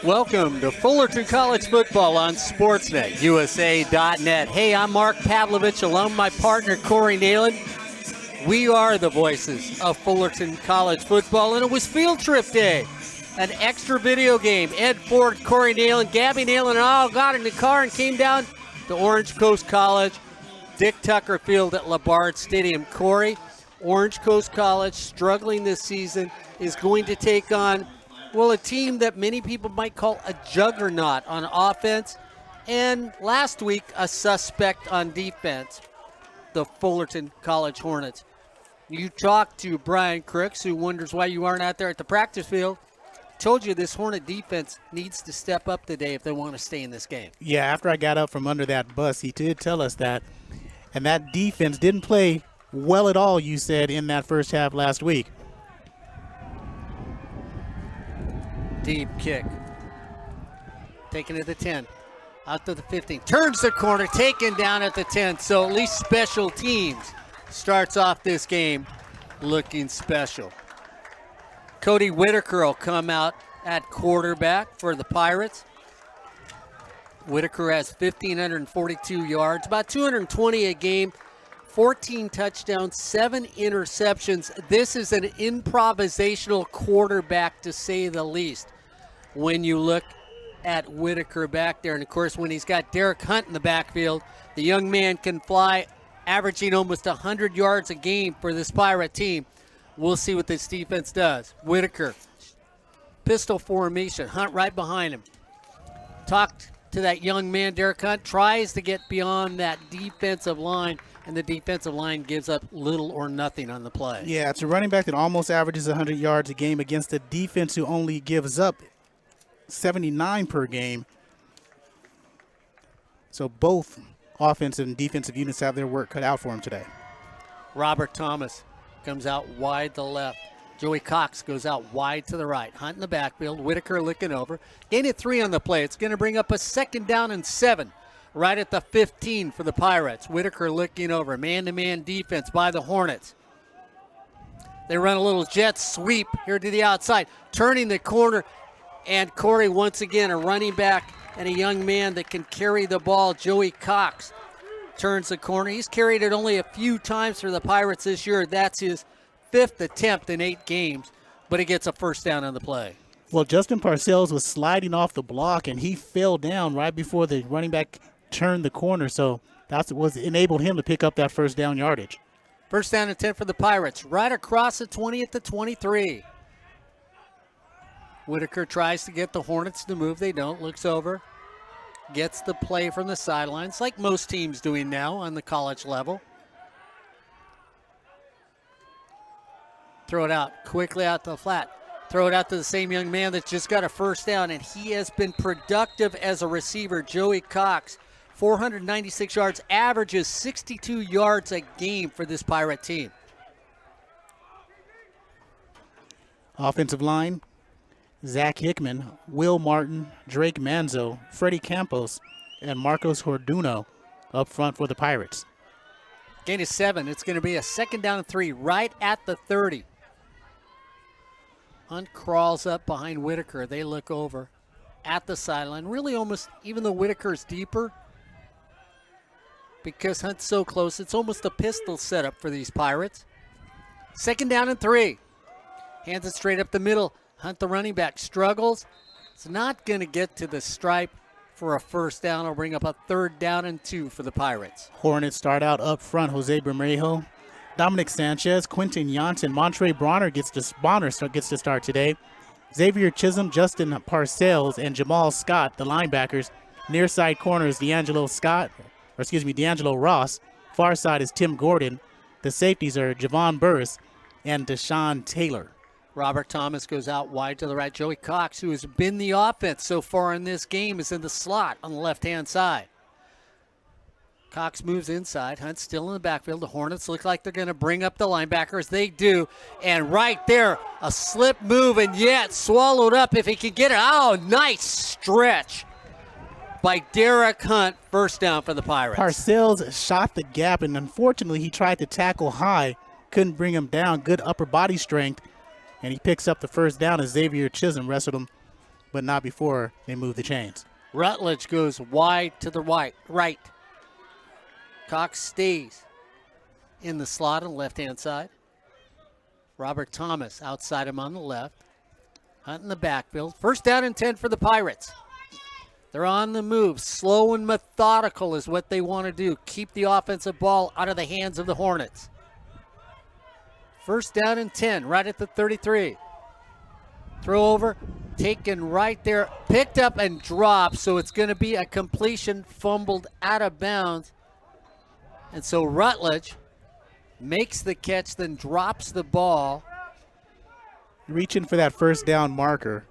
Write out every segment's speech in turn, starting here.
Welcome to Fullerton College Football on Sportsnet, USA.net. Hey, I'm Mark Pavlovich, along with my partner Corey Neyland. We are the voices of Fullerton College Football, and it was field trip day. An extra video game. Ed Ford, Corey Neyland, Gabby Neyland, and all got in the car and came down to Orange Coast College, Dick Tucker Field at LeBard Stadium. Corey, Orange Coast College, struggling this season, is going to take on, well, a team that many people might call a juggernaut on offense, and last week a suspect on defense, the Fullerton College Hornets. You talked to Brian Crooks, who wonders why you aren't out there at the practice field. Told you this Hornet defense needs to step up today if they want to stay in this game. Yeah, after I got up from under that bus, he did tell us that. And that defense didn't play well at all, you said, in that first half last week. Deep kick. Taken to the 10. Out to the 15. Turns the corner. Taken down at the 10. So at least special teams starts off this game looking special. Cody Whitaker will come out at quarterback for the Pirates. Whitaker has 1,542 yards, about 220 a game, 14 touchdowns, 7 interceptions. This is an improvisational quarterback, to say the least, when you look at Whitaker back there. And, of course, when he's got Derek Hunt in the backfield, the young man can fly, averaging almost 100 yards a game for this Pirate team. We'll see what this defense does. Whitaker, pistol formation, Hunt right behind him. Talked to that young man, Derek Hunt, tries to get beyond that defensive line, and the defensive line gives up little or nothing on the play. Yeah, it's a running back that almost averages 100 yards a game against a defense who only gives up 79 per game. So both offensive and defensive units have their work cut out for him today. Robert Thomas comes out wide to the left. Joey Cox goes out wide to the right. Hunt in the backfield. Whitaker looking over. Gain of 3 on the play. It's going to bring up a 2nd down and 7 right at the 15 for the Pirates. Whitaker looking over. Man-to-man defense by the Hornets. They run a little jet sweep here to the outside. Turning the corner. And Corey, once again, a running back and a young man that can carry the ball. Joey Cox turns the corner. He's carried it only a few times for the Pirates this year. That's his 5th attempt in 8 games, but he gets a 1st down on the play. Well, Justin Parcells was sliding off the block, and he fell down right before the running back turned the corner, so that's what enabled him to pick up that 1st down yardage. 1st down and 10 for the Pirates, right across the 20 at the 23. Whitaker tries to get the Hornets to move. They don't. Looks over. Gets the play from the sidelines, like most teams doing now on the college level. Throw it out quickly out to the flat. Throw it out to the same young man that just got a 1st down, and he has been productive as a receiver. Joey Cox, 496 yards, averages 62 yards a game for this Pirate team. Offensive line, Zach Hickman, Will Martin, Drake Manzo, Freddie Campos, and Marcos Horduno up front for the Pirates. Gain of 7. It's going to be a 2nd down and 3 right at the 30. Hunt crawls up behind Whitaker. They look over at the sideline. Really almost, even though Whitaker's deeper, because Hunt's so close, it's almost a pistol setup for these Pirates. 2nd down and 3. Hands it straight up the middle. Hunt, the running back, struggles. It's not going to get to the stripe for a 1st down. It'll bring up a 3rd down and 2 for the Pirates. Hornets start out up front. Jose Bermejo, Dominic Sanchez, Quentin Janssen, Montre Bronner gets to start today. Xavier Chisholm, Justin Parcells, and Jamal Scott, the linebackers. Near side corners, D'Angelo Ross. Far side is Tim Gordon. The safeties are Javon Burris and Deshaun Taylor. Robert Thomas goes out wide to the right. Joey Cox, who has been the offense so far in this game, is in the slot on the left-hand side. Cox moves inside. Hunt's still in the backfield. The Hornets look like they're going to bring up the linebackers. They do. And right there, a slip move, and yet swallowed up if he can get it. Oh, nice stretch by Derek Hunt. 1st down for the Pirates. Parcells shot the gap, and unfortunately he tried to tackle high. Couldn't bring him down. Good upper body strength. And he picks up the 1st down as Xavier Chisholm wrestled him but not before they move the chains. Rutledge goes wide to the right. Cox stays in the slot on the left-hand side. Robert Thomas outside him on the left. Hunt in the backfield. First down and 10 for the Pirates. They're on the move. Slow and methodical is what they want to do. Keep the offensive ball out of the hands of the Hornets. First down and 10, right at the 33. Throw over, taken right there, picked up and dropped, so it's going to be a completion, fumbled out of bounds. And so Rutledge makes the catch, then drops the ball. Reaching for that first down marker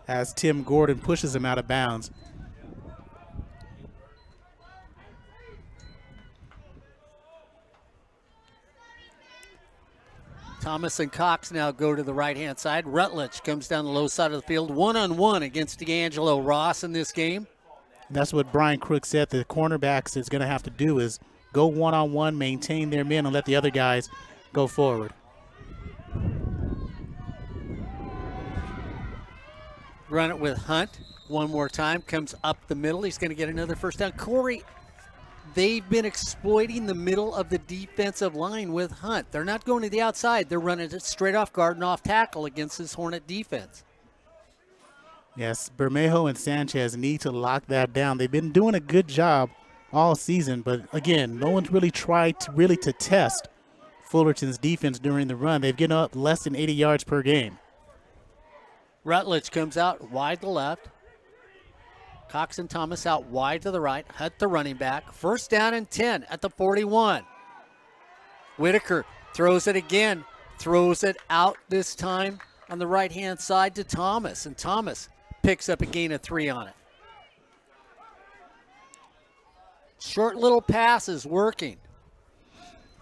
as Tim Gordon pushes him out of bounds. Thomas and Cox now go to the right-hand side. Rutledge comes down the low side of the field, one-on-one against D'Angelo Ross in this game. That's what Brian Crook said the cornerbacks is going to have to do is go one-on-one, maintain their men, and let the other guys go forward. Run it with Hunt one more time, comes up the middle. He's going to get another first down. Corey, they've been exploiting the middle of the defensive line with Hunt. They're not going to the outside. They're running it straight off guard and off tackle against this Hornet defense. Yes, Bermejo and Sanchez need to lock that down. They've been doing a good job all season, but again, no one's really tried to test Fullerton's defense during the run. They've given up less than 80 yards per game. Rutledge comes out wide to the left. Cox and Thomas out wide to the right. Hunt the running back. First down and 10 at the 41. Whitaker throws it again. Throws it out this time on the right-hand side to Thomas. And Thomas picks up a gain of 3 on it. Short little passes working.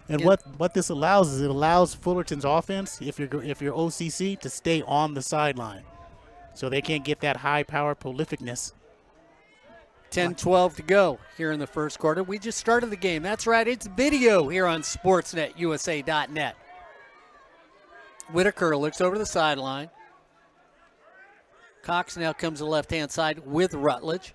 And what this allows is it allows Fullerton's offense, if you're OCC, to stay on the sideline. So they can't get that high-power prolificness. 10-12 to go here in the first quarter. We just started the game. That's right, it's video here on SportsNetUSA.net. Whitaker looks over the sideline. Cox now comes to the left-hand side with Rutledge.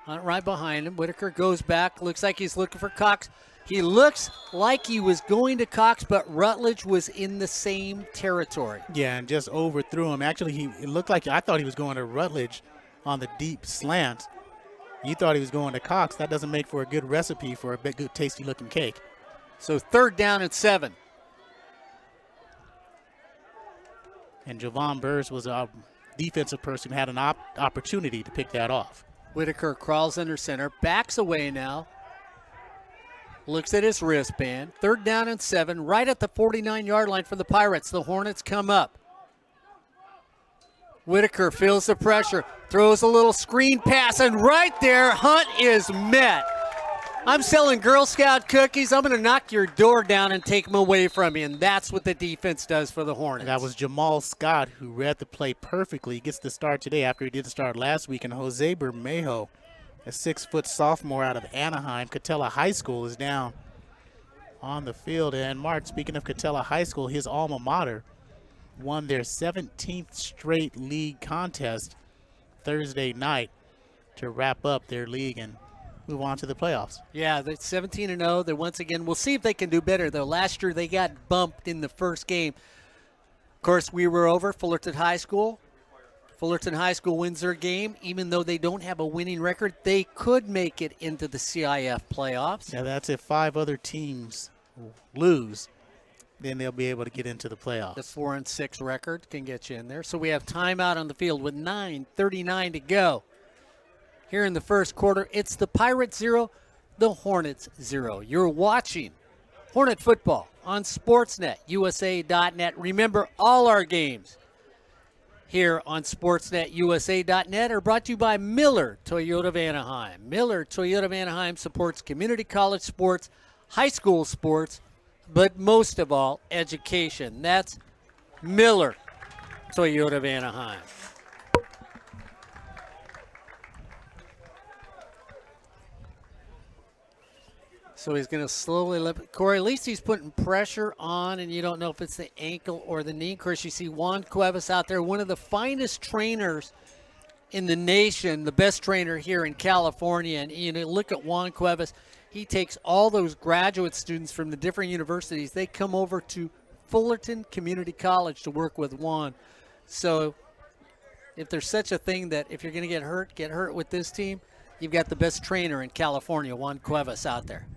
Hunt right behind him. Whitaker goes back. Looks like he's looking for Cox. He looks like he was going to Cox, but Rutledge was in the same territory. Yeah, and just overthrew him. Actually, it looked like I thought he was going to Rutledge on the deep slant. You thought he was going to Cox. That doesn't make for a good recipe for a big, good, tasty-looking cake. So third down and 7. And Javon Burch was a defensive person who had an opportunity to pick that off. Whitaker crawls under center, backs away now. Looks at his wristband. Third down and 7, right at the 49-yard line for the Pirates. The Hornets come up. Whitaker feels the pressure, throws a little screen pass, and right there, Hunt is met. I'm selling Girl Scout cookies. I'm going to knock your door down and take them away from you, and that's what the defense does for the Hornets. That was Jamal Scott who read the play perfectly. He gets the start today after he did the start last week, and Jose Bermejo, a 6-foot sophomore out of Anaheim, Catella High School, is down on the field. And Mark, speaking of Catella High School, his alma mater won their 17th straight league contest Thursday night to wrap up their league and move on to the playoffs. Yeah, they're 17-0. They once again, we'll see if they can do better, though. Last year they got bumped in the first game. Of course, we were over Fullerton High School. Fullerton High School wins their game. Even though they don't have a winning record, they could make it into the CIF playoffs. Yeah, that's if 5 other teams lose, then they'll be able to get into the playoffs. The 4-6 record can get you in there. So we have timeout on the field with 9:39 to go. Here in the first quarter, it's the Pirates 0, the Hornets 0. You're watching Hornet football on SportsNetUSA.net. Remember, all our games here on SportsNetUSA.net are brought to you by Miller Toyota of Anaheim. Miller Toyota of Anaheim supports community college sports, high school sports, but most of all, education. That's Miller Toyota of Anaheim. So he's going to slowly lift. Corey, at least he's putting pressure on, and you don't know if it's the ankle or the knee. Of course, you see Juan Cuevas out there, one of the finest trainers in the nation, the best trainer here in California. And you know, look at Juan Cuevas. He takes all those graduate students from the different universities. They come over to Fullerton Community College to work with Juan. So if there's such a thing that if you're going to get hurt with this team, you've got the best trainer in California, Juan Cuevas, out there.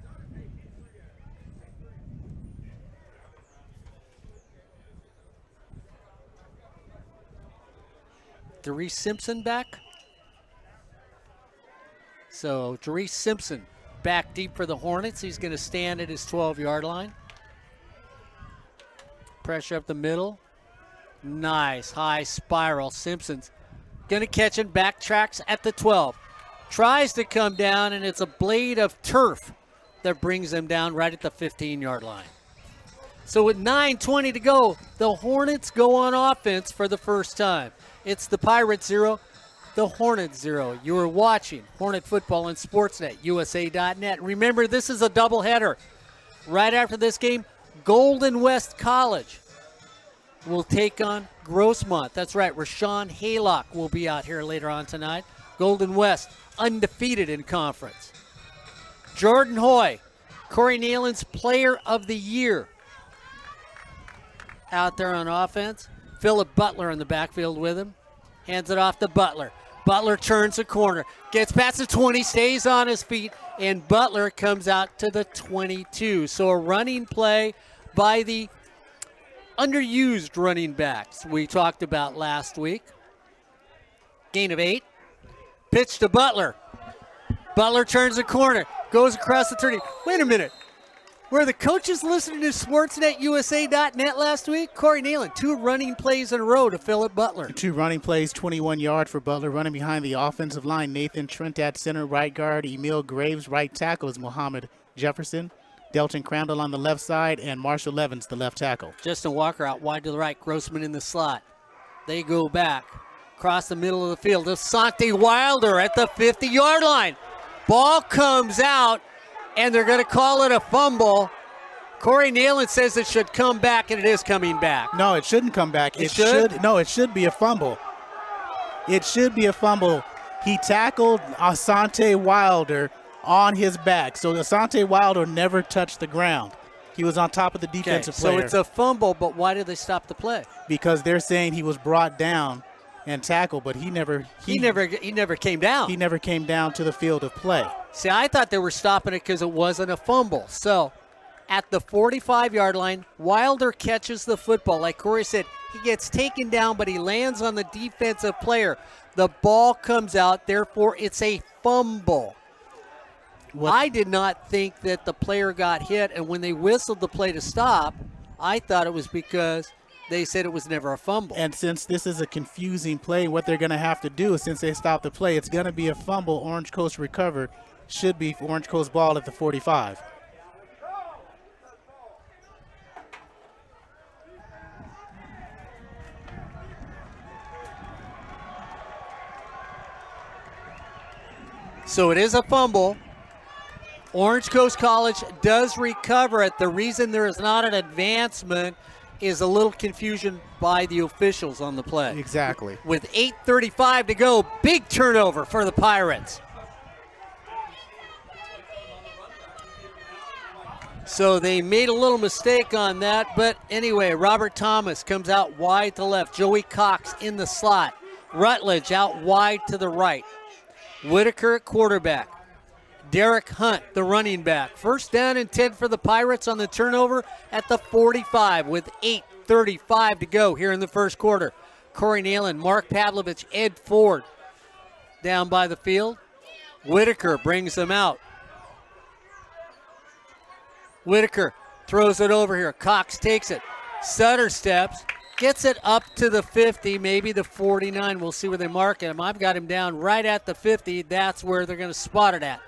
Darice Simpson back. So Darice Simpson back deep for the Hornets. He's going to stand at his 12-yard line. Pressure up the middle. Nice high spiral. Simpson's going to catch and backtracks at the 12. Tries to come down, and it's a blade of turf that brings him down right at the 15-yard line. So with 9:20 to go, the Hornets go on offense for the first time. It's the Pirates 0, the Hornets 0. You are watching Hornet Football on Sportsnet, USA.net. Remember, this is a doubleheader. Right after this game, Golden West College will take on Grossmont. That's right, Rashawn Haylock will be out here later on tonight. Golden West, undefeated in conference. Jordan Hoy, Corey Neyland's Player of the Year, out there on offense. Philip Butler in the backfield with him. Hands it off to Butler. Butler turns the corner. Gets past the 20, stays on his feet, and Butler comes out to the 22. So a running play by the underused running backs we talked about last week. Gain of 8. Pitch to Butler. Butler turns the corner. Goes across the 30. Wait a minute. Were the coaches listening to Sportsnet USA.net last week? Corey Neyland, 2 running plays in a row to Philip Butler. 2 running plays, 21 yards for Butler. Running behind the offensive line, Nathan Trent at center, right guard. Emil Graves, right tackle is Muhammad Jefferson. Delton Crandall on the left side, and Marshall Evans, the left tackle. Justin Walker out wide to the right. Grossman in the slot. They go back. Across the middle of the field. Asante Wilder at the 50-yard line. Ball comes out, and they're going to call it a fumble. Corey Neyland says it should come back, and it is coming back. No, it shouldn't come back. It should? No, it should be a fumble. It should be a fumble. He tackled Asante Wilder on his back. So Asante Wilder never touched the ground. He was on top of the defensive player. So it's a fumble, but why did they stop the play? Because they're saying he was brought down and tackled, but he never came down. He never came down to the field of play. See, I thought they were stopping it because it wasn't a fumble. So at the 45-yard line, Wilder catches the football. Like Corey said, he gets taken down, but he lands on the defensive player. The ball comes out, therefore it's a fumble. I did not think that the player got hit, and when they whistled the play to stop, I thought it was because they said it was never a fumble. And since this is a confusing play, what they're going to have to do is, since they stopped the play, it's going to be a fumble. Orange Coast recovered. Should be Orange Coast ball at the 45. So it is a fumble. Orange Coast College does recover it. The reason there is not an advancement is a little confusion by the officials on the play. Exactly. With 8:35 to go, big turnover for the Pirates. So they made a little mistake on that, but anyway, Robert Thomas comes out wide to left. Joey Cox in the slot. Rutledge out wide to the right. Whitaker at quarterback. Derek Hunt, the running back. First down and 10 for the Pirates on the turnover at the 45 with 8:35 to go here in the first quarter. Corey Neyland, Mark Pavlovich, Ed Ford down by the field. Whitaker brings them out. Whitaker throws it over here. Cox takes it. Sutter steps, gets it up to the 50, maybe the 49. We'll see where they mark him. I've got him down right at the 50. That's where they're going to spot it at.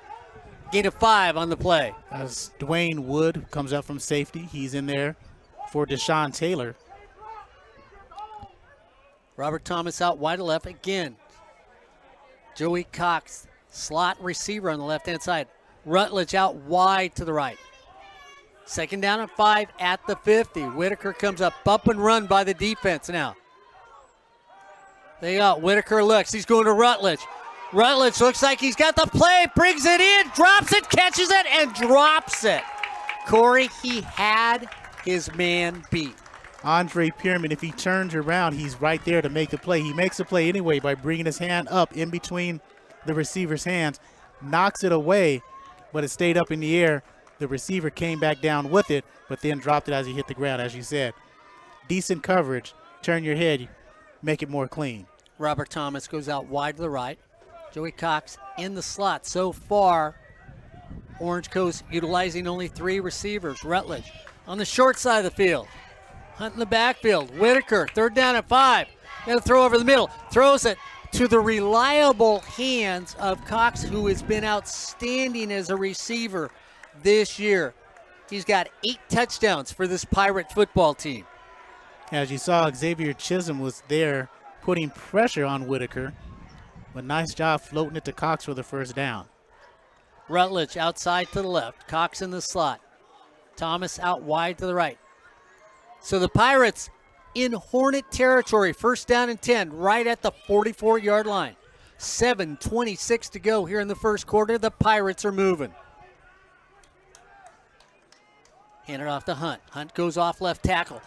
Gain of 5 on the play. As Dwayne Wood comes up from safety, he's in there for Deshaun Taylor. Robert Thomas out wide to left again. Joey Cox, slot receiver on the left-hand side. Rutledge out wide to the right. Second down and 5 at the 50. Whitaker comes up, bump and run by the defense now. They got Whitaker looks. He's going to Rutledge. Rutledge looks like he's got the play, brings it in, drops it, catches it, and drops it. Corey, he had his man beat. Andre Pierman, if he turns around, he's right there to make the play. He makes the play anyway by bringing his hand up in between the receiver's hands, knocks it away, but it stayed up in the air. The receiver came back down with it, but then dropped it as he hit the ground, as you said. Decent coverage. Turn your head, make it more clean. Robert Thomas goes out wide to the right. Joey Cox in the slot. So far, Orange Coast utilizing only 3 receivers. Rutledge on the short side of the field. Hunt in the backfield. Whitaker, third down and 5. Going to throw over the middle. Throws it to the reliable hands of Cox, who has been outstanding as a receiver this year. He's got 8 touchdowns for this Pirate football team. As you saw, Xavier Chisholm was there putting pressure on Whitaker. But nice job floating it to Cox for the first down. Rutledge outside to the left. Cox in the slot. Thomas out wide to the right. So the Pirates in Hornet territory. First down and 10 right at the 44-yard line. 7:26 to go here in the first quarter. The Pirates are moving. Hand it off to Hunt. Hunt goes off left tackle.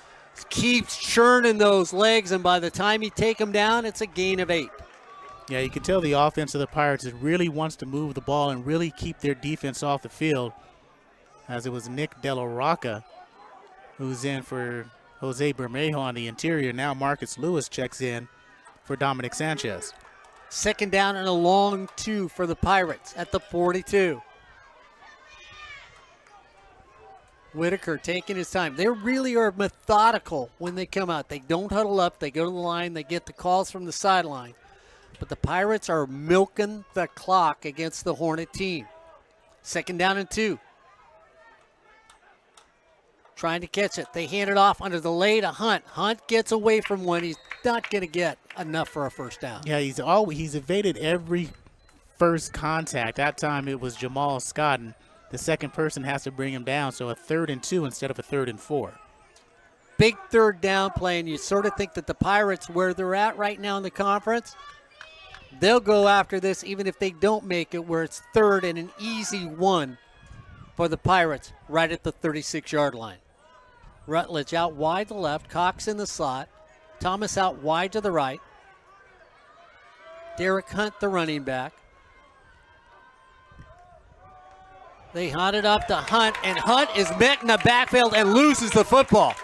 Keeps churning those legs, and by the time you take him down, it's a gain of 8. Yeah, you can tell the offense of the Pirates really wants to move the ball and really keep their defense off the field, as it was Nick De La Rocca who's in for Jose Bermejo on the interior. Now Marcus Lewis checks in for Dominic Sanchez. Second down and a long 2 for the Pirates at the 42. Whitaker taking his time. They really are methodical when they come out. They don't huddle up. They go to the line. They get the calls from the sideline. But the Pirates are milking the clock against the Hornet team. Second down and 2. Trying to catch it. They hand it off under the lay to Hunt. Hunt gets away from one. He's not going to get enough for a first down. Yeah, he's evaded every first contact. That time it was Jamal Scott, and the second person has to bring him down, so a 3rd and 2 instead of a 3rd and 4. Big third down play, and you sort of think that the Pirates, where they're at right now in the conference, they'll go after this even if they don't make it, where it's 3rd and an easy 1 for the Pirates right at the 36-yard line. Rutledge out wide to the left, Cox in the slot, Thomas out wide to the right. Derek Hunt, the running back. They hunt it up to Hunt, and Hunt is met in the backfield and loses the football.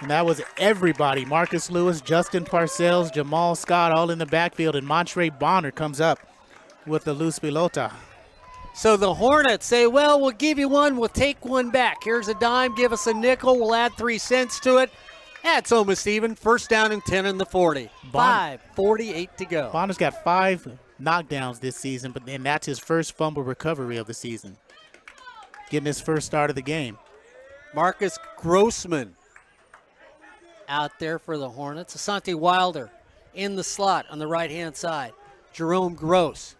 And that was everybody. Marcus Lewis, Justin Parcells, Jamal Scott all in the backfield, and Montre Bonner comes up with the loose pelota. So the Hornets say, well, we'll give you one, we'll take one back. Here's a dime, give us a nickel, we'll add 3 cents to it. That's almost even. First down and 10 in the 40. 5:48 to go. Bonner's got 5 knockdowns this season, but then that's his first fumble recovery of the season. Getting his first start of the game. Marcus Grossman out there for the Hornets. Asante Wilder in the slot on the right-hand side. Jerome Gross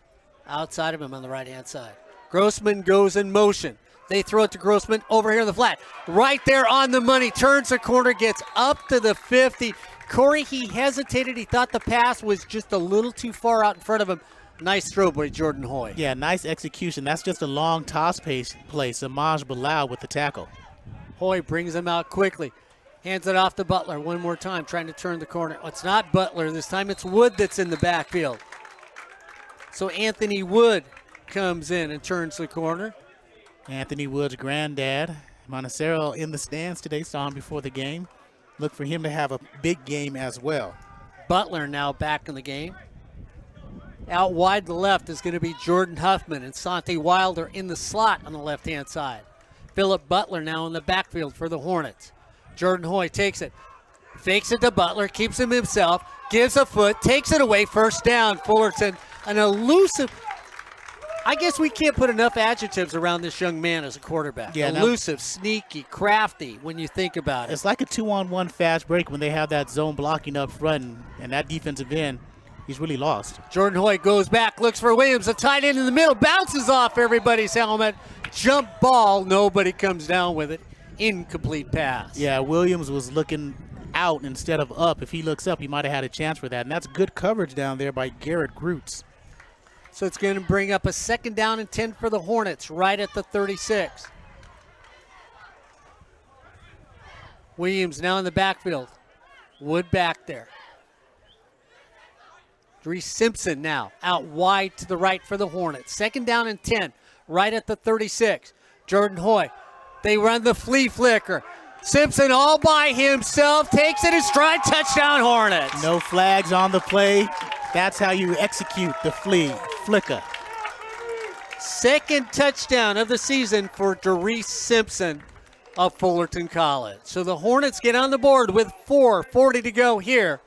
outside of him on the right-hand side. Grossman goes in motion. They throw it to Grossman over here in the flat. Right there on the money. Turns the corner, gets up to the 50. Corey, he hesitated. He thought the pass was just a little too far out in front of him. Nice throw by Jordan Hoy. Yeah, nice execution. That's just a long toss play. Samaj Bilal with the tackle. Hoy brings him out quickly. Hands it off to Butler one more time, trying to turn the corner. It's not Butler this time. It's Wood that's in the backfield. So Anthony Wood comes in and turns the corner. Anthony Wood's granddad, Montecero, in the stands today. Saw him before the game. Look for him to have a big game as well. Butler now back in the game. Out wide to the left is going to be Jordan Huffman and Sante Wilder in the slot on the left-hand side. Philip Butler now in the backfield for the Hornets. Jordan Hoy takes it, fakes it to Butler, keeps him himself, gives a foot, takes it away, first down. Fullerton, an elusive. I guess we can't put enough adjectives around this young man as a quarterback. Yeah, elusive, sneaky, crafty when you think about it. It's like a 2-on-1 fast break when they have that zone blocking up front, and that defensive end he's really lost. Jordan Hoyt goes back, looks for Williams, a tight end in the middle, bounces off everybody's helmet. Jump ball, nobody comes down with it. Incomplete pass. Yeah, Williams was looking out instead of up. If he looks up, he might have had a chance for that. And that's good coverage down there by Garrett Groots. So it's going to bring up a 2nd down and 10 for the Hornets right at the 36. Williams now in the backfield. Wood back there. Dries Simpson now out wide to the right for the Hornets. 2nd down and 10 right at the 36. Jordan Hoyt. They run the flea flicker. Simpson all by himself, takes it in stride, touchdown Hornets. No flags on the play. That's how you execute the flea flicker. 2nd touchdown of the season for Dries Simpson of Fullerton College. So the Hornets get on the board with 4:40 to go here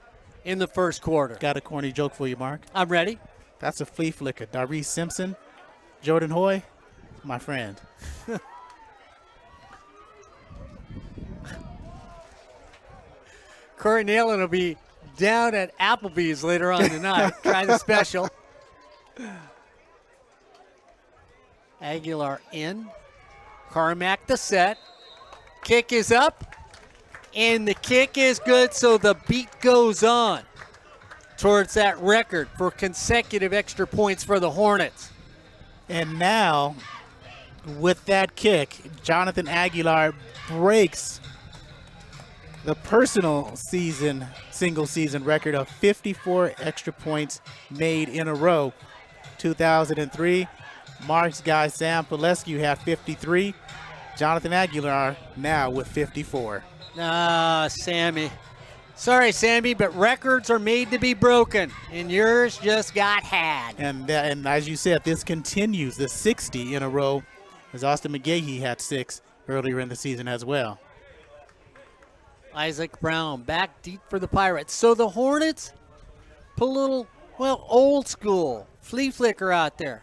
in the first quarter. Got a corny joke for you, Mark. I'm ready. That's a flea flicker. Dries Simpson, Jordan Hoy, my friend. Corey Neyland will be down at Applebee's later on tonight. Try the special. Aguilar in. Carmack the set. Kick is up. And the kick is good, so the beat goes on towards that record for consecutive extra points for the Hornets. And now, with that kick, Jonathan Aguilar breaks the personal single season record of 54 extra points made in a row. 2003, Mark's guy Sam Pilescu had 53. Jonathan Aguilar now with 54. Sammy. Sorry, Sammy, but records are made to be broken, and yours just got had. And as you said, this continues the 60 in a row, as Austin McGahee had 6 earlier in the season as well. Isaac Brown back deep for the Pirates. So the Hornets put a little, old school flea flicker out there.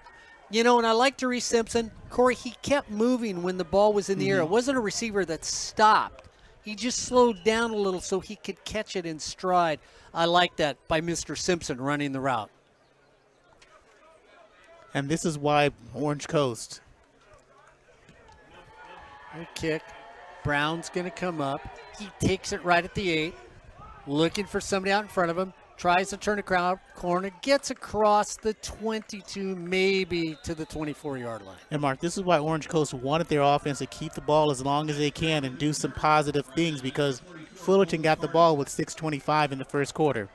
You know, and I like Dries Simpson. Corey, he kept moving when the ball was in the air. It wasn't a receiver that stopped. He just slowed down a little so he could catch it in stride. I like that by Mr. Simpson running the route. And this is why Orange Coast. Good kick. Brown's going to come up. He takes it right at the 8. Looking for somebody out in front of him. Tries to turn a corner. Gets across the 22, maybe to the 24-yard line. And, Mark, this is why Orange Coast wanted their offense to keep the ball as long as they can and do some positive things, because Fullerton got the ball with 6:25 in the first quarter.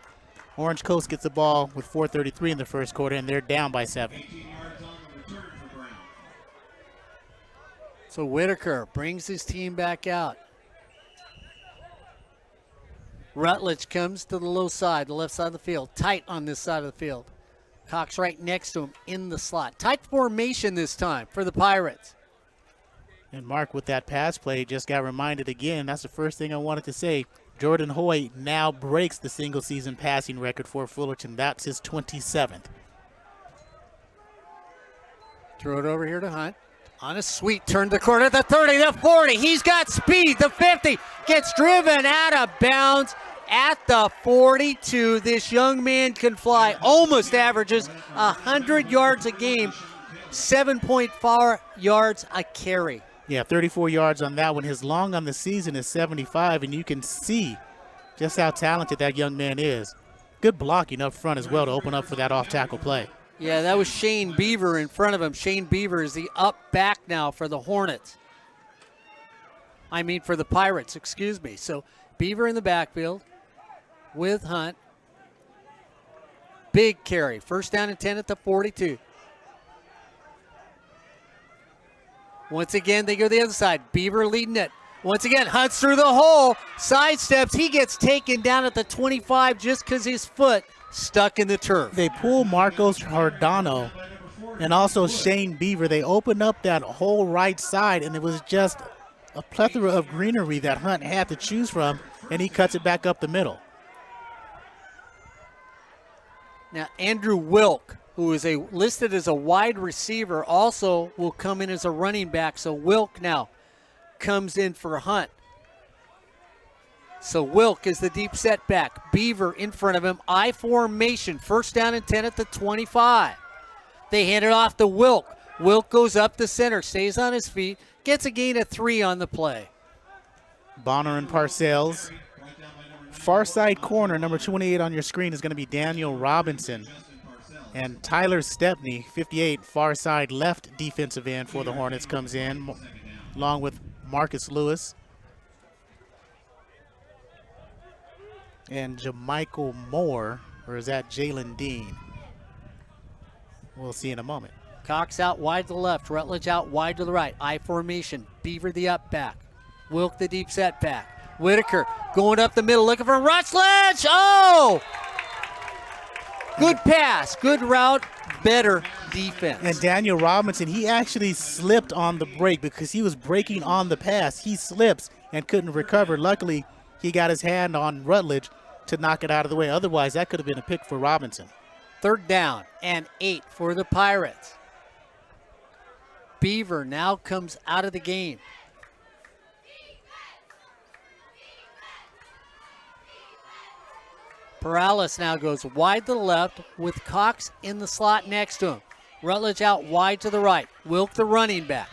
Orange Coast gets the ball with 4:33 in the first quarter, and they're down by 7. So Whitaker brings his team back out. Rutledge comes to the low side, the left side of the field. Tight on this side of the field. Cox right next to him in the slot. Tight formation this time for the Pirates. And Mark, with that pass play, just got reminded again. That's the first thing I wanted to say. Jordan Hoy now breaks the single season passing record for Fullerton. That's his 27th. Throw it over here to Hunt. On a sweep, turn the corner, the 30, the 40. He's got speed, the 50. Gets driven out of bounds at the 42. This young man can fly. Almost averages 100 yards a game, 7.4 yards a carry. Yeah, 34 yards on that one. His long on the season is 75, and you can see just how talented that young man is. Good blocking up front as well to open up for that off-tackle play. Yeah, that was Shane Beaver in front of him. Shane Beaver is the up back now for the Hornets. For the Pirates, excuse me. So Beaver in the backfield with Hunt. Big carry. 1st down and 10 at the 42. Once again, they go the other side. Beaver leading it. Once again, Hunt's through the hole. Sidesteps. He gets taken down at the 25 just because his foot stuck in the turf. They pull Marcos Hardano and also Shane Beaver. They opened up that whole right side, and it was just a plethora of greenery that Hunt had to choose from, and he cuts it back up the middle. Now, Andrew Wilk, who is listed as a wide receiver, also will come in as a running back. So Wilk now comes in for Hunt. So Wilk is the deep setback. Beaver in front of him. I formation. First down and 10 at the 25. They hand it off to Wilk. Wilk goes up the center, stays on his feet, gets a gain of 3 on the play. Bonner and Parcells. Far side corner, number 28 on your screen is going to be Daniel Robinson. And Tyler Stepney, 58, far side left defensive end for the Hornets, comes in, along with Marcus Lewis. And Jamichael Moore, or is that Jalen Dean? We'll see in a moment. Cox out wide to the left, Rutledge out wide to the right. I formation, Beaver the up back, Wilk the deep setback. Whitaker going up the middle, looking for Rutledge. Oh! Good pass, good route, better defense. And Daniel Robinson, he actually slipped on the break because he was breaking on the pass. He slips and couldn't recover. Luckily, he got his hand on Rutledge to knock it out of the way. Otherwise, that could have been a pick for Robinson. 3rd down and 8 for the Pirates. Beaver now comes out of the game. Perales now goes wide to the left with Cox in the slot next to him. Rutledge out wide to the right. Wilk the running back.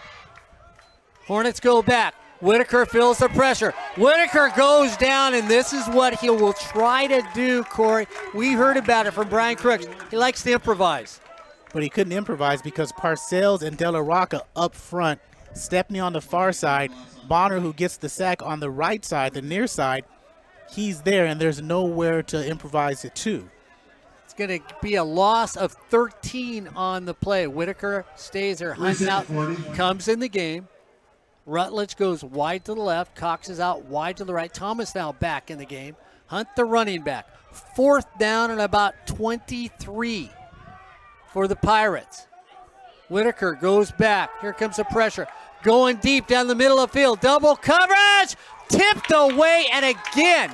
Hornets go back. Whitaker feels the pressure. Whitaker goes down, and this is what he will try to do, Corey. We heard about it from Brian Crooks. He likes to improvise. But he couldn't improvise because Parcells and De La Rocca up front, Stepney on the far side, Bonner, who gets the sack on the right side, the near side, he's there, and there's nowhere to improvise it to. It's going to be a loss of 13 on the play. Whitaker stays there, hunts out, comes in the game. Rutledge goes wide to the left. Cox is out wide to the right. Thomas now back in the game. Hunt the running back. 4th down and about 23 for the Pirates. Whitaker goes back. Here comes the pressure. Going deep down the middle of the field. Double coverage. Tipped away, and again.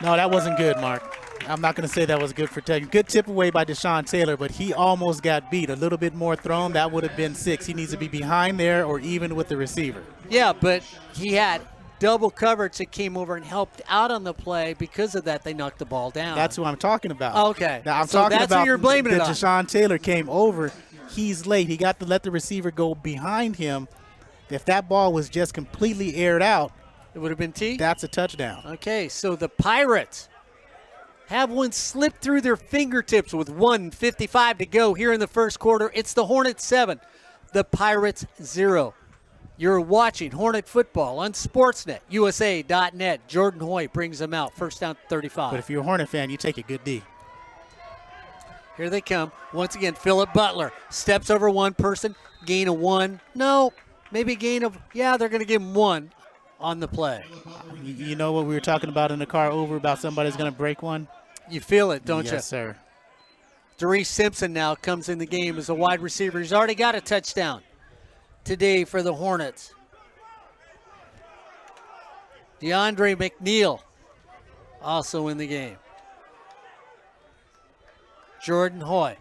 No, that wasn't good, Mark. I'm not going to say that was good for Tech. Good tip away by Deshaun Taylor, but he almost got beat. A little bit more thrown, that would have been 6. He needs to be behind there or even with the receiver. Yeah, but he had double coverage that came over and helped out on the play. Because of that, they knocked the ball down. That's who I'm talking about. Okay. Now, I'm so talking that's about who you're blaming it that on. Deshaun Taylor came over. He's late. He got to let the receiver go behind him. If that ball was just completely aired out, it would have been T? That's a touchdown. Okay, so the Pirates have one slip through their fingertips with 1:55 to go here in the first quarter. It's the Hornets 7, the Pirates 0. You're watching Hornet football on Sportsnet, USA.net. Jordan Hoy brings them out. First down 35. But if you're a Hornet fan, you take a good D. Here they come. Once again, Phillip Butler steps over one person, gain of 1. No, maybe gain of, yeah, they're going to give him 1 on the play. You know what we were talking about in the car over about somebody's going to break one? You feel it, don't you? Yes, sir. Darius Simpson now comes in the game as a wide receiver. He's already got a touchdown today for the Hornets. DeAndre McNeil also in the game. Jordan Hoy.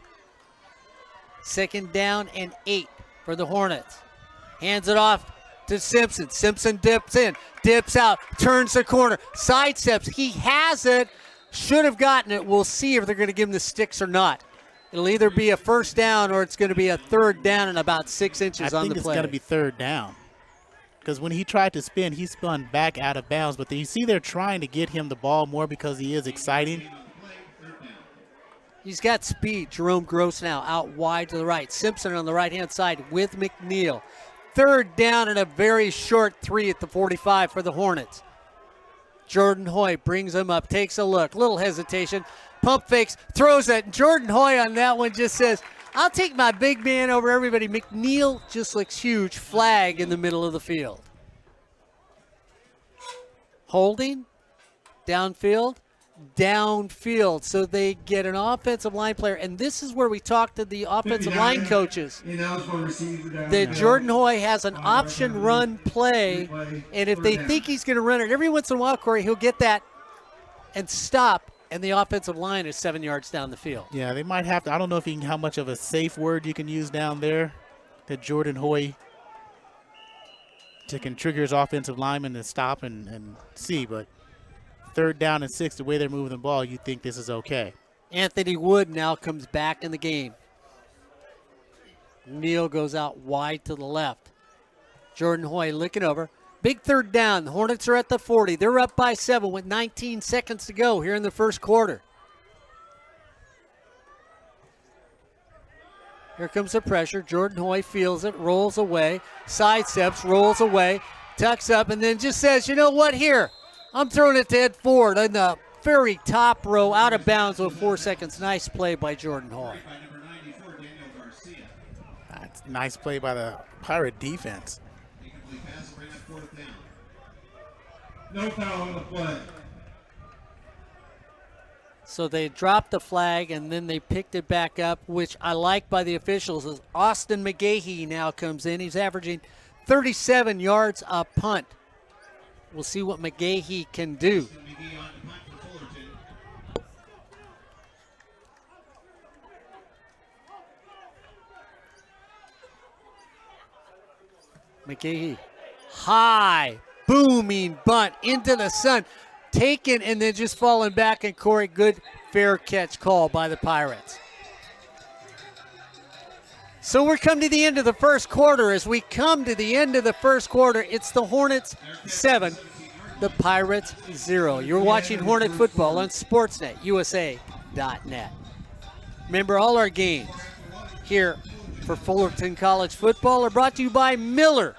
2nd down and 8 for the Hornets. Hands it off to Simpson. Simpson dips in, dips out, turns the corner, sidesteps. He has it. Should have gotten it. We'll see if they're going to give him the sticks or not. It'll either be a first down or it's going to be a 3rd down and about 6 inches on the play. I think it's going to be 3rd down. Because when he tried to spin, he spun back out of bounds. But you see they're trying to get him the ball more because he is exciting. He's got speed. Jerome Gross now out wide to the right. Simpson on the right-hand side with McNeil. 3rd down and a very short 3 at the 45 for the Hornets. Jordan Hoy brings him up, takes a look, little hesitation, pump fakes, throws it. Jordan Hoy on that one just says, I'll take my big man over everybody. McNeil just looks huge. Flag in the middle of the field. Holding, downfield. So they get an offensive line player. And this is where we talk to the offensive line coaches. That Jordan Hoy has an option run play. And if they think he's going to run it, every once in a while, Corey, he'll get that and stop. And the offensive line is 7 yards down the field. Yeah, they might have to. I don't know if you can, how much of a safe word you can use down there that Jordan Hoy can trigger his offensive lineman to stop and see. But 3rd down and 6, the way they're moving the ball, you think this is okay. Anthony Wood now comes back in the game. Neal goes out wide to the left. Jordan Hoy looking over. Big 3rd down. The Hornets are at the 40. They're up by 7 with 19 seconds to go here in the first quarter. Here comes the pressure. Jordan Hoy feels it, rolls away, sidesteps, rolls away, tucks up, and then just says, you know what, here, I'm throwing it to Ed Ford in the very top row, out of bounds with 4 seconds. Nice play by Jordan Hoy. That's a nice play by the Pirate defense. No foul on the play. So they dropped the flag, and then they picked it back up, which I like by the officials. As Austin McGahee now comes in. He's averaging 37 yards a punt. We'll see what McGahee can do. McGahee, high, booming bunt into the sun. Taken and then just falling back, and Corey, good fair catch call by the Pirates. So we're coming to the end of the first quarter. As we come to the end of the first quarter, it's the Hornets 7, the Pirates 0. You're watching Hornet football on Sportsnet, USA.net. Remember, all our games here for Fullerton College football are brought to you by Miller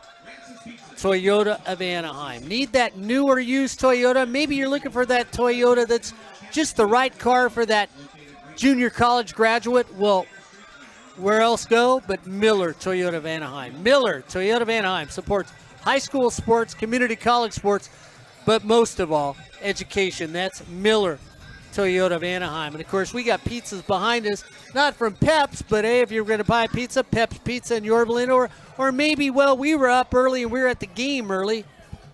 Toyota of Anaheim. Need that new or used Toyota? Maybe you're looking for that Toyota that's just the right car for that junior college graduate. Well, where else go but Miller Toyota of Anaheim. Miller Toyota of Anaheim supports high school sports, community college sports, but most of all, education. That's Miller Toyota of Anaheim. And of course, we got pizzas behind us, not from Pep's, but hey, if you're going to buy pizza, Pep's Pizza in Yorba Linda, or maybe, well, we were up early and we were at the game early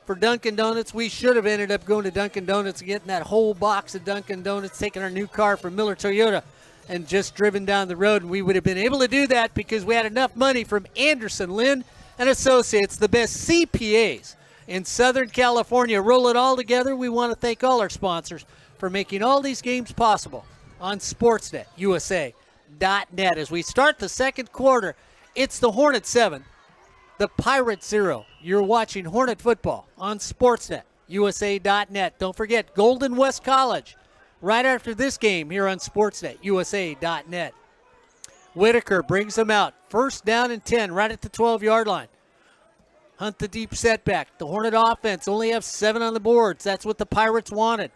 for Dunkin' Donuts. We should have ended up going to Dunkin' Donuts and getting that whole box of Dunkin' Donuts, taking our new car from Miller Toyota and just driven down the road. And we would have been able to do that because we had enough money from Anderson, Lynn and Associates, the best CPAs in Southern California. Roll it all together. We want to thank all our sponsors for making all these games possible on Sportsnet, USA.net. As we start the second quarter, it's the Hornet 7, the Pirates 0. You're watching Hornet football on Sportsnet, USA.net. Don't forget, Golden West College, right after this game here on Sportsnet, USA.net. Whitaker brings them out. 1st down and 10, right at the 12-yard line. Hunt the deep setback. The Hornet offense only have 7 on the boards. That's what the Pirates wanted.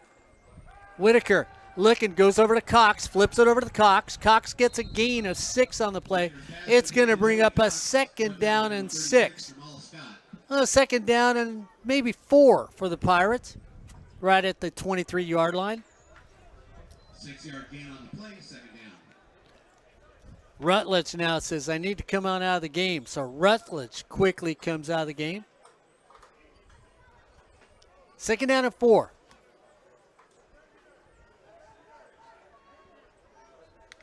Whitaker looking, goes over to Cox, flips it over to Cox. Cox gets a gain of 6 on the play. It's going to bring up a 2nd down and 6. 2nd down and maybe 4 for the Pirates, right at the 23-yard line. 6-yard gain on the play, 2nd down. Rutledge now says, I need to come on out of the game. So Rutledge quickly comes out of the game. 2nd down and 4.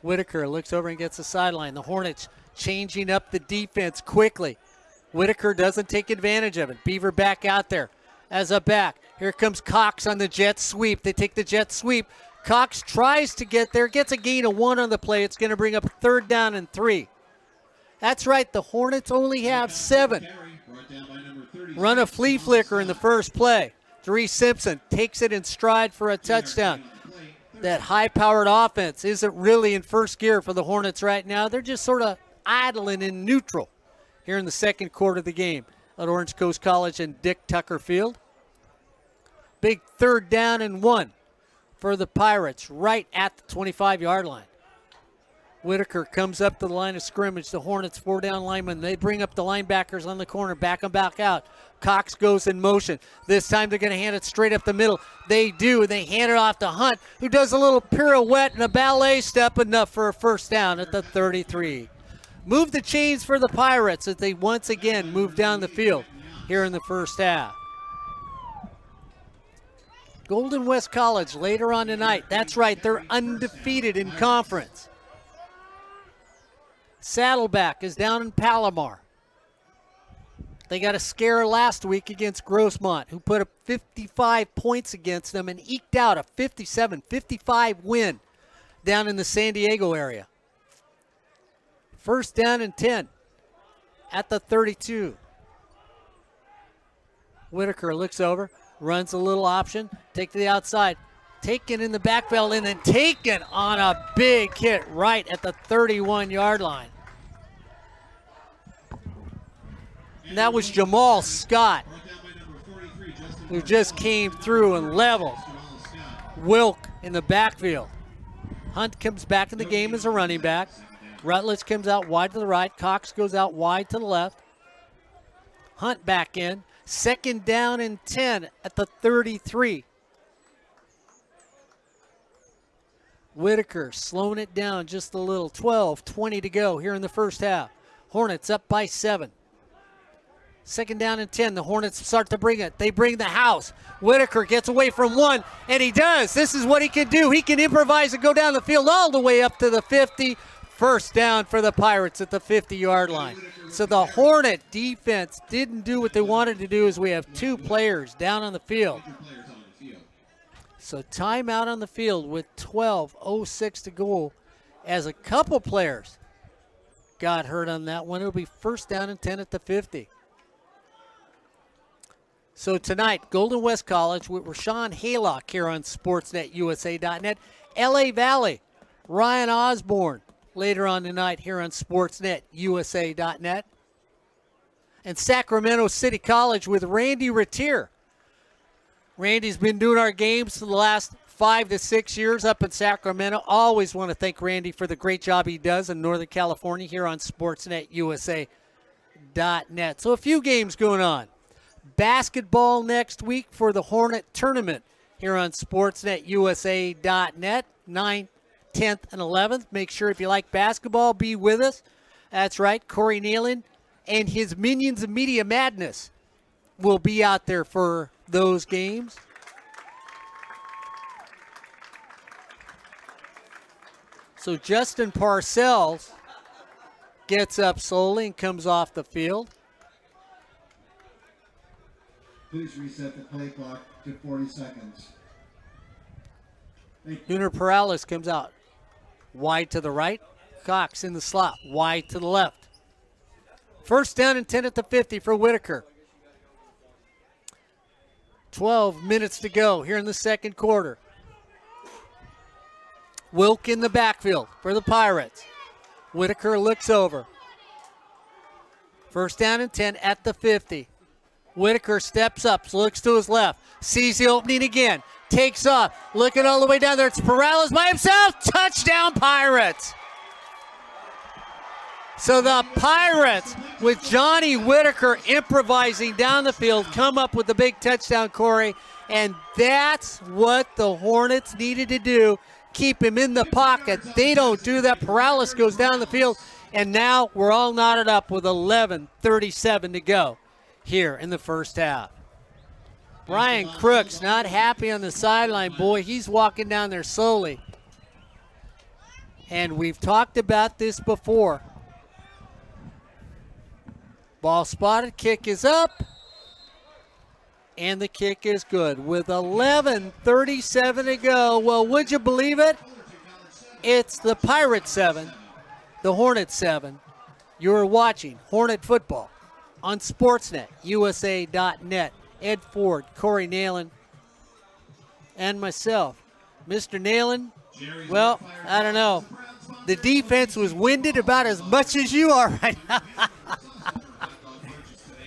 Whitaker looks over and gets the sideline. The Hornets changing up the defense quickly. Whitaker doesn't take advantage of it. Beaver back out there as a back. Here comes Cox on the jet sweep. They take the jet sweep. Cox tries to get there, gets a gain of 1 on the play. It's going to bring up 3rd down and 3. That's right, the Hornets only have 7. Run a flea flicker in the first play. Dre Simpson takes it in stride for a touchdown. That high-powered offense isn't really in first gear for the Hornets right now. They're just sort of idling in neutral here in the second quarter of the game at Orange Coast College and Dick Tucker Field. Big 3rd down and 1 for the Pirates right at the 25-yard line. Whitaker comes up to the line of scrimmage. The Hornets 4-down linemen. They bring up the linebackers on the corner, back them back out. Cox goes in motion. This time they're going to hand it straight up the middle. They do, and they hand it off to Hunt, who does a little pirouette and a ballet step, enough for a 1st down at the 33. Move the chains for the Pirates as they once again move down the field here in the first half. Golden West College later on tonight. That's right, they're undefeated in conference. Saddleback is down in Palomar. They got a scare last week against Grossmont, who put up 55 points against them and eked out a 57-55 win down in the San Diego area. First down and 10 at the 32. Whitaker looks over, runs a little option, take to the outside, taken in the backfield, and then taken on a big hit right at the 31-yard line. And that was Jamal Scott, who just came through and leveled Wilk in the backfield. Hunt comes back in the game as a running back. Rutledge comes out wide to the right. Cox goes out wide to the left. Hunt back in. Second down and 10 at the 33. Whitaker slowing it down just a little. 12-20 to go here in the first half. Hornets up by 7. Second down and 10. The Hornets start to bring it. They bring the house. Whitaker gets away from one, and he does. This is what he can do. He can improvise and go down the field all the way up to the 50. First down for the Pirates at the 50-yard line. So the Hornet defense didn't do what they wanted to do, as we have 2 players down on the field. So timeout on the field with 12:06 to go, as a couple players got hurt on that one. It'll be first down and 10 at the 50. So tonight, Golden West College with Rashawn Haylock here on SportsNetUSA.net. LA Valley, Ryan Osborne later on tonight here on SportsNetUSA.net. And Sacramento City College with Randy Retier. Randy's been doing our games for the last 5 to 6 years up in Sacramento. Always want to thank Randy for the great job he does in Northern California here on SportsNetUSA.net. So a few games going on. Basketball next week for the Hornet tournament here on SportsNetUSA.net, 9th, 10th, and 11th. Make sure if you like basketball, be with us. That's right, Corey Neyland and his Minions of Media Madness will be out there for those games. So Justin Parcells gets up slowly and comes off the field. Please reset the play clock to 40 seconds. Junior Perales comes out wide to the right. Cox in the slot, wide to the left. First down and 10 at the 50 for Whitaker. 12 minutes to go here in the second quarter. Wilk in the backfield for the Pirates. Whitaker looks over. First down and 10 at the 50. Whitaker steps up, looks to his left, sees the opening again, takes off, looking all the way down there. It's Perales by himself. Touchdown, Pirates. So the Pirates, with Johnny Whitaker improvising down the field, come up with the big touchdown, Corey. And that's what the Hornets needed to do. Keep him in the pocket. They don't do that. Perales goes down the field. And now we're all knotted up with 11:37 to go here in the first half. Brian Crooks not happy on the sideline. Boy, he's walking down there slowly. And we've talked about this before. Ball spotted, kick is up. And the kick is good with 11:37 to go. Well, would you believe it? It's the Pirates 7, the Hornets 7. You're watching Hornet football on SportsNetUSA.net. Ed Ford, Corey Neyland, and myself. Mr. Neyland, well, I don't know. The defense was winded about as much as you are right now.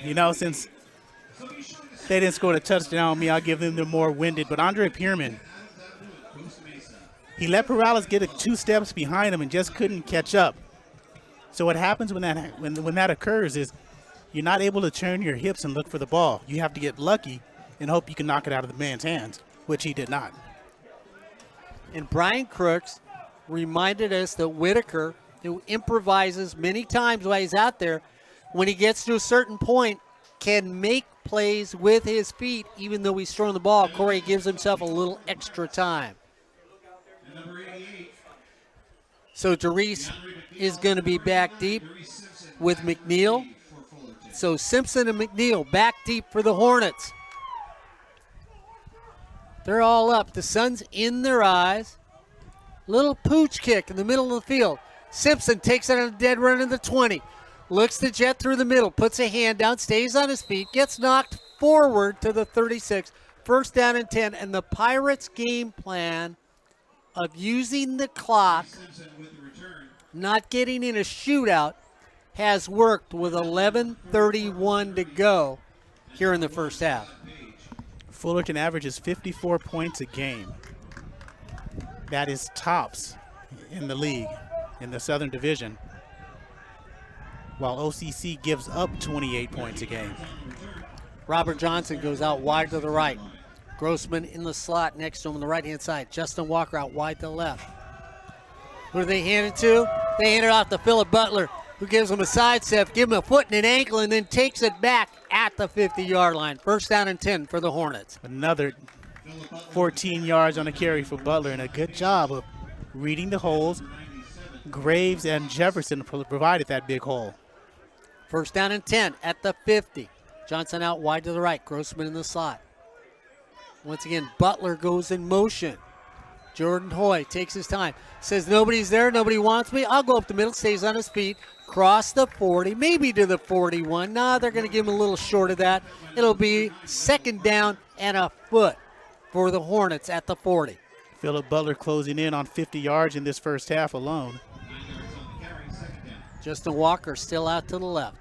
You know, since they didn't score a touchdown on me, I'll give them the more winded. But Andre Pierman, he let Perales get 2 steps behind him and just couldn't catch up. So what happens when that occurs is you're not able to turn your hips and look for the ball. You have to get lucky and hope you can knock it out of the man's hands, which he did not. And Brian Crooks reminded us that Whitaker, who improvises many times while he's out there, when he gets to a certain point, can make plays with his feet, even though he's throwing the ball. Corey gives himself a little extra time. So Derice is going to be back deep with McNeil. So Simpson and McNeil back deep for the Hornets. They're all up. The sun's in their eyes. Little pooch kick in the middle of the field. Simpson takes it on a dead run in the 20. Looks to jet through the middle, puts a hand down, stays on his feet, gets knocked forward to the 36. First down and 10. And the Pirates' game plan of using the clock, not getting in a shootout, has worked with 11:31 to go here in the first half. Fullerton averages 54 points a game. That is tops in the league, in the Southern Division, while OCC gives up 28 points a game. Robert Johnson goes out wide to the right. Grossman in the slot next to him on the right-hand side. Justin Walker out wide to the left. Who do they hand it to? They hand it off to Philip Butler, who gives him a sidestep, give him a foot and an ankle, and then takes it back at the 50-yard line. First down and 10 for the Hornets. Another 14 yards on a carry for Butler, and a good job of reading the holes. Graves and Jefferson provided that big hole. First down and 10 at the 50. Johnson out wide to the right. Grossman in the slot. Once again, Butler goes in motion. Jordan Hoy takes his time. Says, nobody's there, nobody wants me. I'll go up the middle, stays on his feet. Cross the 40, maybe to the 41. Nah, they're going to give him a little short of that. It'll be second down and a foot for the Hornets at the 40. Philip Butler closing in on 50 yards in this first half alone. Justin Walker still out to the left.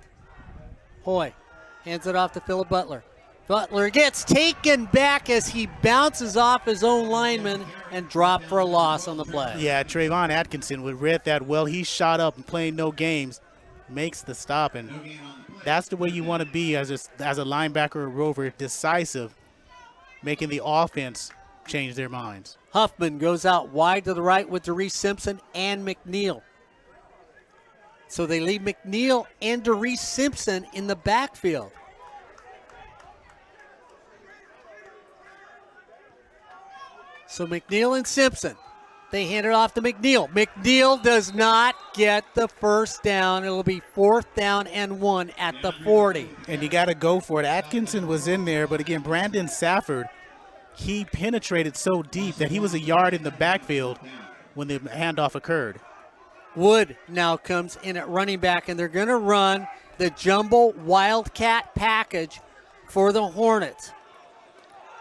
Hoy hands it off to Philip Butler. Butler gets taken back as he bounces off his own lineman and dropped for a loss on the play. Yeah, Trayvon Atkinson would read that well. He shot up and playing no games, makes the stop, and that's the way you want to be as a linebacker or rover, decisive, making the offense change their minds. Huffman goes out wide to the right with Derice Simpson and McNeil. So they leave McNeil and Derice Simpson in the backfield. So McNeil and Simpson, they hand it off to McNeil. McNeil does not get the first down. It'll be fourth down and 1 at the 40. And you got to go for it. Atkinson was in there, but again, Brandon Safford, he penetrated so deep that he was a yard in the backfield when the handoff occurred. Wood now comes in at running back, and they're going to run the jumbo Wildcat package for the Hornets.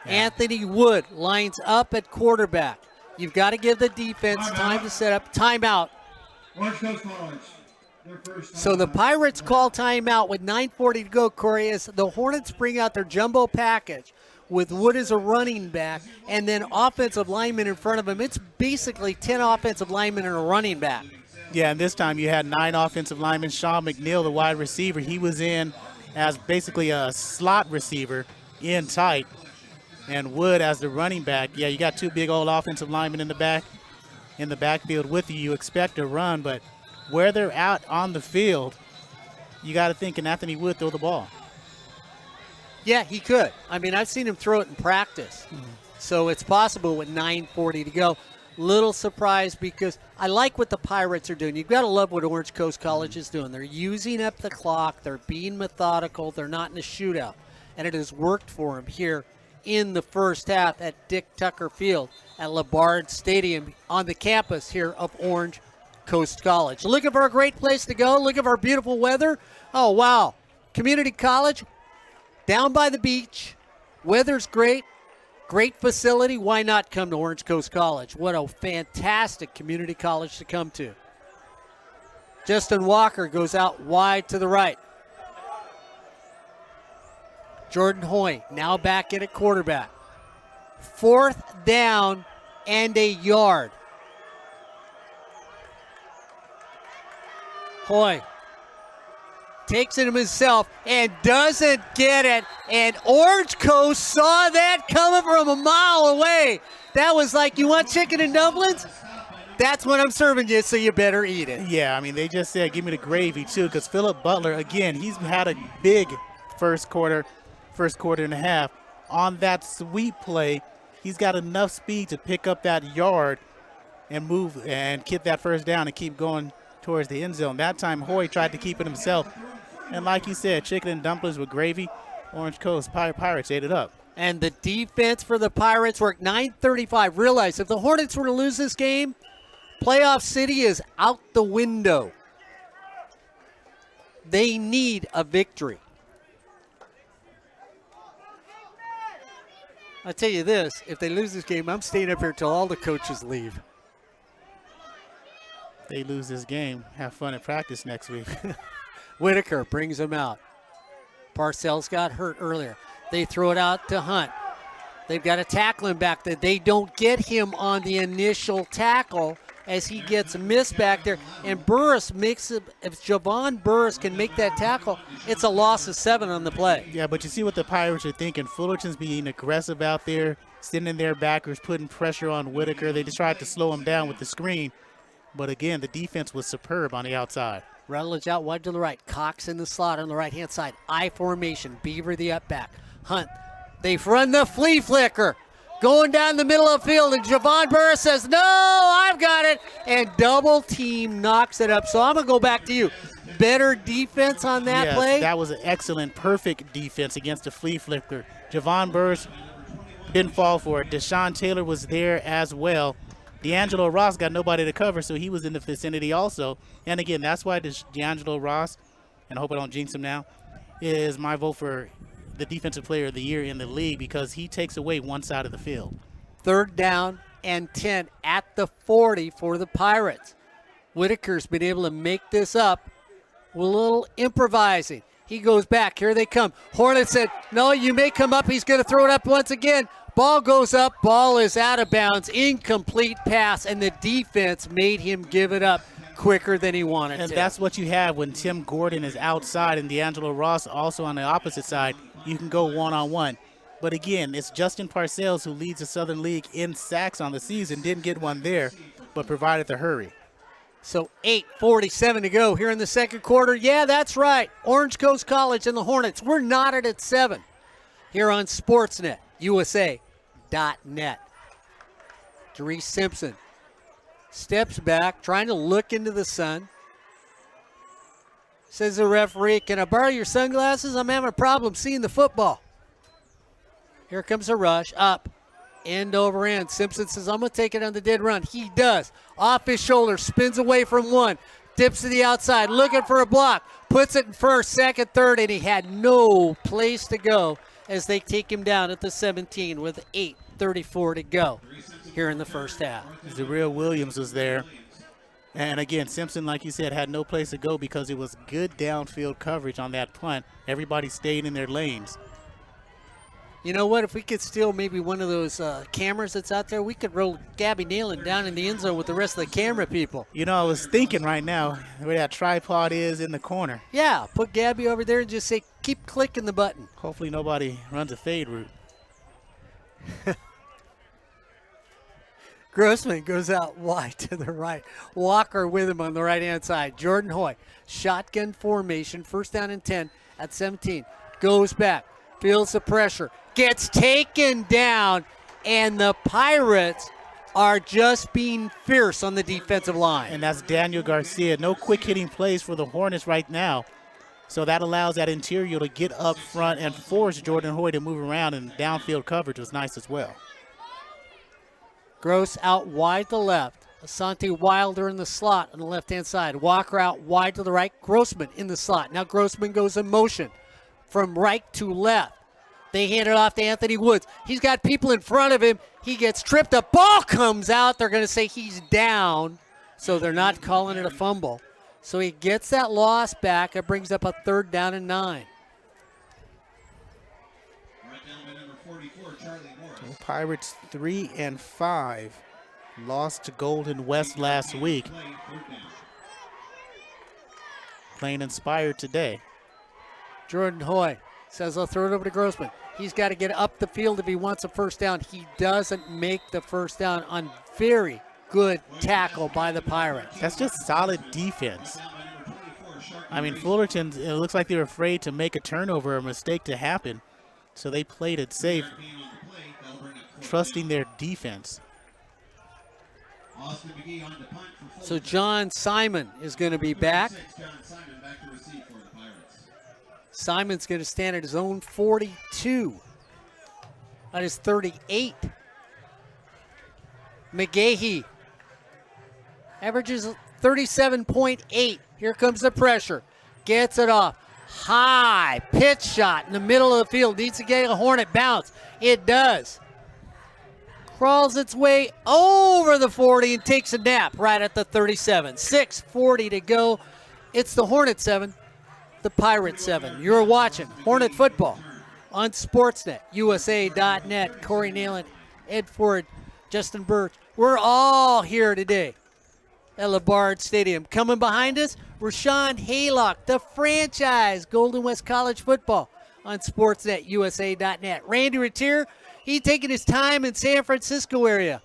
Yeah. Anthony Wood lines up at quarterback. You've got to give the defense time to set up. Timeout. So the Pirates call timeout with 9:40 to go, Corey, as the Hornets bring out their jumbo package with Wood as a running back and then offensive linemen in front of him. It's basically 10 offensive linemen and a running back. Yeah, and this time you had 9 offensive linemen. Sean McNeil, the wide receiver, he was in as basically a slot receiver in tight. And Wood as the running back. Yeah, you got 2 big old offensive linemen in the backfield with you. You expect a run, but where they're out on the field, you got to think, can Anthony Wood throw the ball? Yeah, he could. I mean, I've seen him throw it in practice. So it's possible with 9:40 to go. Little surprised because I like what the Pirates are doing. You've got to love what Orange Coast College is doing. They're using up the clock. They're being methodical. They're not in a shootout. And it has worked for them here in the first half at Dick Tucker Field at LeBard Stadium on the campus here of Orange Coast College. Looking for a great place to go. Looking for beautiful weather. Oh, wow. Community College down by the beach. Weather's great. Great facility. Why not come to Orange Coast College? What a fantastic community college to come to. Justin Walker goes out wide to the right. Jordan Hoy now back in at quarterback. Fourth down and a yard. Hoy takes it himself and doesn't get it. And Orange Coast saw that coming from a mile away. That was like, you want chicken and dumplings? That's what I'm serving you, so you better eat it. Yeah, I mean, they just said, give me the gravy, too, because Philip Butler, again, he's had a big first quarter and a half. On that sweep play, he's got enough speed to pick up that yard and move and get that first down and keep going towards the end zone. That time, Hoy tried to keep it himself. And like you said, chicken and dumplings with gravy. Orange Coast Pirates ate it up. And the defense for the Pirates worked 9:35. Realize if the Hornets were to lose this game, playoff city is out the window. They need a victory. I tell you this, if they lose this game, I'm staying up here till all the coaches leave. They lose this game, have fun at practice next week. Whitaker brings him out. Parcells got hurt earlier. They throw it out to Hunt. They've got to tackle him back there. They don't get him on the initial tackle as he gets missed back there. And Burch makes it, if Javon Burch can make that tackle, it's a loss of 7 on the play. Yeah, but you see what the Pirates are thinking. Fullerton's being aggressive out there, sending their backers, putting pressure on Whitaker. They just tried to slow him down with the screen. But again, the defense was superb on the outside. Rutledge out wide to the right. Cox in the slot on the right-hand side. I formation. Beaver the up back. Hunt. They've run the flea flicker. Going down the middle of the field, and Javon Burch says, no, I've got it. And double team knocks it up. So I'm going to go back to you. Better defense on that play? That was an excellent, perfect defense against a flea flicker. Javon Burch didn't fall for it. Deshaun Taylor was there as well. D'Angelo Ross got nobody to cover, so he was in the vicinity also. And again, that's why D'Angelo Ross, and I hope I don't jinx him now, is my vote for the defensive player of the year in the league because he takes away one side of the field. 3rd down and 10 at the 40 for the Pirates. Whitaker's been able to make this up with a little improvising. He goes back. Here they come. Hornet said, no, you may come up. He's going to throw it up once again. Ball goes up. Ball is out of bounds. Incomplete pass, and the defense made him give it up quicker than he wanted to. And that's what you have when Tim Gordon is outside and D'Angelo Ross also on the opposite side. You can go one-on-one. But again, it's Justin Parcells who leads the Southern League in sacks on the season. Didn't get one there, but provided the hurry. So 8:47 to go here in the second quarter. Yeah, that's right. Orange Coast College and the Hornets. We're knotted at 7 here on Sportsnet, USA.net. Dries Simpson steps back, trying to look into the sun. Says the referee, can I borrow your sunglasses? I'm having a problem seeing the football. Here comes a rush, up, end over end. Simpson says, I'm going to take it on the dead run. He does. Off his shoulder, spins away from one, dips to the outside, looking for a block, puts it in first, second, third, and he had no place to go as they take him down at the 17 with 8:34 to go here in the first half. Zareel Williams was there. And again, Simpson, like you said, had no place to go because it was good downfield coverage on that punt. Everybody stayed in their lanes. You know what? If we could steal maybe one of those cameras that's out there, we could roll Gabby Neyland down in the end zone with the rest of the camera people. You know, I was thinking right now where that tripod is in the corner. Yeah, put Gabby over there and just say, keep clicking the button. Hopefully nobody runs a fade route. Grossman goes out wide to the right. Walker with him on the right-hand side. Jordan Hoy, shotgun formation, 1st down and 10 at 17. Goes back, feels the pressure, gets taken down, and the Pirates are just being fierce on the defensive line. And that's Daniel Garcia. No quick hitting plays for the Hornets right now. So that allows that interior to get up front and force Jordan Hoy to move around, and downfield coverage was nice as well. Gross out wide to left. Asante Wilder in the slot on the left-hand side. Walker out wide to the right. Grossman in the slot. Now Grossman goes in motion from right to left. They hand it off to Anthony Woods. He's got people in front of him. He gets tripped. The ball comes out. They're going to say he's down, so they're not calling it a fumble. So he gets that loss back. It brings up a 3rd down and 9. Pirates 3 and 5 lost to Golden West last week. Playing inspired today. Jordan Hoy says, I'll throw it over to Grossman. He's got to get up the field if he wants a 1st down. He doesn't make the 1st down on very good tackle by the Pirates. That's just solid defense. I mean, Fullerton, it looks like they were afraid to make a turnover or a mistake to happen, so they played it safe, trusting their defense. So John Simon is going to be back. Simon's going to stand at his own 42. That is 38. McGahee averages 37.8. Here comes the pressure. Gets it off. High pitch shot in the middle of the field. Needs to get a Hornet bounce. It does. Crawls its way over the 40 and takes a nap right at the 37. 6:40 to go. It's the Hornet 7, the Pirate 7. You're watching Hornet football on Sportsnet, USA.net. Corey Neyland, Ed Ford, Justin Burch. We're all here today at LeBard Stadium. Coming behind us, Rashawn Haylock, the franchise Golden West College football on Sportsnet, USA.net. Randy Retier, he taking his time in San Francisco area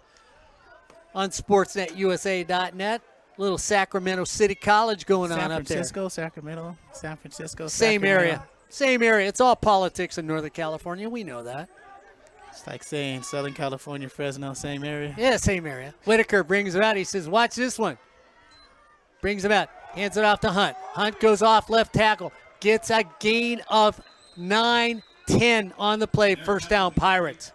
on Sportsnet, USA.net. Little Sacramento City College going on up there. Sacramento, San Francisco, Same area. Same area. It's all politics in Northern California. We know that. It's like saying Southern California, Fresno, same area. Yeah, same area. Whitaker brings him out. He says, watch this one. Brings him out. Hands it off to Hunt. Hunt goes off left tackle. Gets a gain of 9-10 on the play. First down, Pirates.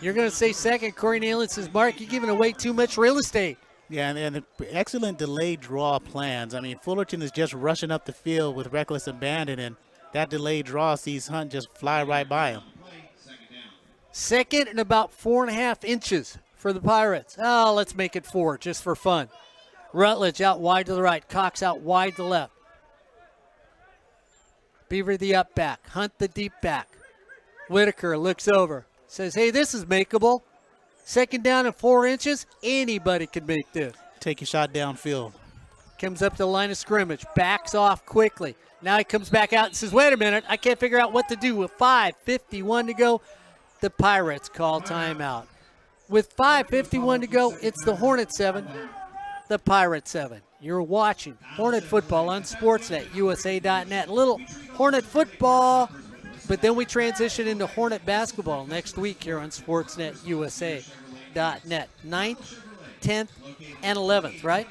You're going to say second. Corey Neyland says, Mark, you're giving away too much real estate. Yeah, and the excellent delayed draw plans. I mean, Fullerton is just rushing up the field with reckless abandon, and that delayed draw sees Hunt just fly right by him. Second and about 4.5 inches for the Pirates. Oh, let's make it 4 just for fun. Rutledge out wide to the right. Cox out wide to the left. Beaver the up back. Hunt the deep back. Whitaker looks over. Says, hey, this is makeable. Second down and 4 inches. Anybody can make this. Take your shot downfield. Comes up to the line of scrimmage. Backs off quickly. Now he comes back out and says, wait a minute. I can't figure out what to do with 5:51 to go. The Pirates call timeout. With 5:51 to go, it's the Hornet 7, the Pirate 7. You're watching Hornet football on Sportsnet, USA.net. A little Hornet football, but then we transition into Hornet basketball next week here on Sportsnet, USA.net. 9th, 10th, and 11th, right?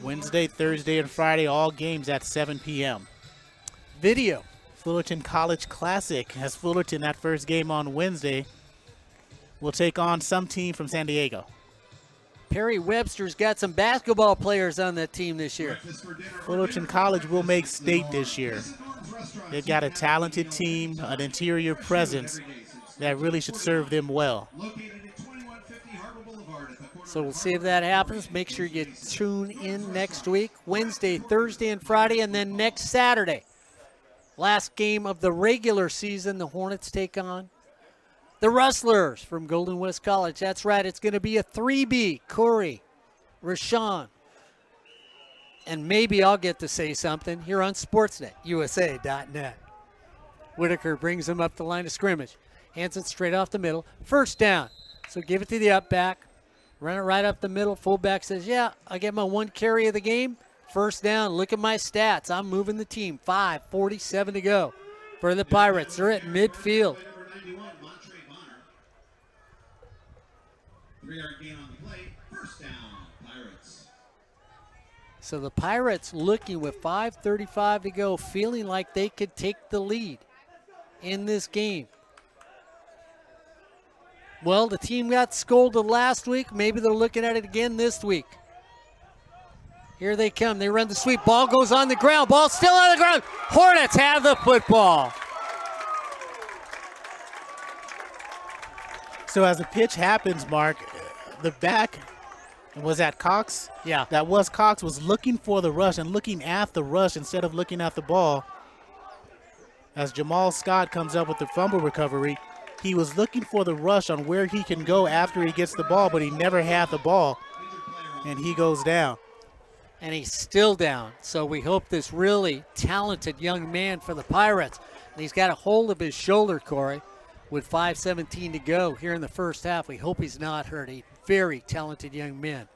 Wednesday, Thursday, and Friday, all games at 7 p.m. Video. Fullerton College Classic has Fullerton that first game on Wednesday. Will take on some team from San Diego. Perry Webster's got some basketball players on that team this year. Fullerton College will make state this year. They've got a talented team, an interior presence that really should serve them well. So we'll see if that happens. Make sure you tune in next week, Wednesday, Thursday, and Friday, and then next Saturday. Last game of the regular season, the Hornets take on the Rustlers from Golden West College. That's right. It's going to be a 3B. Corey, Rashawn, and maybe I'll get to say something here on Sportsnet, USA.net. Whitaker brings him up the line of scrimmage. Hands it straight off the middle. First down. So give it to the up back. Run it right up the middle. Fullback says, yeah, I get my one carry of the game. First down. Look at my stats. I'm moving the team. 5:47 to go for the Pirates. They're at midfield. 3-yard gain on the play. First down, Pirates. So the Pirates looking with 5:35 to go, feeling like they could take the lead in this game. Well, the team got scolded last week. Maybe they're looking at it again this week. Here they come. They run the sweep. Ball goes on the ground. Ball still on the ground. Hornets have the football. So as the pitch happens, Mark, the back, was that Cox? Yeah. That was Cox, was looking for the rush and looking at the rush instead of looking at the ball. As Jamal Scott comes up with the fumble recovery, he was looking for the rush on where he can go after he gets the ball, but he never had the ball, and he goes down. And he's still down. So we hope this really talented young man for the Pirates, and he's got a hold of his shoulder, Corey, with 5:17 to go here in the first half. We hope he's not hurt. A very talented young man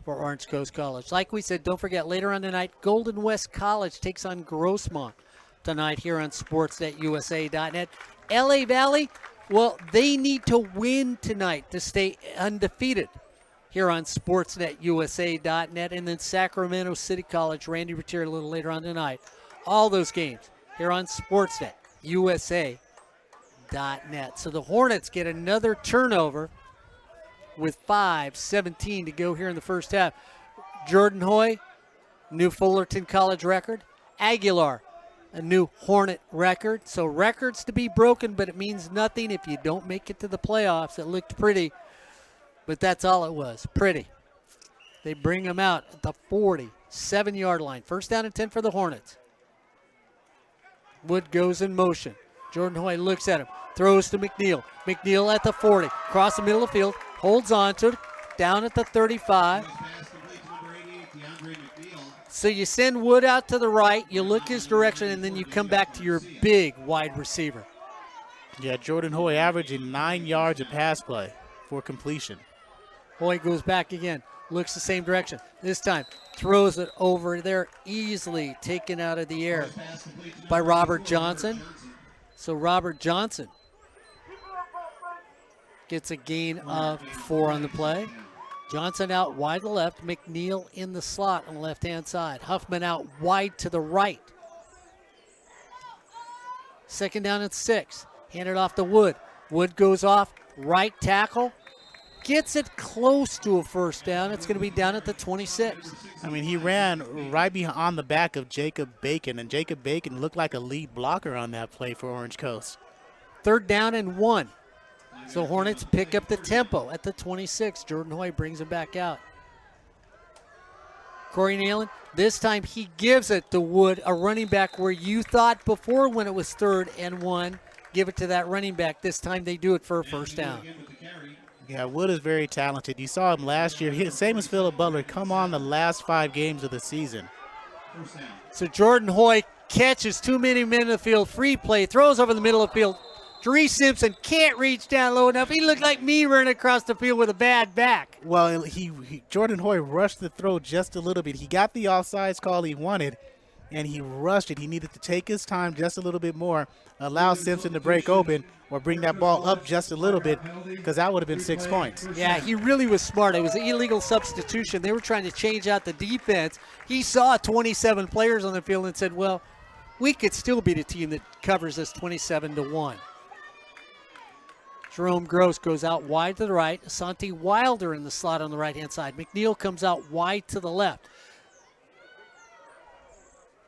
for Orange Coast College. Like we said, don't forget, later on tonight, Golden West College takes on Grossmont tonight here on Sportsnet, USA.net. LA Valley, well, they need to win tonight to stay undefeated here on Sportsnet, USA.net. And then Sacramento City College, Randy Retier a little later on tonight. All those games here on Sportsnet, USA.net. So the Hornets get another turnover with 5:17 to go here in the first half. Jordan Hoy, new Fullerton College record. Aguilar, a new Hornet record. So records to be broken, but it means nothing if you don't make it to the playoffs. It looked pretty, but that's all it was, pretty. They bring them out at the 47-yard line. First down and 10 for the Hornets. Wood goes in motion. Jordan Hoy looks at him, throws to McNeil. McNeil at the 40, across the middle of the field, holds on to it, down at the 35. So you send Wood out to the right, you look his direction, and then you come back to your big wide receiver. Yeah, Jordan Hoy averaging 9 yards of pass play for completion. Hoy goes back again, looks the same direction. This time, throws it over there, easily taken out of the air by Robert Johnson. So Robert Johnson gets a gain of 4 on the play. Johnson out wide to the left. McNeil in the slot on the left-hand side. Huffman out wide to the right. Second down and 6. Handed off to Wood. Wood goes off. Right tackle. Gets it close to a first down. It's going to be down at the 26. I mean, he ran right behind the back of Jacob Bacon, and Jacob Bacon looked like a lead blocker on that play for Orange Coast. Third down and 1. So Hornets pick up the tempo at the 26. Jordan Hoy brings him back out. Corey Neyland, this time he gives it to Wood, a running back where you thought before when it was 3rd and 1, give it to that running back. This time they do it for a first down. Yeah, Wood is very talented. You saw him last year. Same as Philip Butler, come on the last 5 games of the season. So Jordan Hoy catches too many men in the field. Free play, throws over the middle of the field. Jeree Simpson can't reach down low enough. He looked like me running across the field with a bad back. Well, Jordan Hoy rushed the throw just a little bit. He got the offsides call he wanted, and he rushed it. He needed to take his time just a little bit more, allow Simpson to break open, or bring that ball up just a little bit, because that would have been 6 points. Yeah, he really was smart. It was an illegal substitution. They were trying to change out the defense. He saw 27 players on the field and said, well, we could still beat a team that covers us 27-1. Jerome Gross goes out wide to the right. Asante Wilder in the slot on the right-hand side. McNeil comes out wide to the left.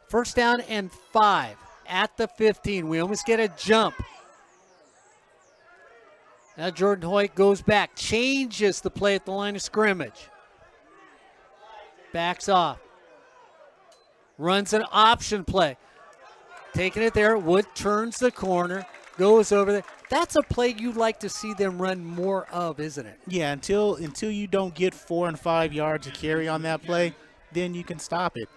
First down and 5 at the 15. We almost get a jump. Now Jordan Hoy goes back, changes the play at the line of scrimmage. Backs off. Runs an option play. Taking it there. Wood turns the corner, goes over there. That's a play you'd like to see them run more of, isn't it? Yeah, until you don't get 4 and 5 yards to carry on that play, then you can stop it.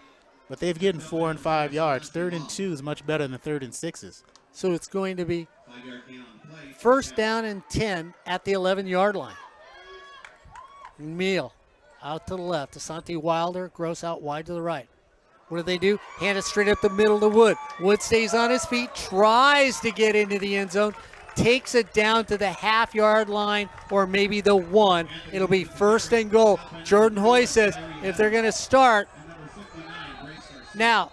But they've gotten 4 and 5 yards. 3rd and 2 is much better than 3rd and 6s. So it's going to be first down and 10 at the 11-yard line. Meal out to the left. Asante Wilder, Gross out wide to the right. What do? Hand it straight up the middle to Wood. Wood stays on his feet, tries to get into the end zone, takes it down to the half-yard line or maybe the 1. It'll be first and goal. Jordan Hoy says if they're going to start. Now,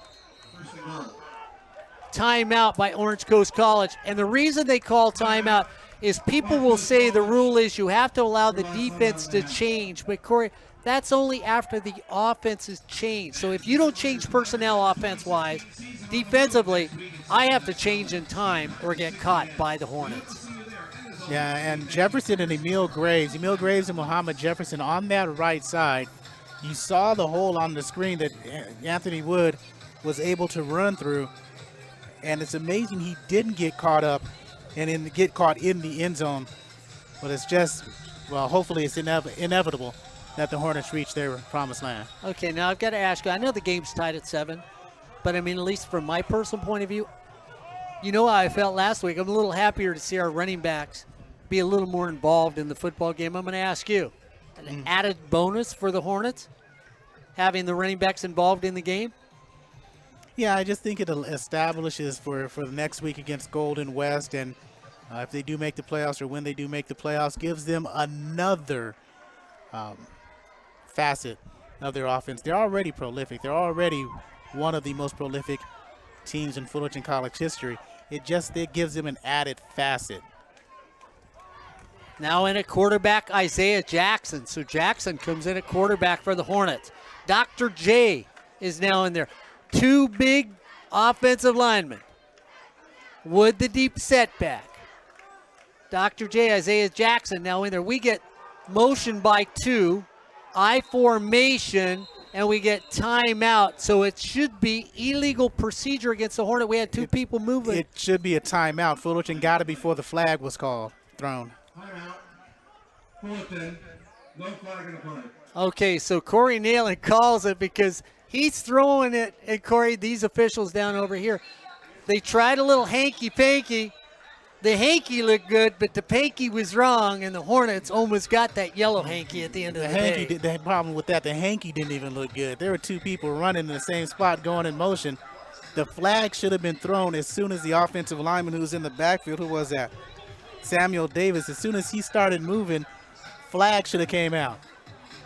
timeout by Orange Coast College. And the reason they call timeout is people will say the rule is you have to allow the defense to change. But, Corey, that's only after the offense is changed. So if you don't change personnel offense-wise, defensively, I have to change in time or get caught by the Hornets. Yeah, and Jefferson and Emil Graves and Muhammad Jefferson on that right side. You saw the hole on the screen that Anthony Wood was able to run through, and it's amazing he didn't get caught up and get caught in the end zone. But it's just, well, hopefully it's inevitable that the Hornets reach their promised land. Okay, now I've got to ask you, I know the game's tied at 7, but I mean, at least from my personal point of view, you know how I felt last week. I'm a little happier to see our running backs be a little more involved in the football game. I'm going to ask you, an added bonus for the Hornets, having the running backs involved in the game? Yeah, I just think it establishes for the next week against Golden West, and if they do make the playoffs or when they do make the playoffs, gives them another facet of their offense. They're already prolific. They're already one of the most prolific teams in Fullerton College history. It gives them an added facet. Now in at quarterback, Isaiah Jackson. So Jackson comes in at quarterback for the Hornets. Dr. J is now in there. Two big offensive linemen. Wood the deep setback. Dr. J, Isaiah Jackson now in there. We get motion by two, I formation, and we get timeout. So it should be illegal procedure against the Hornet. We had two people moving. It should be a timeout. Fullerton got it before the flag was thrown. Timeout. Fullerton. No flag in the play. Okay, so Corey Neyland calls it because he's throwing it, and Corey, these officials down over here, they tried a little hanky-panky. The hanky looked good, but the panky was wrong, and the Hornets almost got that yellow hanky at the end of the day. The problem with that, the hanky didn't even look good. There were two people running in the same spot going in motion. The flag should have been thrown as soon as the offensive lineman who was in the backfield, who was that? Samuel Davis. As soon as he started moving, flag should have came out.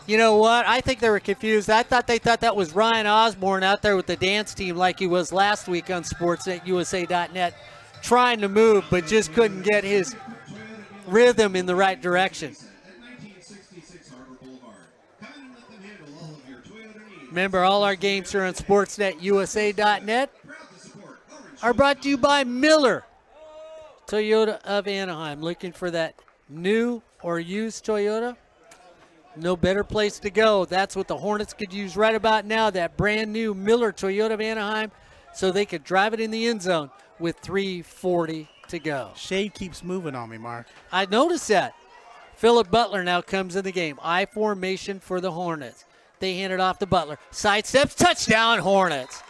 You know what? I think they were confused. I thought they thought that was Ryan Osborne out there with the dance team like he was last week on sportsnetusa.net, trying to move but just couldn't get his rhythm in the right direction. Remember, all our games here on sportsnetusa.net are brought to you by Miller Toyota of Anaheim. Looking for that new or used Toyota? No better place to go. That's what the Hornets could use right about now, that brand new Miller Toyota of Anaheim, so they could drive it in the end zone with 3:40 to go. Shade keeps moving on me, Mark. I noticed that. Phillip Butler now comes in the game. I formation for the Hornets. They hand it off to Butler. Sidesteps, touchdown, Hornets.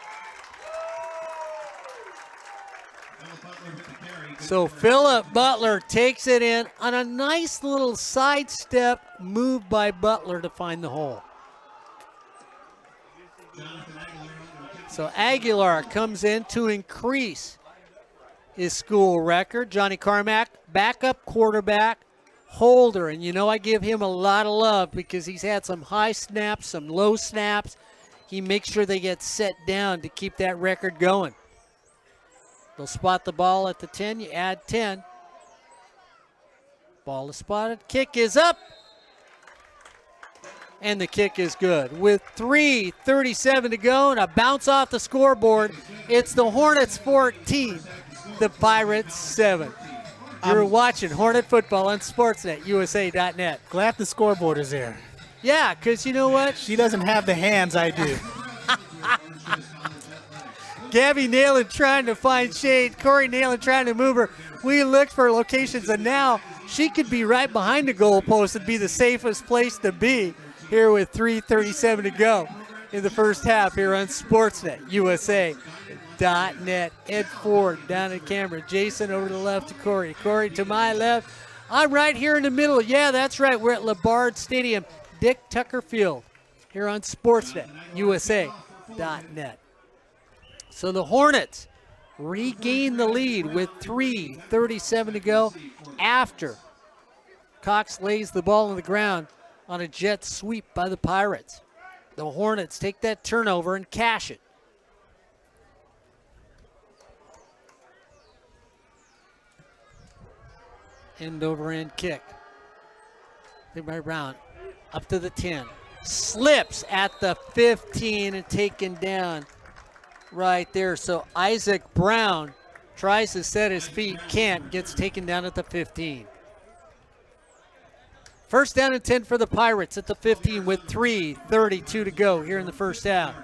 So Phillip Butler takes it in on a nice little sidestep move by Butler to find the hole. So Aguilar comes in to increase his school record. Johnny Carmack, backup quarterback, holder. And you know I give him a lot of love because he's had some high snaps, some low snaps. He makes sure they get set down to keep that record going. They'll spot the ball at the 10. You add 10. Ball is spotted. Kick is up. And the kick is good. With 3:37 to go and a bounce off the scoreboard, it's the Hornets 14, the Pirates 7. You're watching Hornet football on sportsnetusa.net. Glad the scoreboard is there. Yeah, because you know what? She doesn't have the hands I do. Gabby Neyland trying to find shade. Corey Neyland trying to move her. We looked for locations, and now she could be right behind the goalpost and be the safest place to be here with 3:37 to go in the first half here on sportsnetusa.net. Ed Ford down at camera. Jason over to the left to Corey. Corey to my left. I'm right here in the middle. Yeah, that's right. We're at LeBard Stadium. Dick Tucker Field here on sportsnetusa.net. So the Hornets regain the lead with 3:37 to go after Cox lays the ball on the ground on a jet sweep by the Pirates. The Hornets take that turnover and cash it. End over end kick. Right around up to the 10. Slips at the 15 and taken down right there. So Isaac Brown tries to set his feet, can't, gets taken down at the 15. First down and 10 for the Pirates at the 15 with 3:32 to go here in the first half.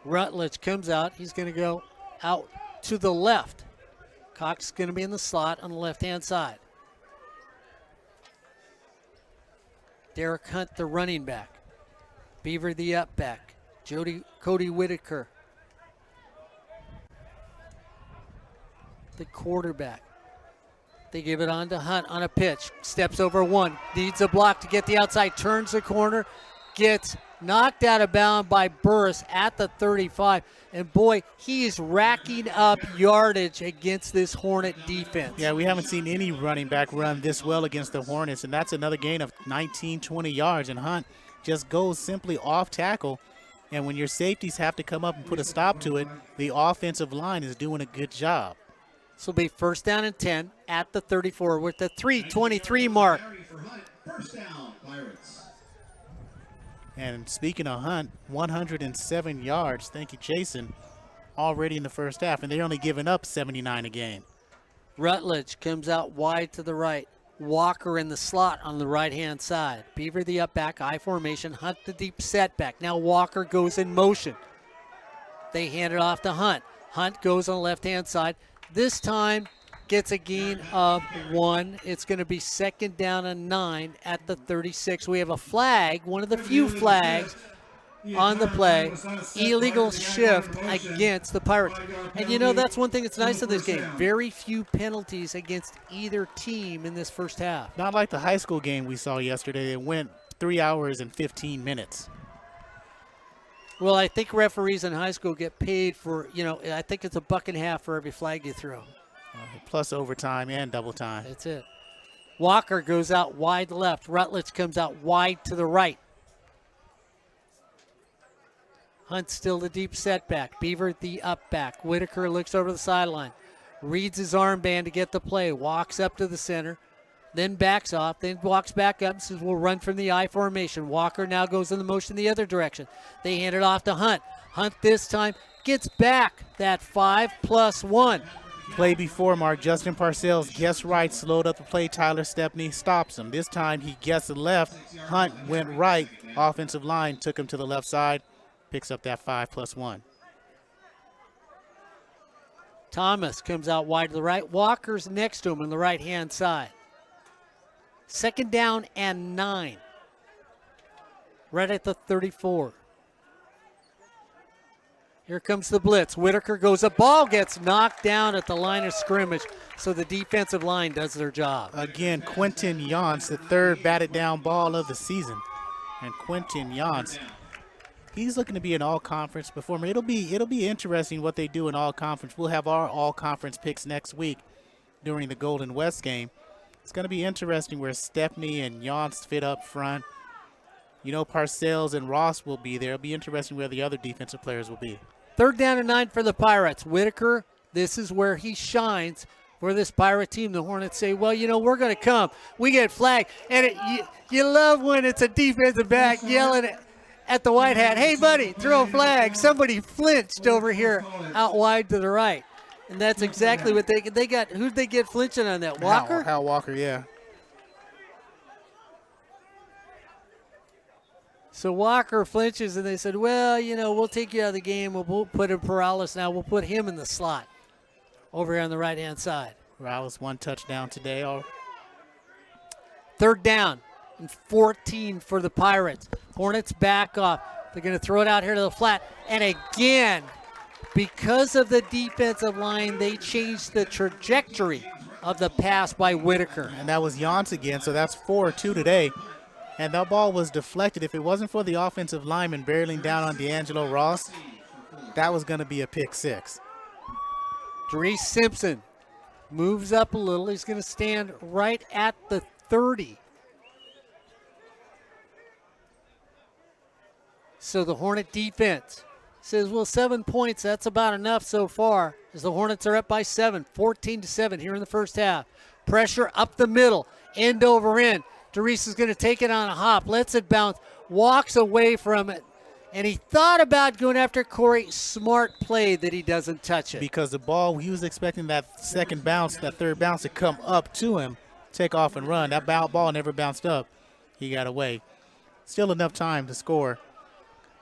Rutledge comes out. He's going to go out to the left. Cox is going to be in the slot on the left-hand side. Derek Hunt, the running back. Beaver, the up back. Cody Whitaker, the quarterback. They give it on to Hunt on a pitch. Steps over one. Needs a block to get the outside. Turns the corner. Gets knocked out of bounds by Burch at the 35. And boy, he is racking up yardage against this Hornet defense. Yeah, we haven't seen any running back run this well against the Hornets, and that's another gain of 19, 20 yards. And Hunt just goes simply off tackle. And when your safeties have to come up and put a stop to it, the offensive line is doing a good job. This will be 1st down and 10 at the 34 with the 3:23 mark. First down, Pirates. And speaking of Hunt, 107 yards, thank you, Jason, already in the first half, and they're only giving up 79 a game. Rutledge comes out wide to the right. Walker in the slot on the right-hand side. Beaver the up back, I formation. Hunt the deep setback. Now Walker goes in motion. They hand it off to Hunt. Hunt goes on the left-hand side. This time gets a gain of 1. It's going to be 2nd down and 9 at the 36. We have a flag, one of the few flags on the play. Illegal shift against the Pirates. And you know, that's one thing that's nice in this game. Very few penalties against either team in this first half. Not like the high school game we saw yesterday. It went 3 hours and 15 minutes. Well, I think referees in high school get paid for, I think it's $1.50 for every flag you throw. Plus overtime and double time. That's it. Walker goes out wide left. Rutledge comes out wide to the right. Hunt still the deep setback. Beaver the up back. Whitaker looks over the sideline. Reads his armband to get the play. Walks up to the center. Then backs off. Then walks back up and says, we'll run from the I formation. Walker now goes in the motion the other direction. They hand it off to Hunt. Hunt this time gets back that 5+1. Play before, Mark. Justin Parcells guessed right, slowed up the play. Tyler Stepney stops him. This time he guessed left. Hunt went right. Offensive line took him to the left side. Picks up that 5+1. Thomas comes out wide to the right. Walker's next to him on the right-hand side. 2nd down and 9. Right at the 34. Here comes the blitz. Whitaker goes up. Ball gets knocked down at the line of scrimmage, so the defensive line does their job. Again, Quentin Yance, the 3rd batted down ball of the season. And Quentin Yance, he's looking to be an all-conference performer. It'll be interesting what they do in all-conference. We'll have our all-conference picks next week during the Golden West game. It's going to be interesting where Stepney and Yance fit up front. You know, Parcells and Ross will be there. It'll be interesting where the other defensive players will be. 3rd down and 9 for the Pirates. Whitaker, this is where he shines for this Pirate team. The Hornets say, well, we're going to come. We get flagged. And you love when it's a defensive back yelling at the white hat, hey, buddy, throw a flag. Somebody flinched over here out wide to the right. And that's exactly what they got. Who'd they get flinching on that? Walker? Hal Walker, yeah. So Walker flinches, and they said, well, we'll take you out of the game. We'll put in Perales now. We'll put him in the slot over here on the right-hand side. Perales 1 touchdown today. 3rd down and 14 for the Pirates. Hornets back off. They're going to throw it out here to the flat. And again, because of the defensive line, they changed the trajectory of the pass by Whitaker. And that was Yance again, so that's 4-2 today. And that ball was deflected. If it wasn't for the offensive lineman barreling down on D'Angelo Ross, that was going to be a pick 6. Dries Simpson moves up a little. He's going to stand right at the 30. So the Hornet defense says, well, 7 points, that's about enough so far, as the Hornets are up by 7, 14-7 here in the first half. Pressure up the middle, end over end. Dries is going to take it on a hop, lets it bounce, walks away from it, and he thought about going after Corey. Smart play that he doesn't touch it. Because the ball, he was expecting that second bounce, that third bounce to come up to him, take off and run. That ball never bounced up. He got away. Still enough time to score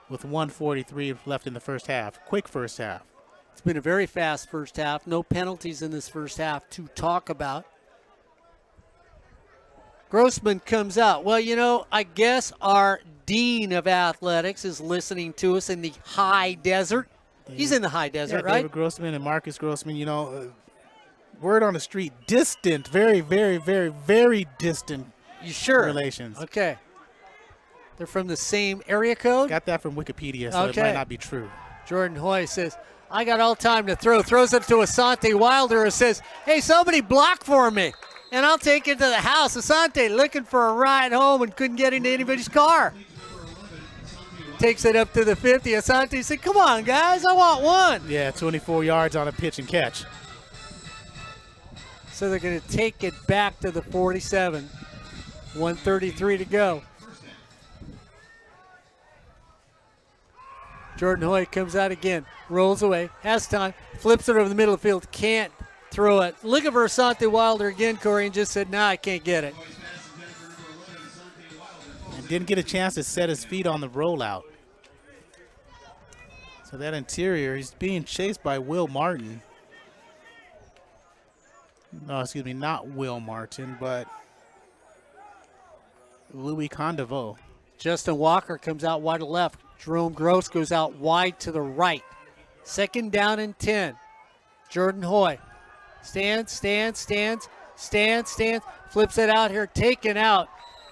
with 1:43 left in the first half. Quick first half. It's been a very fast first half. No penalties in this first half to talk about. Grossman comes out. Well, I guess our dean of athletics is listening to us in the high desert. He's in the high desert, right? David Grossman and Marcus Grossman, word on the street, distant, very, very, very, very distant You sure? relations. Okay. They're from the same area code? Got that from Wikipedia, so it Okay. might not be true. Jordan Hoy says, I got all time to throw. Throws it to Asante Wilder who says, hey, somebody block for me, and I'll take it to the house. Asante looking for a ride home and couldn't get into anybody's car. Takes it up to the 50. Asante said, come on, guys, I want one. Yeah, 24 yards on a pitch and catch. So they're going to take it back to the 47. 1:33 to go. Jordan Hoy comes out again, rolls away, has time, flips it over the middle of the field, can't throw it. Looking for Asante Wilder again, Corey, and just said, nah, I can't get it. And didn't get a chance to set his feet on the rollout. So that interior, he's being chased by Will Martin. No, excuse me, not Will Martin, but Louis Condeveau. Justin Walker comes out wide to left. Jerome Gross goes out wide to the right. 2nd down and 10. Jordan Hoy stands, flips it out here, taken out,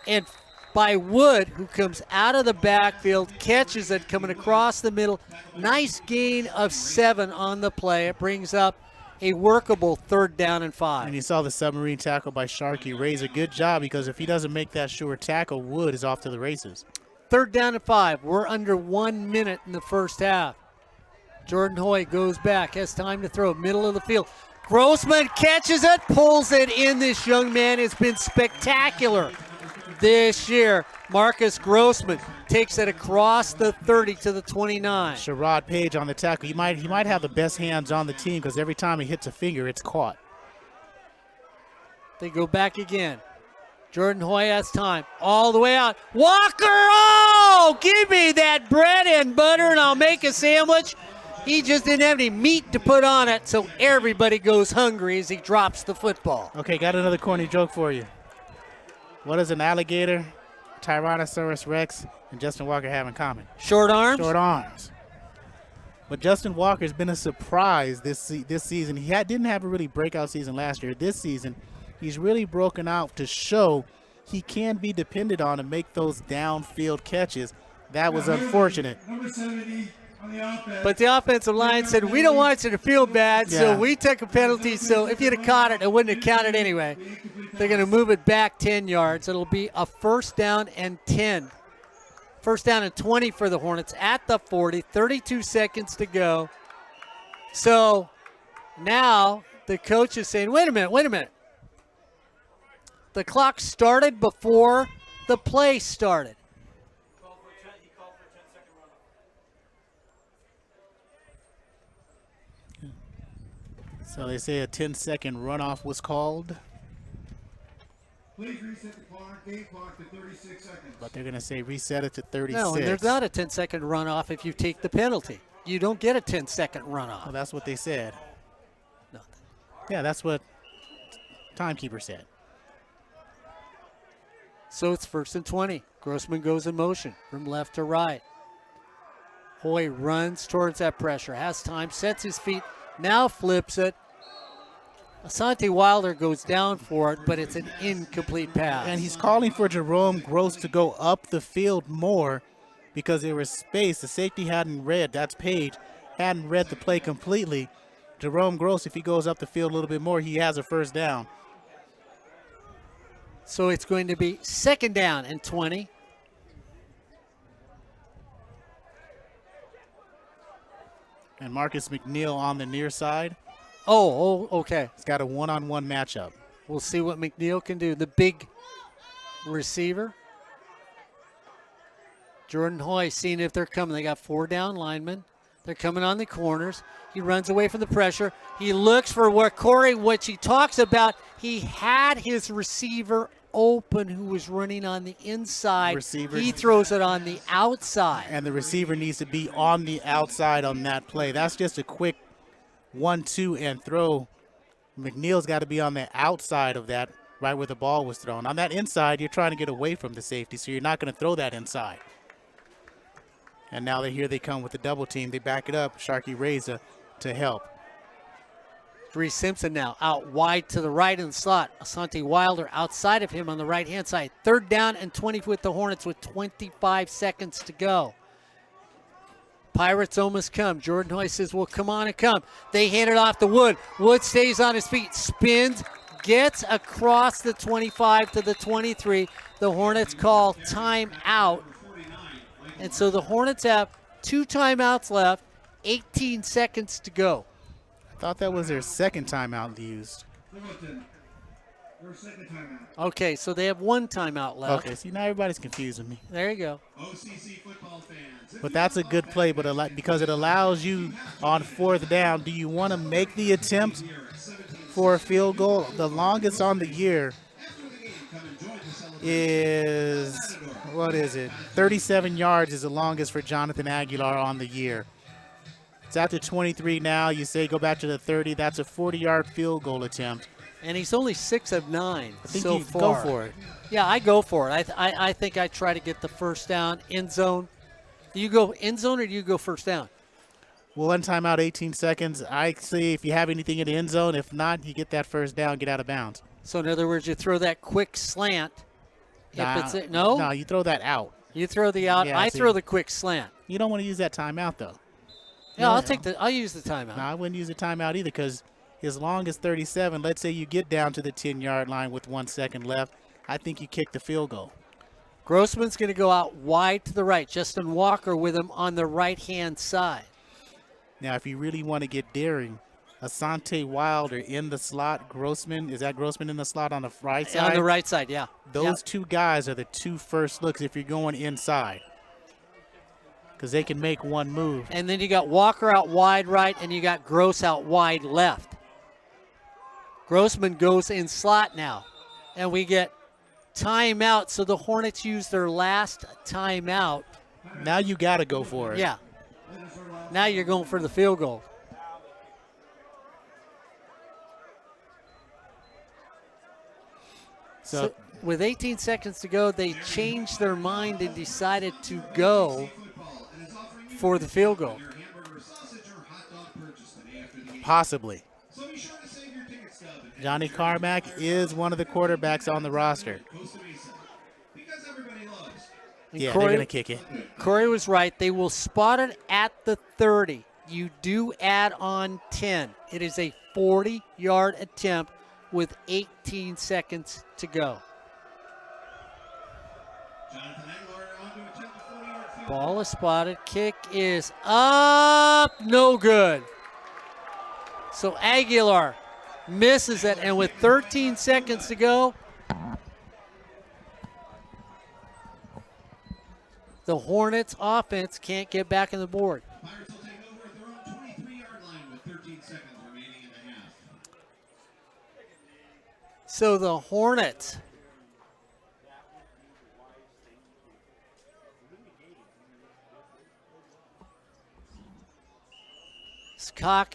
and by Wood, who comes out of the backfield, catches it coming across the middle. Nice gain of 7 on the play. It brings up a workable 3rd down and 5. And you saw the submarine tackle by Sharkey Rays. A good job, because if he doesn't make that sure tackle, Wood is off to the races. 3rd down and 5. We're under 1 minute in the first half. Jordan Hoy goes back, has time to throw, middle of the field. Grossman catches it, pulls it in. This young man has been spectacular this year. Marcus Grossman takes it across the 30 to the 29. Sherrod Page on the tackle. He might have the best hands on the team, because every time he hits a finger, it's caught. They go back again. Jordan Hoy has time. All the way out. Walker, oh! Give me that bread and butter and I'll make a sandwich. He just didn't have any meat to put on it, so everybody goes hungry as he drops the football. Okay, got another corny joke for you. What does an alligator, Tyrannosaurus Rex, and Justin Walker have in common? Short arms? Short arms. But Justin Walker's been a surprise this season. He didn't have a really breakout season last year. This season, he's really broken out to show he can be depended on to make those downfield catches. That was unfortunate. Number 70 on the offense. But the offensive line said, we don't want you to feel bad, so Yeah. we took a penalty. So if you'd have caught it, it wouldn't have counted anyway. They're going to move it back 10 yards. It'll be a 1st down and 10. 1st down and 20 for the Hornets at the 40. 32 seconds to go. So now the coach is saying, wait a minute. The clock started before the play started. So they say a 10-second runoff was called, Please reset the clock. Game clock to 36 seconds. but they're going to say reset it to 36. No, and there's not a 10-second runoff if you take the penalty. You don't get a 10-second runoff. Well, that's what they said. Nothing. Yeah, that's what timekeeper said. So it's 1st and 20. Grossman goes in motion from left to right. Hoy runs towards that pressure, has time, sets his feet, now flips it. Asante Wilder goes down for it, but it's an incomplete pass. And he's calling for Jerome Gross to go up the field more because there was space. The safety hadn't read, that's Page, hadn't read the play completely. Jerome Gross, if he goes up the field a little bit more, he has a 1st down. So it's going to be 2nd down and 20. And Marcus McNeil on the near side. Oh, okay. He's got a one-on-one matchup. We'll see what McNeil can do. The big receiver. Jordan Hoy seeing if they're coming. They got 4 down linemen. They're coming on the corners. He runs away from the pressure. He looks for what Corey, what he talks about. He had his receiver open who was running on the inside. Receiver. He throws it on the outside. And the receiver needs to be on the outside on that play. That's just a quick 1-2 and throw. McNeil's got to be on the outside of that, right where the ball was thrown. On that inside, you're trying to get away from the safety, so you're not going to throw that inside. And now here they come with the double team. They back it up. Sharkey Reza to help. Reese Simpson now out wide to the right in the slot. Asante Wilder outside of him on the right-hand side. 3rd down and 20 with the Hornets with 25 seconds to go. Pirates almost come. Jordan Hoy says, well, come on and come. They hand it off to Wood. Wood stays on his feet, spins, gets across the 25 to the 23. The Hornets call timeout. And so the Hornets have 2 timeouts left, 18 seconds to go. I thought that was their second timeout used. Okay, so they have 1 timeout left. Okay, see, now everybody's confusing me. There you go. But that's a good play, but because it allows you on 4th down, do you want to make the attempt for a field goal? The longest on the year is, 37 yards is the longest for Jonathan Aguilar on the year. It's at the 23 now. You say go back to the 30. That's a 40-yard field goal attempt. And he's only 6 of 9 I think so you far. go for it. Yeah, I go for it. I think I try to get the first down, end zone. Do you go end zone or do you go first down? Well, 1 timeout, 18 seconds. I say if you have anything in the end zone. If not, you get that first down, get out of bounds. So in other words, you throw that quick slant. No, you throw that out. You throw the out. Yeah, I throw the quick slant. You don't want to use that timeout, though. Yeah, I'll use the timeout. No, I wouldn't use the timeout either because as long as 37, let's say you get down to the 10-yard line with 1 second left, I think you kick the field goal. Grossman's going to go out wide to the right. Justin Walker with him on the right-hand side. Now, if you really want to get daring, Asante Wilder in the slot. Grossman, is that Grossman in the slot on the right side? On the right side, yeah. Those 2 guys are the 2 first looks if you're going inside because they can make 1 move. And then you got Walker out wide right, and you got Gross out wide left. Grossman goes in slot now, and we get timeout. So the Hornets use their last timeout. Now you got to go for it. Yeah. Now you're going for the field goal. So with 18 seconds to go, they changed their mind and decided to go for the field goal. Possibly. Johnny Carmack is one of the quarterbacks on the roster. Yeah, they're going to kick it. Corey was right. They will spot it at the 30. You do add on 10. It is a 40-yard attempt with 18 seconds to go. Ball is spotted. Kick is up. No good. So Aguilar misses it, and with 13 seconds to go, the Hornets offense can't get back on the board. Pirates will take over at their own 23-yard line with 13 seconds remaining in the half. So the Hornets Cox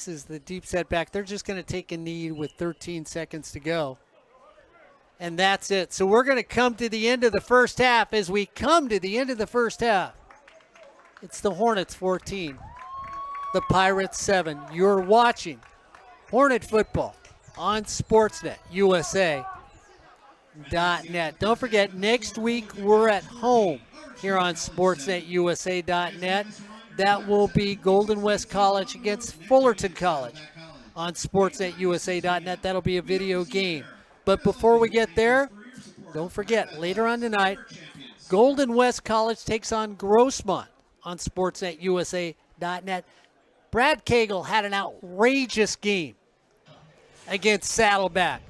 is the deep setback. They're just going to take a knee with 13 seconds to go. And that's it. So we're going to come to the end of the first half. As we come to the end of the first half, it's the Hornets 14, the Pirates 7. You're watching Hornet football on Sportsnet USA.net. Don't forget, next week we're at home here on Sportsnet USA.net. That will be Golden West College against Fullerton College on Sportsnet USA.net. That'll be a video game. But before we get there, don't forget, later on tonight, Golden West College takes on Grossmont on Sportsnet USA.net. Brad Cagle had an outrageous game against Saddleback.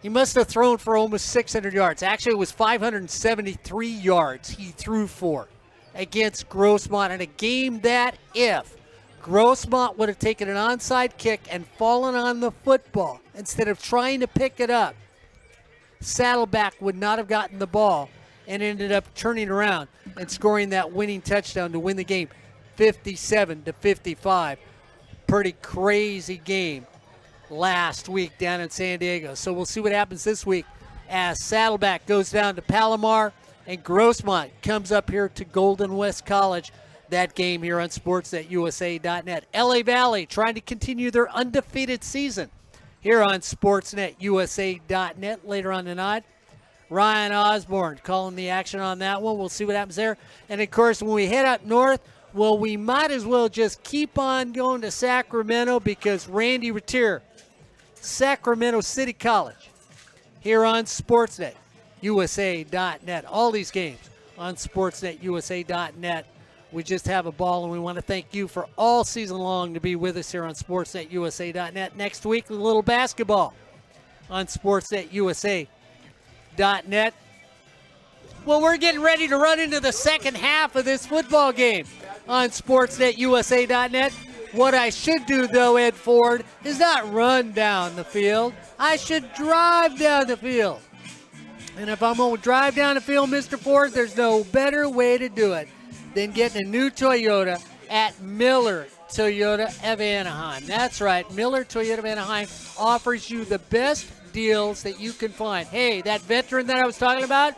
He must have thrown for almost 600 yards. Actually, it was 573 yards he threw for against Grossmont in a game that if Grossmont would have taken an onside kick and fallen on the football instead of trying to pick it up, Saddleback would not have gotten the ball and ended up turning around and scoring that winning touchdown to win the game 57-55. Pretty crazy game last week down in San Diego. So we'll see what happens this week as Saddleback goes down to Palomar and Grossmont comes up here to Golden West College. that game here on SportsNetUSA.net. LA Valley trying to continue their undefeated season here on SportsNetUSA.net later on tonight. Ryan Osborne calling the action on that one. We'll see what happens there. And, of course, when we head up north, well, we might as well just keep on going to Sacramento because Randy Retier, Sacramento City College, here on SportsNetUSA.net. All these games on SportsNetUSA.net. We just have a ball, and we want to thank you for all season long to be with us here on SportsNetUSA.net. Next week, a little basketball on SportsNetUSA.net. Well, we're getting ready to run into the second half of this football game on SportsNetUSA.net. What I should do, though, Ed Ford, is not run down the field. I should drive down the field. And if I'm going to drive down the field, Mr. Ford, there's no better way to do it than getting a new Toyota at Miller Toyota of Anaheim. That's right, Miller Toyota of Anaheim offers you the best deals that you can find. Hey, that veteran that I was talking about,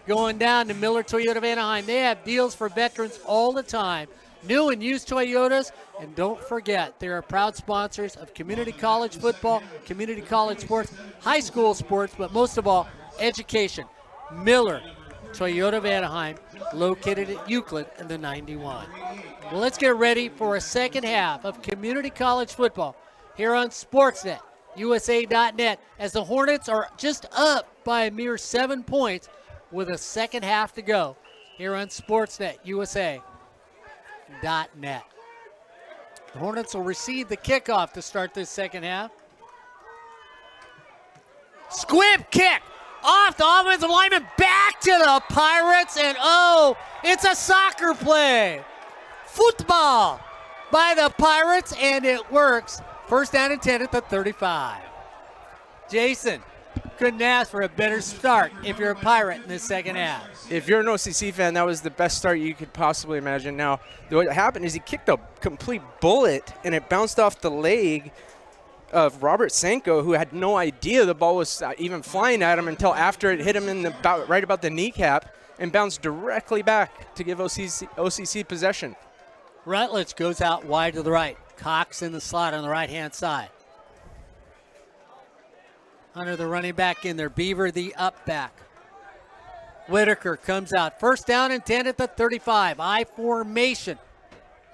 going down to Miller Toyota of Anaheim. They have deals for veterans all the time. New and used Toyotas. And don't forget, they are proud sponsors of community college football, community college sports, high school sports, but most of all, education. Miller Toyota of Anaheim, located at Euclid in the 91. Well, let's get ready for a second half of community college football here on SportsNetUSA.net as the Hornets are just up by a mere 7 points with a second half to go here on SportsNetUSA.net. The Hornets will receive the kickoff to start this second half. Squib kick off the offensive lineman, back to the Pirates, and oh, it's a soccer play. Football by the Pirates, and it works. First down and 10 at the 35. Jason, couldn't ask for a better start if you're a Pirate in the second half. If you're an OCC fan, that was the best start you could possibly imagine. Now, what happened is he kicked a complete bullet, and it bounced off the leg of Robert Sanko, who had no idea the ball was even flying at him until after it hit him in right about the kneecap and bounced directly back to give OCC possession. Rutledge goes out wide to the right. Cox in the slot on the right-hand side. Hunter, the running back in there. Beaver, the up back. Whitaker comes out. First down and 10 at the 35. I formation.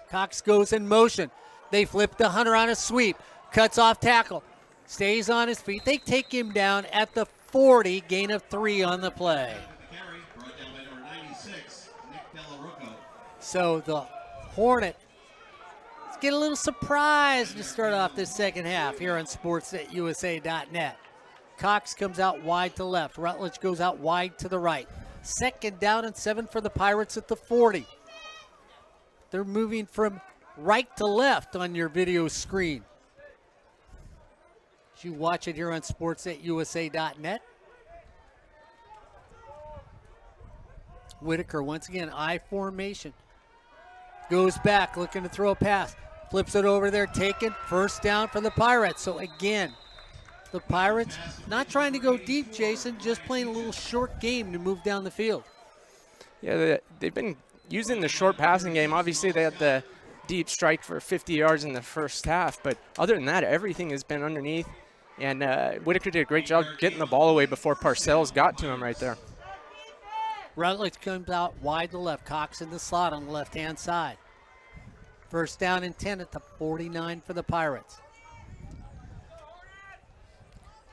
Cox goes in motion. They flip to Hunter on a sweep. Cuts off tackle. Stays on his feet. They take him down at the 40. Gain of 3 on the play. So the Hornet get a little surprised to start off this second half here on SportsNetUSA.net. Cox comes out wide to left. Rutledge goes out wide to the right. Second down and 7 for the Pirates at the 40. They're moving from right to left on your video screen. You watch it here on SportsNetUSA.net. Whitaker once again, I formation. Goes back, looking to throw a pass. Flips it over there, taken. First down for the Pirates. So again, the Pirates not trying to go deep, Jason, just playing a little short game to move down the field. Yeah, they've been using the short passing game. Obviously, they had the deep strike for 50 yards in the first half, but other than that, everything has been underneath. And Whitaker did a great job getting the ball away before Parcells got to him right there. Rutledge comes out wide to left. Cox in the slot on the left-hand side. First down and 10 at the 49 for the Pirates.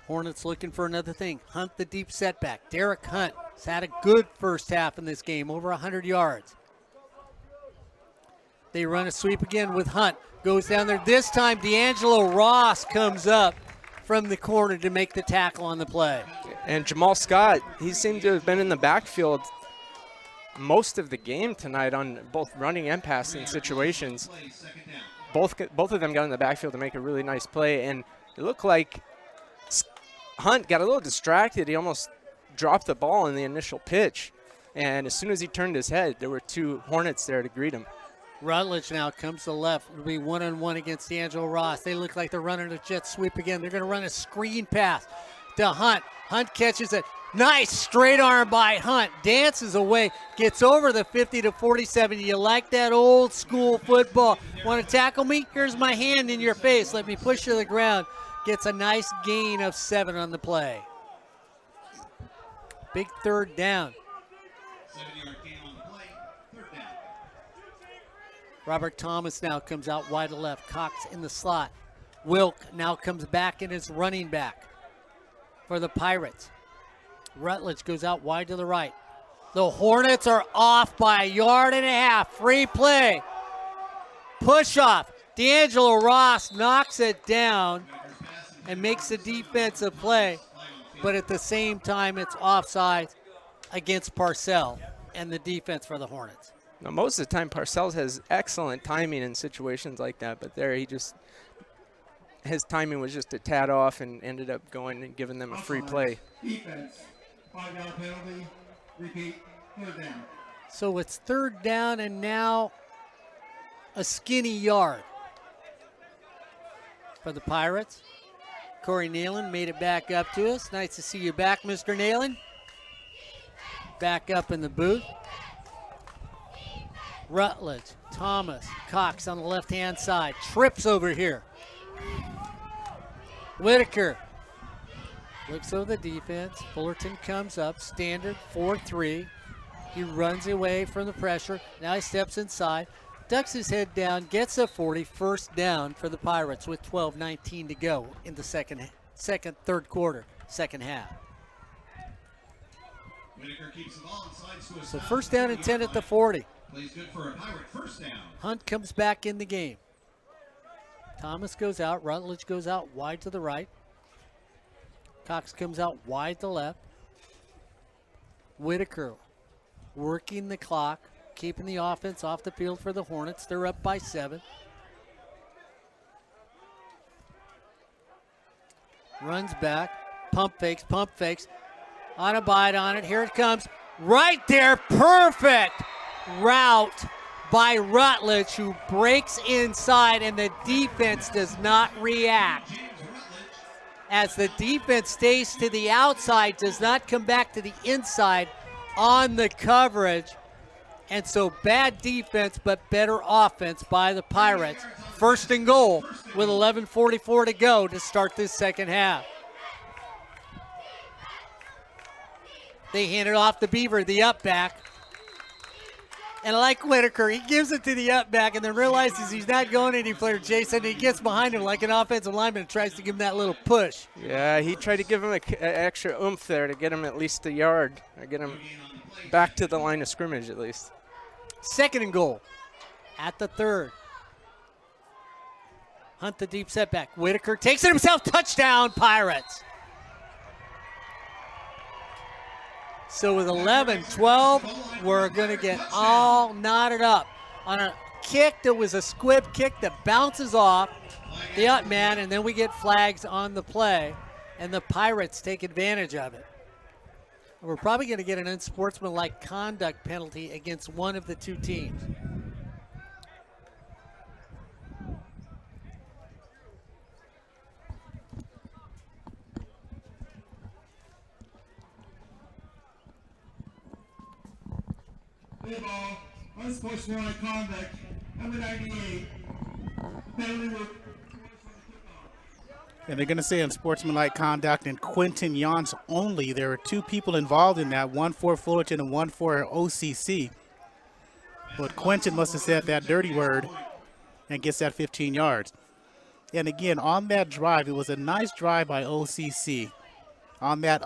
Hornets looking for another thing. Hunt the deep setback. Derek Hunt has had a good first half in this game, over 100 yards. They run a sweep again with Hunt. Goes down there. This time, D'Angelo Ross comes up from the corner to make the tackle on the play. And Jamal Scott, he seemed to have been in the backfield most of the game tonight on both running and passing situations. Both of them got in the backfield to make a really nice play, and it looked like Hunt got a little distracted. He almost dropped the ball in the initial pitch, and as soon as he turned his head, there were two Hornets there to greet him. Rutledge now comes to the left. It'll be one-on-one against D'Angelo Ross. They look like they're running a jet sweep again. They're going to run a screen pass to Hunt. Hunt catches it, Nice straight arm by Hunt. Dances away, gets over the 50 to 47. You like that old school football. Want to tackle me? Here's my hand in your face. Let me push you to the ground. Gets a nice gain of 7 on the play. Big third down. 7-yard gain on the play, third down. Robert Thomas now comes out wide to left. Cox in the slot. Wilk now comes back and is running back for the Pirates. Rutledge goes out wide to the right. The Hornets are off by 1.5 yards. Free play. Push off. D'Angelo Ross knocks it down and makes a defensive play. But at the same time, it's offside against Parcell and the defense for the Hornets. Now, most of the time, Parcells has excellent timing in situations like that, but there his timing was just a tad off and ended up going and giving them a free play. Defense, 5-yard penalty, repeat, third down. So it's third down and now a skinny yard for the Pirates. Corey Neyland made it back up to us. Nice to see you back, Mr. Neyland. Back up in the booth. Rutledge, Thomas, Cox on the left-hand side. Trips over here. Whitaker looks over the defense. Fullerton comes up, standard 4-3. He runs away from the pressure. Now he steps inside, ducks his head down, gets a 40, first down for the Pirates with 12:19 to go in the third quarter, second half. Whitaker keeps the ball and slides to a So stop. first down and 10 at the 40. Plays good for a Pirate first down. Hunt comes back in the game. Thomas goes out. Rutledge goes out wide to the right. Cox comes out wide to left. Whitaker working the clock, keeping the offense off the field for the Hornets. They're up by 7. Runs back, pump fakes. On a bite on it, here it comes. Right there, perfect route by Rutledge, who breaks inside, and the defense does not react. As the defense stays to the outside, does not come back to the inside on the coverage. And so bad defense, but better offense by the Pirates. First and goal with 11:44 to go to start this second half. They hand it off to Beaver, the up back. And like Whitaker, he gives it to the up back and then realizes he's not going any further, Jason. He gets behind him like an offensive lineman and tries to give him that little push. Yeah, he tried to give him an extra oomph there to get him at least a yard, or get him back to the line of scrimmage at least. Second and goal at the 3rd. Hunt the deep setback. Whitaker takes it himself. Touchdown, Pirates. So with 11-12, we're going to get all knotted up on a kick that was a squib kick that bounces off the up man, and then we get flags on the play, and the Pirates take advantage of it. We're probably going to get an unsportsmanlike conduct penalty against one of the two teams. Play ball, unsportsmanlike conduct, number 98. Penalty will. And they're going to say unsportsmanlike conduct and Quentin Yance only. There are 2 people involved in that, one for Fullerton and one for OCC. But Quentin must have said that dirty word and gets that 15 yards. And again, on that drive, it was a nice drive by OCC. On that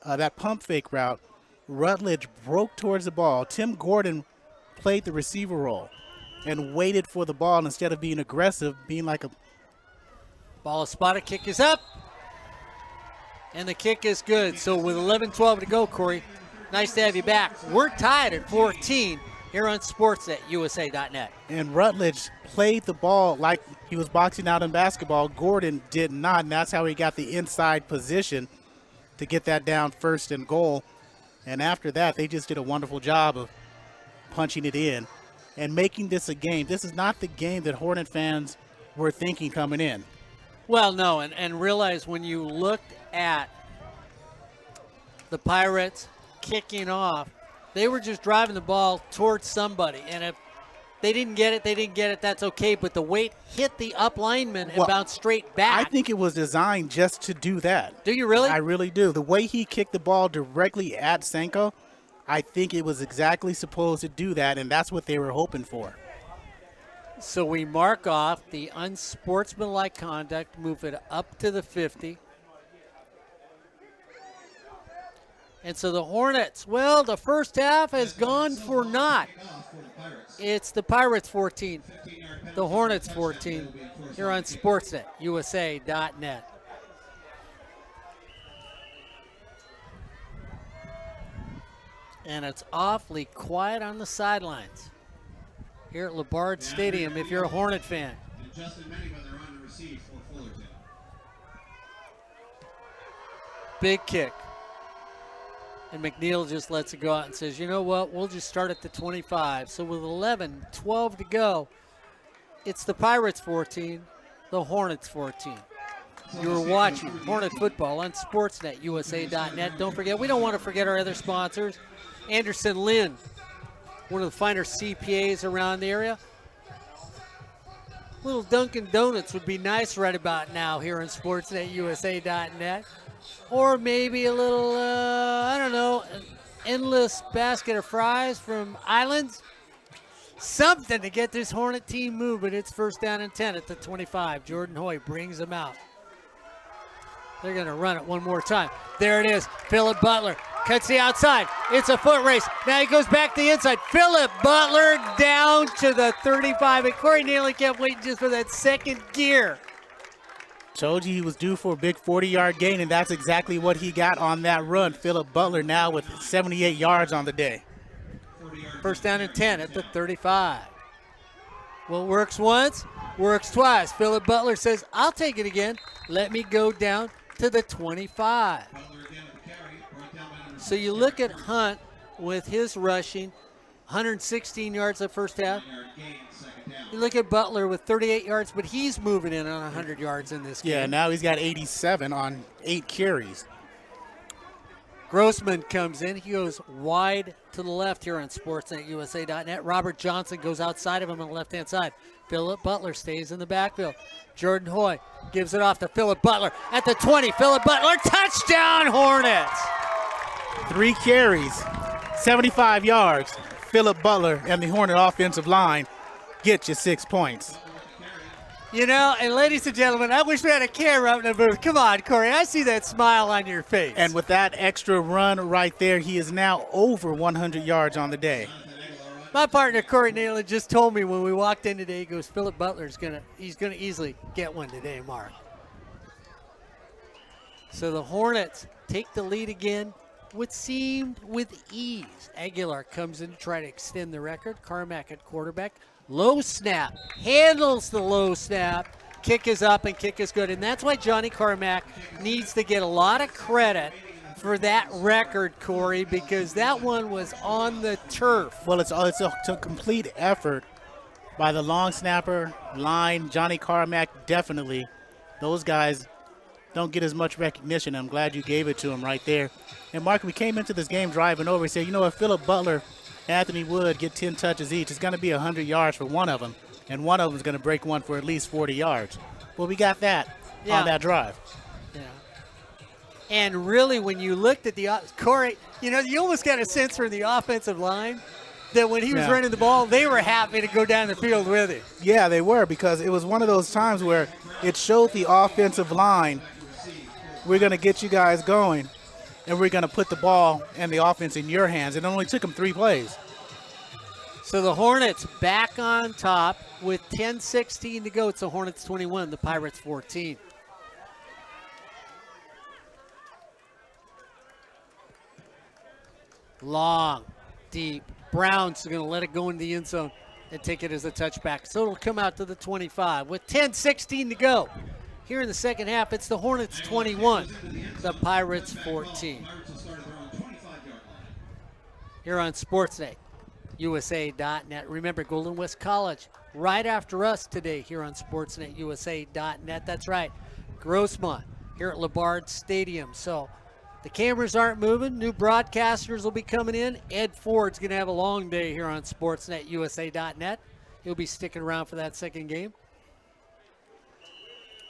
that pump fake route, Rutledge broke towards the ball. Tim Gordon played the receiver role and waited for the ball instead of being aggressive, being like a Ball is spotted, kick is up, and the kick is good. So with 11-12 to go, Corey, nice to have you back. We're tied at 14 here on Sportsnet, USA.net. And Rutledge played the ball like he was boxing out in basketball. Gordon did not, and that's how he got the inside position to get that down first and goal. And after that, they just did a wonderful job of punching it in and making this a game. This is not the game that Hornet fans were thinking coming in. Well, no, and realize when you looked at the Pirates kicking off. They were just driving the ball towards somebody, and if they didn't get it, that's okay, but the weight hit the up lineman and bounced straight back. I think it was designed just to do that. Do you really? I really do. The way he kicked the ball directly at Senko, I think it was exactly supposed to do that, and that's what they were hoping for. So we mark off the unsportsmanlike conduct, move it up to the 50. And so the Hornets, well, the first half has gone for naught. It's the Pirates 14, the Hornets 14, here on Sportsnet, USA.net. And it's awfully quiet on the sidelines here at LeBard Stadium if you're a Hornet fan. Big kick. And McNeil just lets it go out and says, you know what, we'll just start at the 25. So with 11-12 to go, it's the Pirates 14, the Hornets 14. You're watching Hornet football on Sportsnet, USA.net. Don't forget, we don't want to forget our other sponsors. Anderson Lynn, one of the finer CPAs around the area. Little Dunkin' Donuts would be nice right about now here on Sportsnet, USA.net. Or maybe a little, I don't know, an endless basket of fries from Islands. Something to get this Hornet team moving. It's first down and 10 at the 25. Jordan Hoy brings them out. They're going to run it one more time. There it is. Philip Butler cuts the outside. It's a foot race. Now he goes back to the inside. Philip Butler down to the 35. And Corey Neyland kept waiting just for that second gear. Told you he was due for a big 40-yard gain, and that's exactly what he got on that run. Philip Butler now with 78 yards on the day. First down and 10 at the 35. Well, works once, works twice. Philip Butler says, I'll take it again. Let me go down to the 25. So you look at Hunt with his rushing, 116 yards the first half. You look at Butler with 38 yards, but he's moving in on 100 yards in this game. Yeah, now he's got 87 on 8 carries. Grossman comes in. He goes wide to the left here on SportsNetUSA.net. Robert Johnson goes outside of him on the left-hand side. Philip Butler stays in the backfield. Jordan Hoy gives it off to Philip Butler at the 20. Philip Butler, touchdown Hornets! 3 carries, 75 yards. Philip Butler and the Hornet offensive line get you 6 points. You know, and ladies and gentlemen, I wish we had a camera out in the booth. Come on, Corey, I see that smile on your face. And with that extra run right there, he is now over 100 yards on the day. My partner, Corey Neyland, just told me when we walked in today, he goes, Philip Butler's he's gonna easily get one today, Mark. So the Hornets take the lead again, what seemed with ease. Aguilar comes in to try to extend the record. Carmack at quarterback. Low snap, handles the low snap. Kick is up and kick is good. And that's why Johnny Carmack needs to get a lot of credit for that record, Corey, because that one was on the turf. Well, it's a complete effort by the long snapper, line, Johnny Carmack, definitely. Those guys don't get as much recognition. I'm glad you gave it to him right there. And, Mark, we came into this game driving over and said, you know what, Philip Butler, Anthony Wood get 10 touches each. It's going to be 100 yards for one of them, and one of them is going to break one for at least 40 yards. Well, we got that on that drive. Yeah. And really, when you looked at Corey, you know, you almost got a sense from the offensive line that when he was running the ball, they were happy to go down the field with him. Yeah, they were, because it was one of those times where it showed the offensive line, we're going to get you guys going, and we're going to put the ball and the offense in your hands. It only took them 3 plays. So the Hornets back on top with 10:16 to go. It's the Hornets 21, the Pirates 14. Long, deep. Brown's going to let it go into the end zone and take it as a touchback. So it'll come out to the 25 with 10:16 to go. Here in the second half, it's the Hornets 21, the Pirates 14. Here on Sportsnet, USA.net. Remember, Golden West College right after us today here on Sportsnet, USA.net. That's right, Grossmont here at LeBard Stadium. So The cameras aren't moving. New broadcasters will be coming in. Ed Ford's going to have a long day here on SportsNetUSA.net. He'll be sticking around for that second game.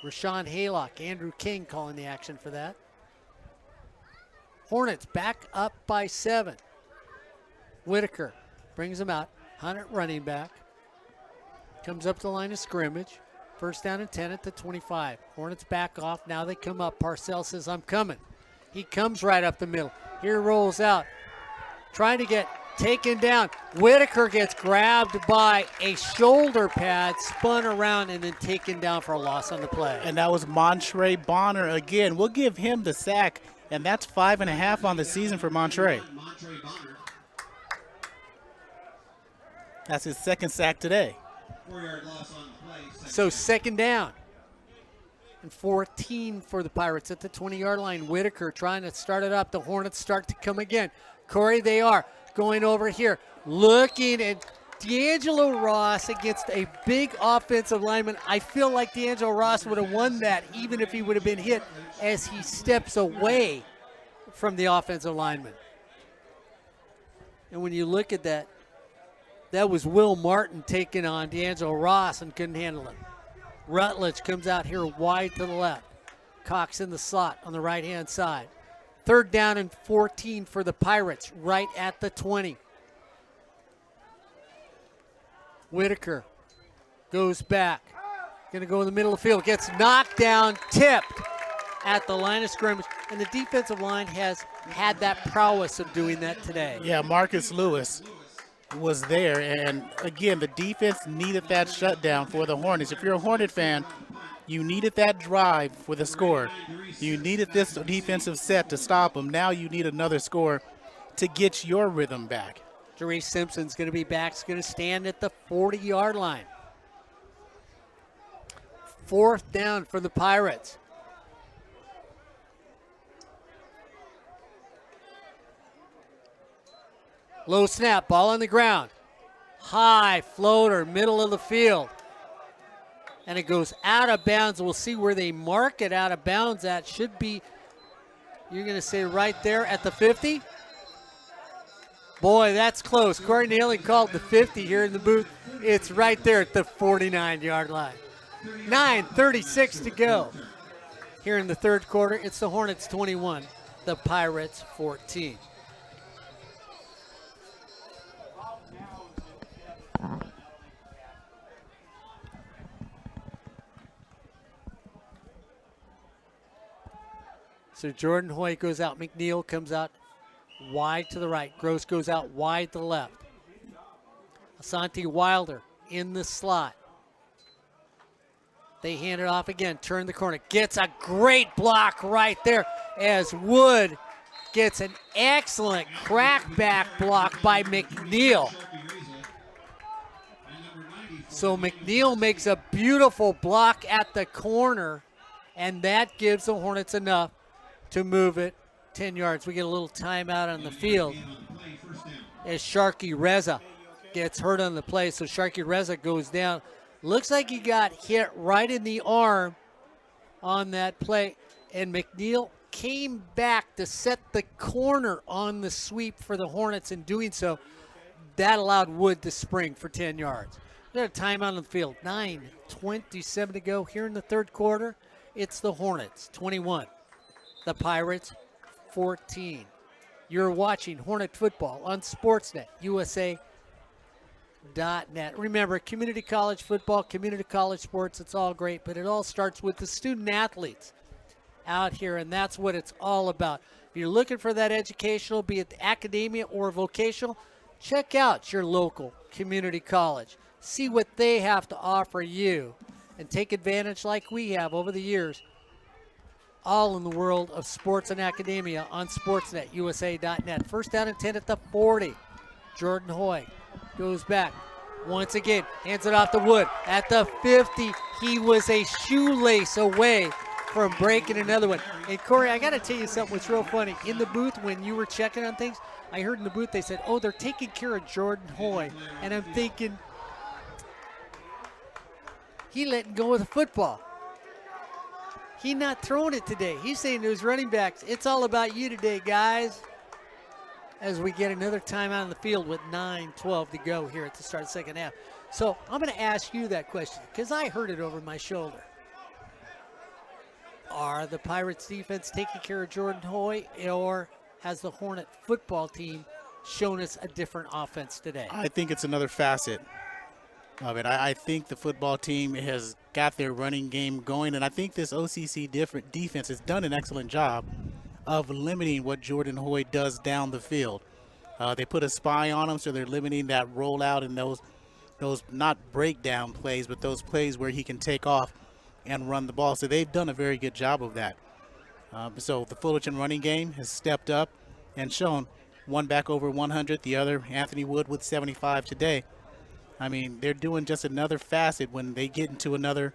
Rashawn Haylock, Andrew King calling the action for that. Hornets back up by 7. Whitaker brings them out. Hunt running back. Comes up to the line of scrimmage. First down and 10 at the 25. Hornets back off. Now they come up. Parcells says, I'm coming. He comes right up the middle. Here rolls out. Trying to get taken down. Whitaker gets grabbed by a shoulder pad, spun around, and then taken down for a loss on the play. And that was Montre Bonner again. We'll give him the sack, and that's 5.5 on the season for Montre. That's his second sack today. 4-yard loss on the play. So second down and 14 for the Pirates at the 20-yard line. Whitaker trying to start it up. The Hornets start to come again. Corey, they are going over here, looking at D'Angelo Ross against a big offensive lineman. I feel like D'Angelo Ross would have won that even if he would have been hit as he steps away from the offensive lineman. And when you look at that, that was Will Martin taking on D'Angelo Ross and couldn't handle it. Rutledge comes out here wide to the left. Cox in the slot on the right-hand side. Third down and 14 for the Pirates, right at the 20. Whitaker goes back. Going to go in the middle of the field. Gets knocked down, tipped at the line of scrimmage. And the defensive line has had that prowess of doing that today. Yeah, Marcus Lewis was there. And, again, the defense needed that shutdown for the Hornets. If you're a Hornet fan, you needed that drive for the score. You needed this defensive set to stop them. Now you need another score to get your rhythm back. Jerry Simpson's going to be back. He's going to stand at the 40-yard line. Fourth down for the Pirates. Low snap, ball on the ground. High floater, middle of the field. And it goes out of bounds. We'll see where they mark it out of bounds at. Should be, you're going to say right there at the 50? Boy, that's close. Corey Neyland called the 50 here in the booth. It's right there at the 49-yard line. 9:36 to go here in the third quarter. It's the Hornets 21, the Pirates 14. So Jordan Hoyt goes out. McNeil comes out wide to the right. Gross goes out wide to the left. Asante Wilder in the slot. They hand it off again. Turn the corner. Gets a great block right there as Wood gets an excellent crackback block by McNeil. So McNeil makes a beautiful block at the corner, and that gives the Hornets enough to move it 10 yards. We get a little timeout on the field as Sharkey Reza gets hurt on the play. So Sharkey Reza goes down. Looks like he got hit right in the arm on that play. And McNeil came back to set the corner on the sweep for the Hornets. In doing so, that allowed Wood to spring for 10 yards. We got a timeout on the field. 9:27 to go here in the third quarter. It's the Hornets 21. The Pirates 14. You're watching Hornet football on Sportsnet USA.net. Remember, community college football, community college sports, it's all great, but it all starts with the student athletes out here, and that's what it's all about. If you're looking for that educational, be it academia or vocational, check out your local community college. See what they have to offer you and take advantage like we have over the years. All in the world of sports and academia on Sportsnet USA.net. First down and 10 at the 40. Jordan Hoy goes back once again, hands it off to Wood at the 50. He was a shoelace away from breaking another one. And Corey, I got to tell you something that's real funny. In the booth, when you were checking on things, I heard in the booth they said, oh, they're taking care of Jordan Hoy. And I'm thinking, he letting go of the football. He's not throwing it today. He's saying to his running backs, it's all about you today, guys. As we get another timeout on the field with 9:12 to go here at the start of the second half. So I'm going to ask you that question because I heard it over my shoulder. Are the Pirates defense taking care of Jordan Hoy, or has the Hornet football team shown us a different offense today? I think it's another facet of it. I think the football team has got their running game going, and I think this OCC defense has done an excellent job of limiting what Jordan Hoy does down the field. They put a spy on him, so they're limiting that rollout and those not breakdown plays, but those plays where he can take off and run the ball. So they've done a very good job of that. So the Fullerton running game has stepped up and shown one back over 100, the other Anthony Wood with 75 today. I mean, they're doing just another facet. When they get into another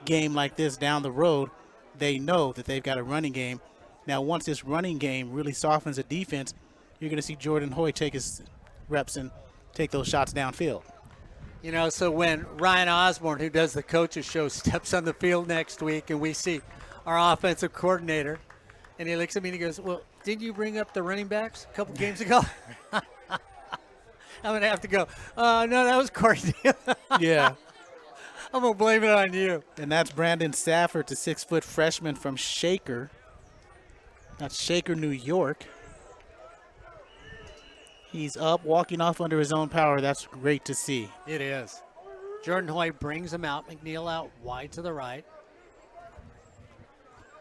game like this down the road, they know that they've got a running game. Now, once this running game really softens the defense, you're going to see Jordan Hoy take his reps and take those shots downfield. You know, so when Ryan Osborne, who does the coaches show, steps on the field next week and we see our offensive coordinator, and he looks at me and he goes, well, didn't you bring up the running backs a couple games ago? I'm going to have to go, no, that was Corey. Yeah. I'm going to blame it on you. And that's Brandon Safford, the 6-foot freshman from Shaker. That's Shaker, New York. He's up, walking off under his own power. That's great to see. It is. Jordan Hoy brings him out. McNeil out wide to the right.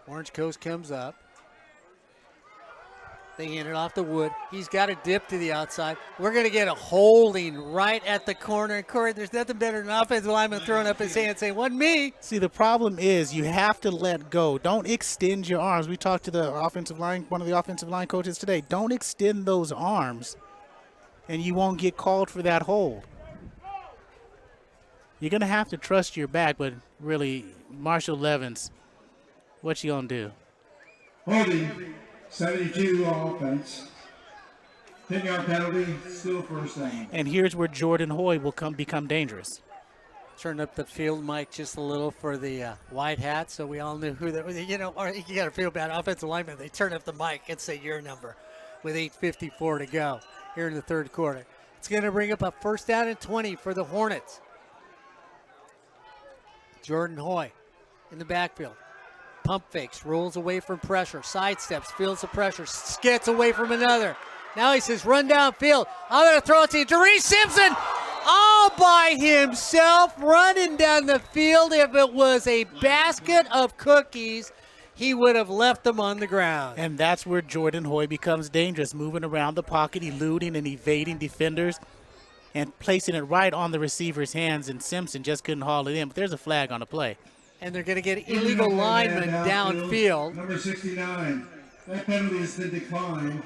Orange Coast comes up. They hand it off to Wood. He's got a dip to the outside. We're going to get a holding right at the corner. And Corey, there's nothing better than an offensive lineman throwing up his hand saying, wasn't me. See, the problem is you have to let go. Don't extend your arms. We talked to the offensive line, one of the offensive line coaches today. Don't extend those arms, and you won't get called for that hold. You're going to have to trust your back, but really, Marshall Levens, what you going to do? Holding, 72 offense. 10-yard penalty, still first down. And here's where Jordan Hoy will become dangerous. Turn up the field mic just a little for the white hat so we all knew who that was. You know, or you got to feel bad. Offensive lineman, they turn up the mic and say your number with 8:54 to go here in the third quarter. It's going to bring up a first down and 20 for the Hornets. Jordan Hoy in the backfield. Pump fakes, rolls away from pressure, sidesteps, feels the pressure, gets away from another. Now he says, run downfield. I'm going to throw it to you. Therese Simpson all by himself running down the field. If it was a basket of cookies, he would have left them on the ground. And that's where Jordan Hoy becomes dangerous, moving around the pocket, eluding and evading defenders, and placing it right on the receiver's hands, and Simpson just couldn't haul it in. But there's a flag on the play. And they're going to get illegal linemen downfield. Number 69. That penalty has been declined.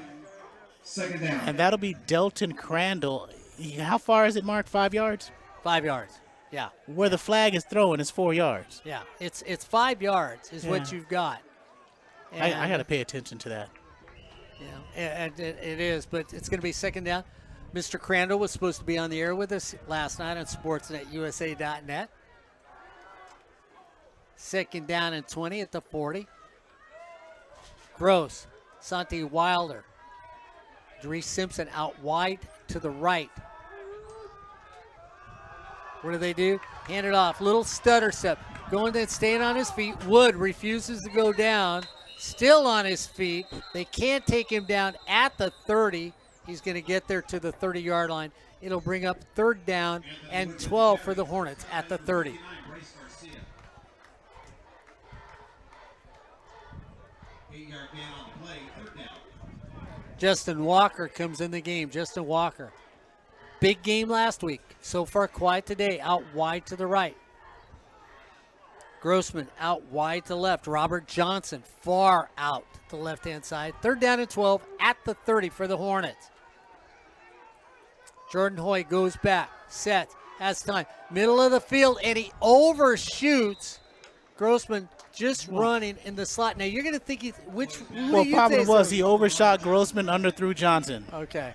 Second down. And that'll be Delton Crandall. How far is it, Mark? 5 yards? 5 yards, yeah. Where the flag is thrown is 4 yards. Yeah, it's 5 yards is what you've got. I got to pay attention to that. Yeah, and it is, but it's going to be second down. Mr. Crandall was supposed to be on the air with us last night on sportsnetusa.net. Second down and 20 at the 40. Gross, Santi Wilder. Dries Simpson out wide to the right. What do? Hand it off. Little stutter step. Going and staying on his feet. Wood refuses to go down. Still on his feet. They can't take him down at the 30. He's going to get there to the 30-yard line. It'll bring up third down and 12 for the Hornets at the 30. Justin Walker comes in the game. Justin Walker. Big game last week. So far quiet today. Out wide to the right. Grossman out wide to left. Robert Johnson far out to the left-hand side. Third down and 12 at the 30 for the Hornets. Jordan Hoy goes back, sets, has time. Middle of the field, and he overshoots. Grossman just running in the slot. Now, you're going to think Well, problem was he overshot Grossman, underthrew Johnson. Okay.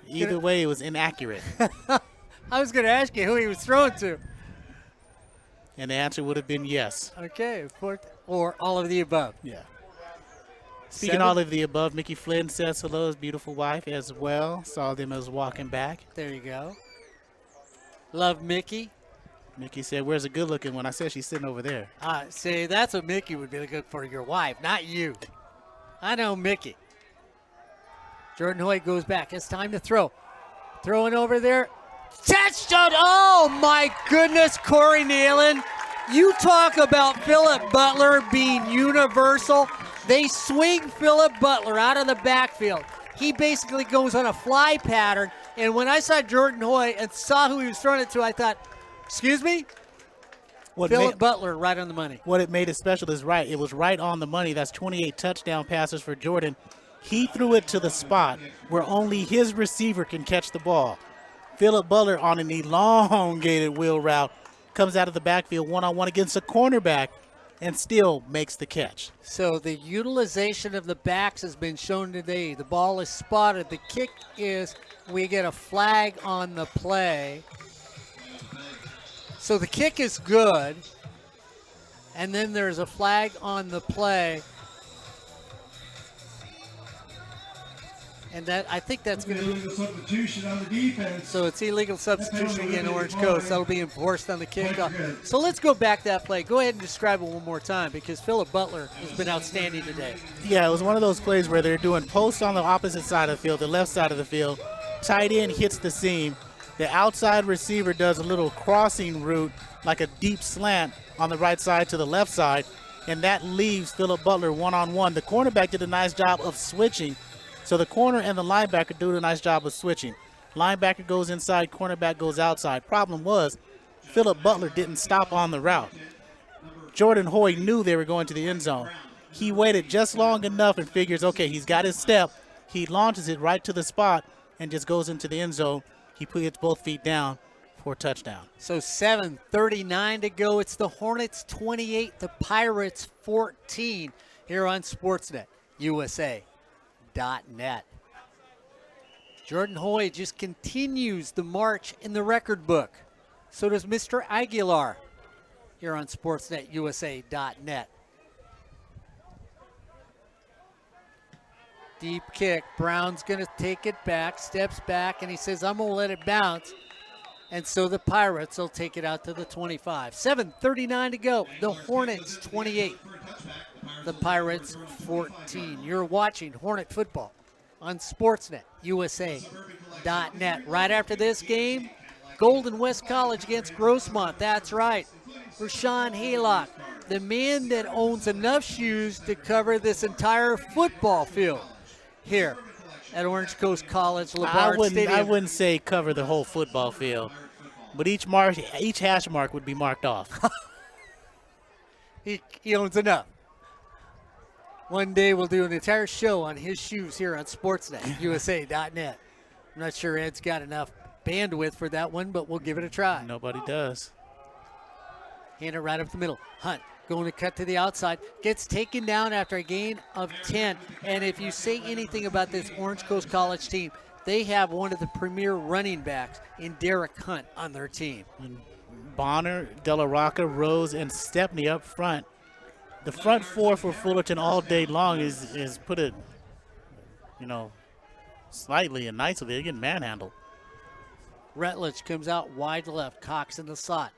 Either way, it was inaccurate. I was going to ask you who he was throwing to. And the answer would have been yes. Okay, or all of the above. Yeah. Speaking 7. all of the above, Mickey Flynn says hello, his beautiful wife as well. Saw them as walking back. There you go. Love Mickey. Mickey said, where's the good looking one? I said she's sitting over there. See, that's what Mickey would be looking for, your wife, not you. I know Mickey. Jordan Hoyt goes back. It's time to throw. Throwing over there. Touchdown! Oh, my goodness, Corey Neyland. You talk about Philip Butler being universal. They swing Philip Butler out of the backfield. He basically goes on a fly pattern. And when I saw Jordan Hoyt and saw who he was throwing it to, I thought, excuse me? Philip Butler right on the money. What it made it special is right. It was right on the money. That's 28 touchdown passes for Jordan. He threw it to the spot where only his receiver can catch the ball. Philip Butler on an elongated wheel route comes out of the backfield one-on-one against a cornerback and still makes the catch. So the utilization of the backs has been shown today. The ball is spotted. The kick is, we get a flag on the play. So the kick is good. And then there's a flag on the play. And that, I think that's going to be substitution on the defense. So it's illegal substitution again, Orange Coast. That'll be enforced on the kickoff. So let's go back that play. Go ahead and describe it one more time because Philip Butler has been outstanding today. Yeah, it was one of those plays where they're doing posts on the opposite side of the field, the left side of the field. Tight end hits the seam. The outside receiver does a little crossing route, like a deep slant on the right side to the left side, and that leaves Philip Butler one-on-one. The cornerback did a nice job of switching. So the corner and the linebacker do a nice job of switching. Linebacker goes inside, cornerback goes outside. Problem was, Philip Butler didn't stop on the route. Jordan Hoy knew they were going to the end zone. He waited just long enough and figures, okay, he's got his step. He launches it right to the spot and just goes into the end zone. He puts both feet down for a touchdown. So 7:39 to go. It's the Hornets 28, the Pirates 14 here on Sportsnet USA. .net. Jordan Hoy just continues the march in the record book. So does Mr. Aguilar here on SportsNetUSA.net. Deep kick. Brown's going to take it back, steps back, and he says, I'm going to let it bounce. And so the Pirates will take it out to the 25. 7:39 to go. The Hornets 28. The Pirates 14. You're watching Hornet football on Sportsnet USA.net. Right after this game, Golden West College against Grossmont. That's right. Rashawn Haylock, the man that owns enough shoes to cover this entire football field here at Orange Coast College, LeBard Stadium. I wouldn't say cover the whole football field, but each hash mark would be marked off. He owns enough. One day we'll do an entire show on his shoes here on Sportsnet, USA.net. I'm not sure Ed's got enough bandwidth for that one, but we'll give it a try. Nobody does. Hand it right up the middle. Hunt going to cut to the outside. Gets taken down after a gain of 10. And if you say anything about this Orange Coast College team, they have one of the premier running backs in Derek Hunt on their team. And Bonner, De La Rocca, Rose, and Stepney up front. The front four for Fullerton all day long is put it, slightly and nicely. They're getting manhandled. Rutledge comes out wide left. Cox in the slot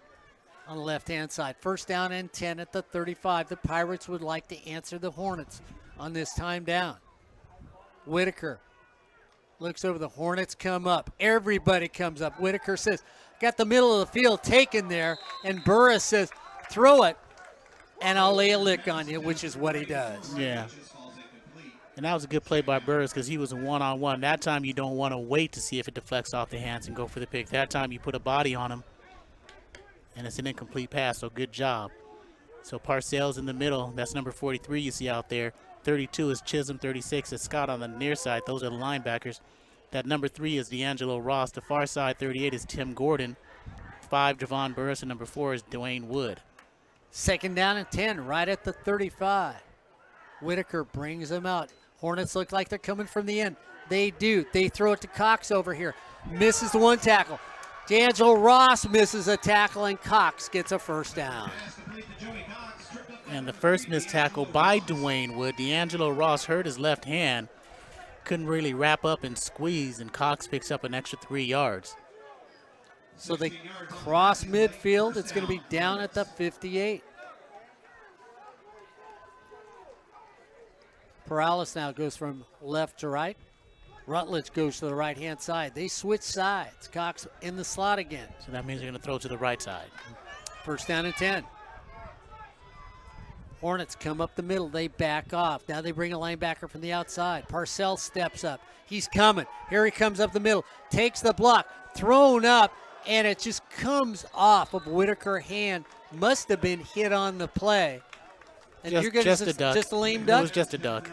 on the left-hand side. First down and 10 at the 35. The Pirates would like to answer the Hornets on this time down. Whitaker looks over. The Hornets come up. Everybody comes up. Whitaker says, got the middle of the field taken there. And Burris says, throw it, and I'll lay a lick on you, which is what he does. Yeah. And that was a good play by Burris because he was a one-on-one. That time you don't want to wait to see if it deflects off the hands and go for the pick. That time you put a body on him, and it's an incomplete pass, so good job. So Parcells in the middle. That's number 43 you see out there. 32 is Chisholm. 36 is Scott on the near side. Those are the linebackers. That number 3 is D'Angelo Ross. The far side, 38, is Tim Gordon. 5, Javon Burris, and number 4 is Dwayne Wood. Second down and 10 right at the 35. Whitaker brings them out. Hornets look like they're coming from the end. They do. They throw it to Cox over here. Misses the one tackle. D'Angelo Ross misses a tackle, and Cox gets a first down. And the first missed tackle by Dwayne Wood. D'Angelo Ross hurt his left hand. Couldn't really wrap up and squeeze, and Cox picks up an extra 3 yards. So they cross midfield. It's going to be down at the 58. Perales now goes from left to right. Rutledge goes to the right-hand side. They switch sides. Cox in the slot again. So that means they're going to throw to the right side. First down and 10. Hornets come up the middle. They back off. Now they bring a linebacker from the outside. Parcells steps up. He's coming. Here he comes up the middle. Takes the block. Thrown up. And it just comes off of Whitaker's hand. Must have been hit on the play. And Just, you're gonna just a duck. Just a lame duck? It was just a duck.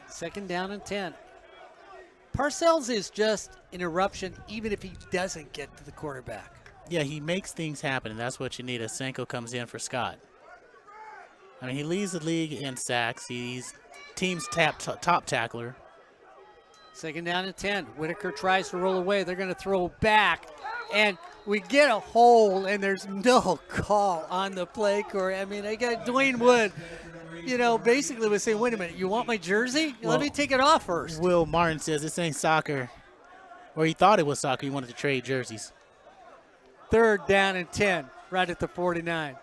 Second down and 10. Parcells is just an eruption even if he doesn't get to the quarterback. Yeah, he makes things happen, and that's what you need as Senko comes in for Scott. I mean, he leads the league in sacks. He's team's top tackler. Second down and 10. Whitaker tries to roll away. They're going to throw back, and we get a hole, and there's no call on the play, Corey. I mean, I got Dwayne Wood, basically was saying, wait a minute, you want my jersey? Well, let me take it off first. Will Martin says this ain't soccer, or he thought it was soccer. He wanted to trade jerseys. Third down and 10, right at the 49.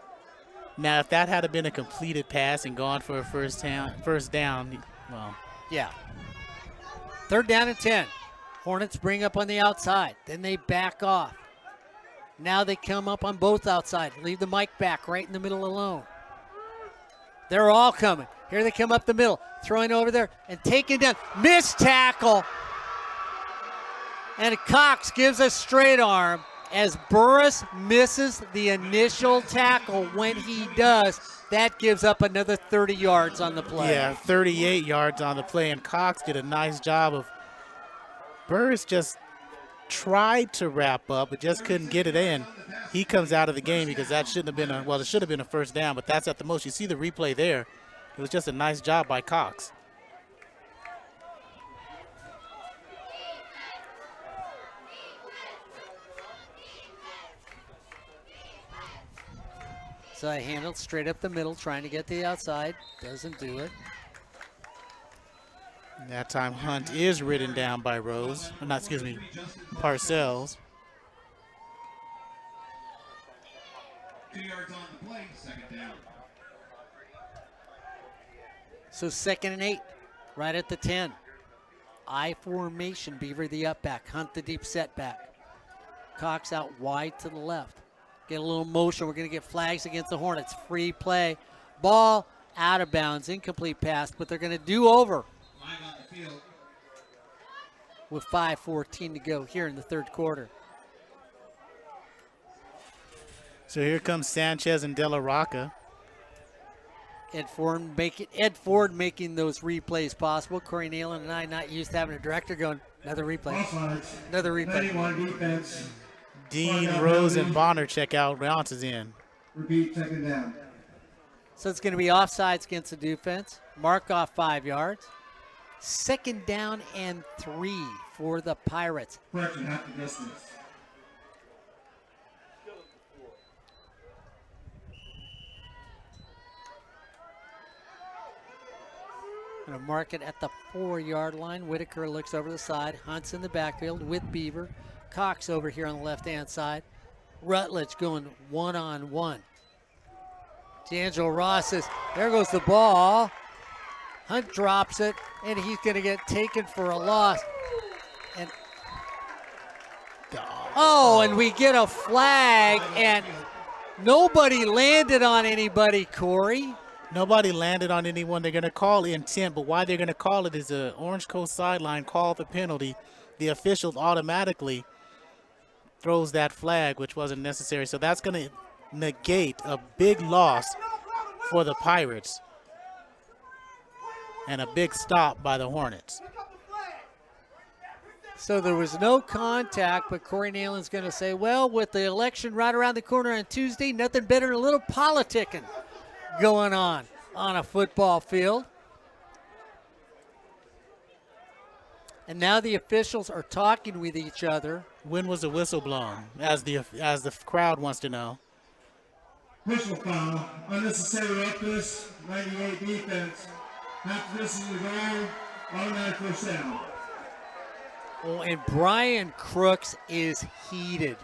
Now, if that had been a completed pass and gone for a first down, well. Yeah. Third down and 10. Hornets bring up on the outside. Then they back off. Now they come up on both outside. Leave the mic back right in the middle alone. They're all coming. Here they come up the middle. Throwing over there and taking down. Missed tackle. And Cox gives a straight arm as Burris misses the initial tackle. When he does, that gives up another 30 yards on the play. Yeah, 38 yards on the play, and Cox did a nice job of. Burris just tried to wrap up, but just couldn't get it in. He comes out of the game because that shouldn't have been it should have been a first down, but that's at the most. You see the replay there. It was just a nice job by Cox. So I handled straight up the middle, trying to get to the outside. Doesn't do it. And that time Hunt is ridden down by Rose. Parcells. 2 yards on the play, second down. So 2nd and 8, right at the 10. I formation, Beaver the up back, Hunt the deep setback. Cox out wide to the left. Get a little motion. We're going to get flags against the Hornets. Free play. Ball out of bounds. Incomplete pass, but they're going to do over with 5:14 to go here in the third quarter. So here comes Sanchez and De La Rocca. Ed Ford making those replays possible. Corey Neyland and I not used to having a director going, another replay. Another replay. Dean, Rose, and Bonner check out. Rounce is in. Repeat, second down. So it's going to be offsides against the defense. Mark off 5 yards. Second down and 3 for the Pirates. Correction, half the distance. Going to mark it at the 4-yard line. Whitaker looks over the side. Hunt's in the backfield with Beaver. Cox over here on the left-hand side. Rutledge going one-on-one. D'Angelo Ross says, there goes the ball. Hunt drops it, and he's going to get taken for a loss. And and we get a flag, and nobody landed on anybody, Corey. Nobody landed on anyone. They're going to call intent, but why they're going to call it is an Orange Coast sideline call the penalty. The officials automatically throws that flag, which wasn't necessary. So that's going to negate a big loss for the Pirates and a big stop by the Hornets. So there was no contact, but Corey Neyland's going to say, well, with the election right around the corner on Tuesday, nothing better than a little politicking going on a football field. And now the officials are talking with each other. When was the whistle blown? As the crowd wants to know. Personal foul, unnecessary roughness, 98 defense. Half distance to go, automatic first down. Oh, and Brian Crooks is heated.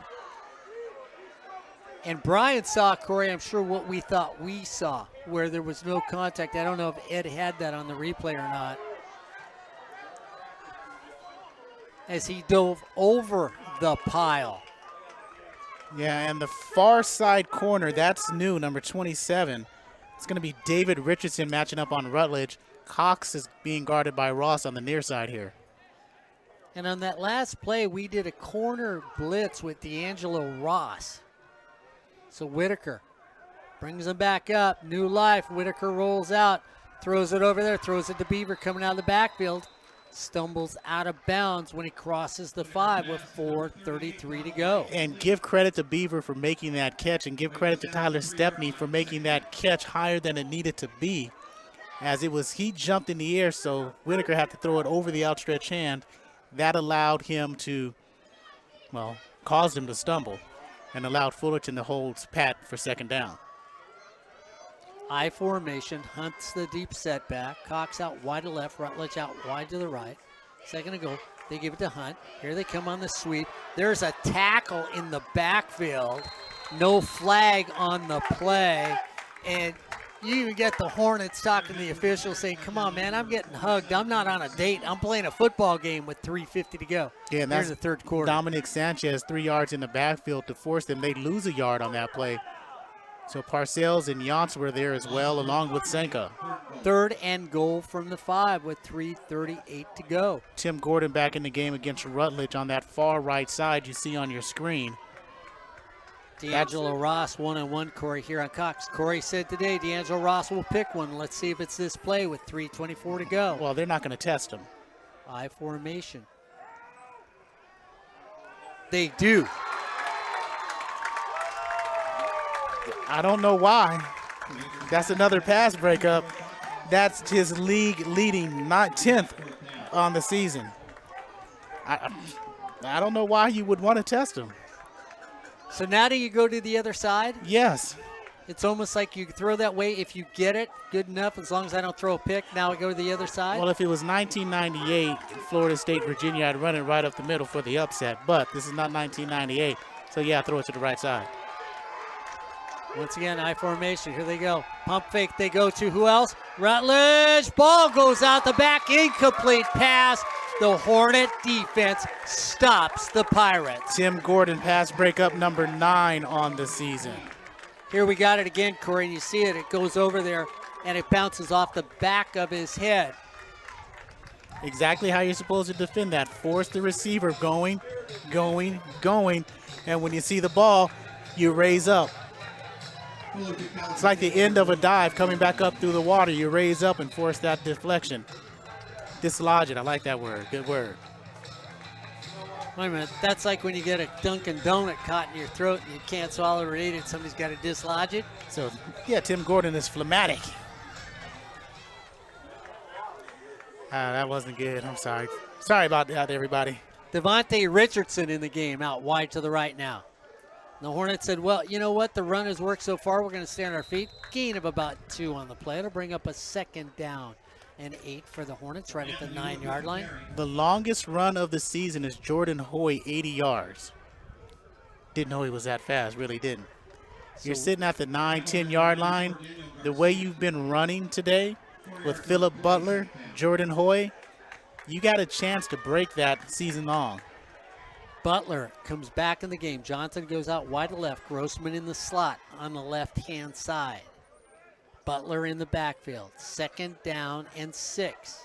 And Brian saw, Corey, I'm sure what we thought we saw, where there was no contact. I don't know if Ed had that on the replay or not. As he dove over the pile. Yeah, and the far side corner, that's new, number 27. It's going to be David Richardson matching up on Rutledge. Cox is being guarded by Ross on the near side here. And on that last play, we did a corner blitz with D'Angelo Ross. So Whitaker brings him back up. New life. Whitaker rolls out, throws it over there, throws it to Beaver coming out of the backfield. Stumbles out of bounds when he crosses the 5 with 4:33 to go. And give credit to Beaver for making that catch, and give credit to Tyler Stepney for making that catch higher than it needed to be. As he jumped in the air, so Whitaker had to throw it over the outstretched hand. That allowed him to, well, caused him to stumble and allowed Fullerton to hold pat for second down. I formation, Hunt's the deep setback. Cox out wide to left, Rutledge out wide to the right. Second and goal. They give it to Hunt. Here they come on the sweep. There's a tackle in the backfield. No flag on the play. And you even get the Hornets talking to the officials saying, come on, man, I'm getting hugged. I'm not on a date. I'm playing a football game with 3:50 to go. Yeah, and Here's that's the third quarter. Dominic Sanchez, 3 yards in the backfield to force them. They lose a yard on that play. So Parcells and Yance were there as well, along with Senka. Third and goal from the 5 with 3:38 to go. Tim Gordon back in the game against Rutledge on that far right side you see on your screen. D'Angelo Ross one-on-one, Corey, here on Cox. Corey said today D'Angelo Ross will pick one. Let's see if it's this play with 3:24 to go. Well, they're not going to test him. I formation. They do. I don't know why. That's another pass breakup. That's his league leading, not 10th on the season. I don't know why you would want to test him. So now do you go to the other side? Yes. It's almost like you throw that way. If you get it, good enough, as long as I don't throw a pick. Now I go to the other side? Well, if it was 1998, Florida State, Virginia, I'd run it right up the middle for the upset. But this is not 1998. So, yeah, throw it to the right side. Once again, I formation. Here they go. Pump fake. They go to who else? Rutledge. Ball goes out the back. Incomplete pass. The Hornet defense stops the Pirates. Tim Gordon, pass breakup number 9 on the season. Here we got it again, Corey. And you see it. It goes over there, and it bounces off the back of his head. Exactly how you're supposed to defend that. Force the receiver going. And when you see the ball, you raise up. It's like the end of a dive coming back up through the water. You raise up and force that deflection. Dislodge it. I like that word. Good word. Wait a minute. That's like when you get a Dunkin' Donut caught in your throat and you can't swallow or eat it. Somebody's got to dislodge it. So, yeah, Tim Gordon is phlegmatic. That wasn't good. I'm sorry. Sorry about that, everybody. Devontae Richardson in the game, out wide to the right now. The Hornets said, well, you know what? The run has worked so far. We're going to stay on our feet. Gain of about 2 on the play. It'll bring up a second down and 8 for the Hornets right at the 9-yard line. The longest run of the season is Jordan Hoy, 80 yards. Didn't know he was that fast. Really didn't. You're sitting at the 9-10-yard line. The way you've been running today with Philip Butler, Jordan Hoy, you got a chance to break that season long. Butler comes back in the game. Johnson goes out wide to left. Grossman in the slot on the left-hand side. Butler in the backfield. 2nd down and 6.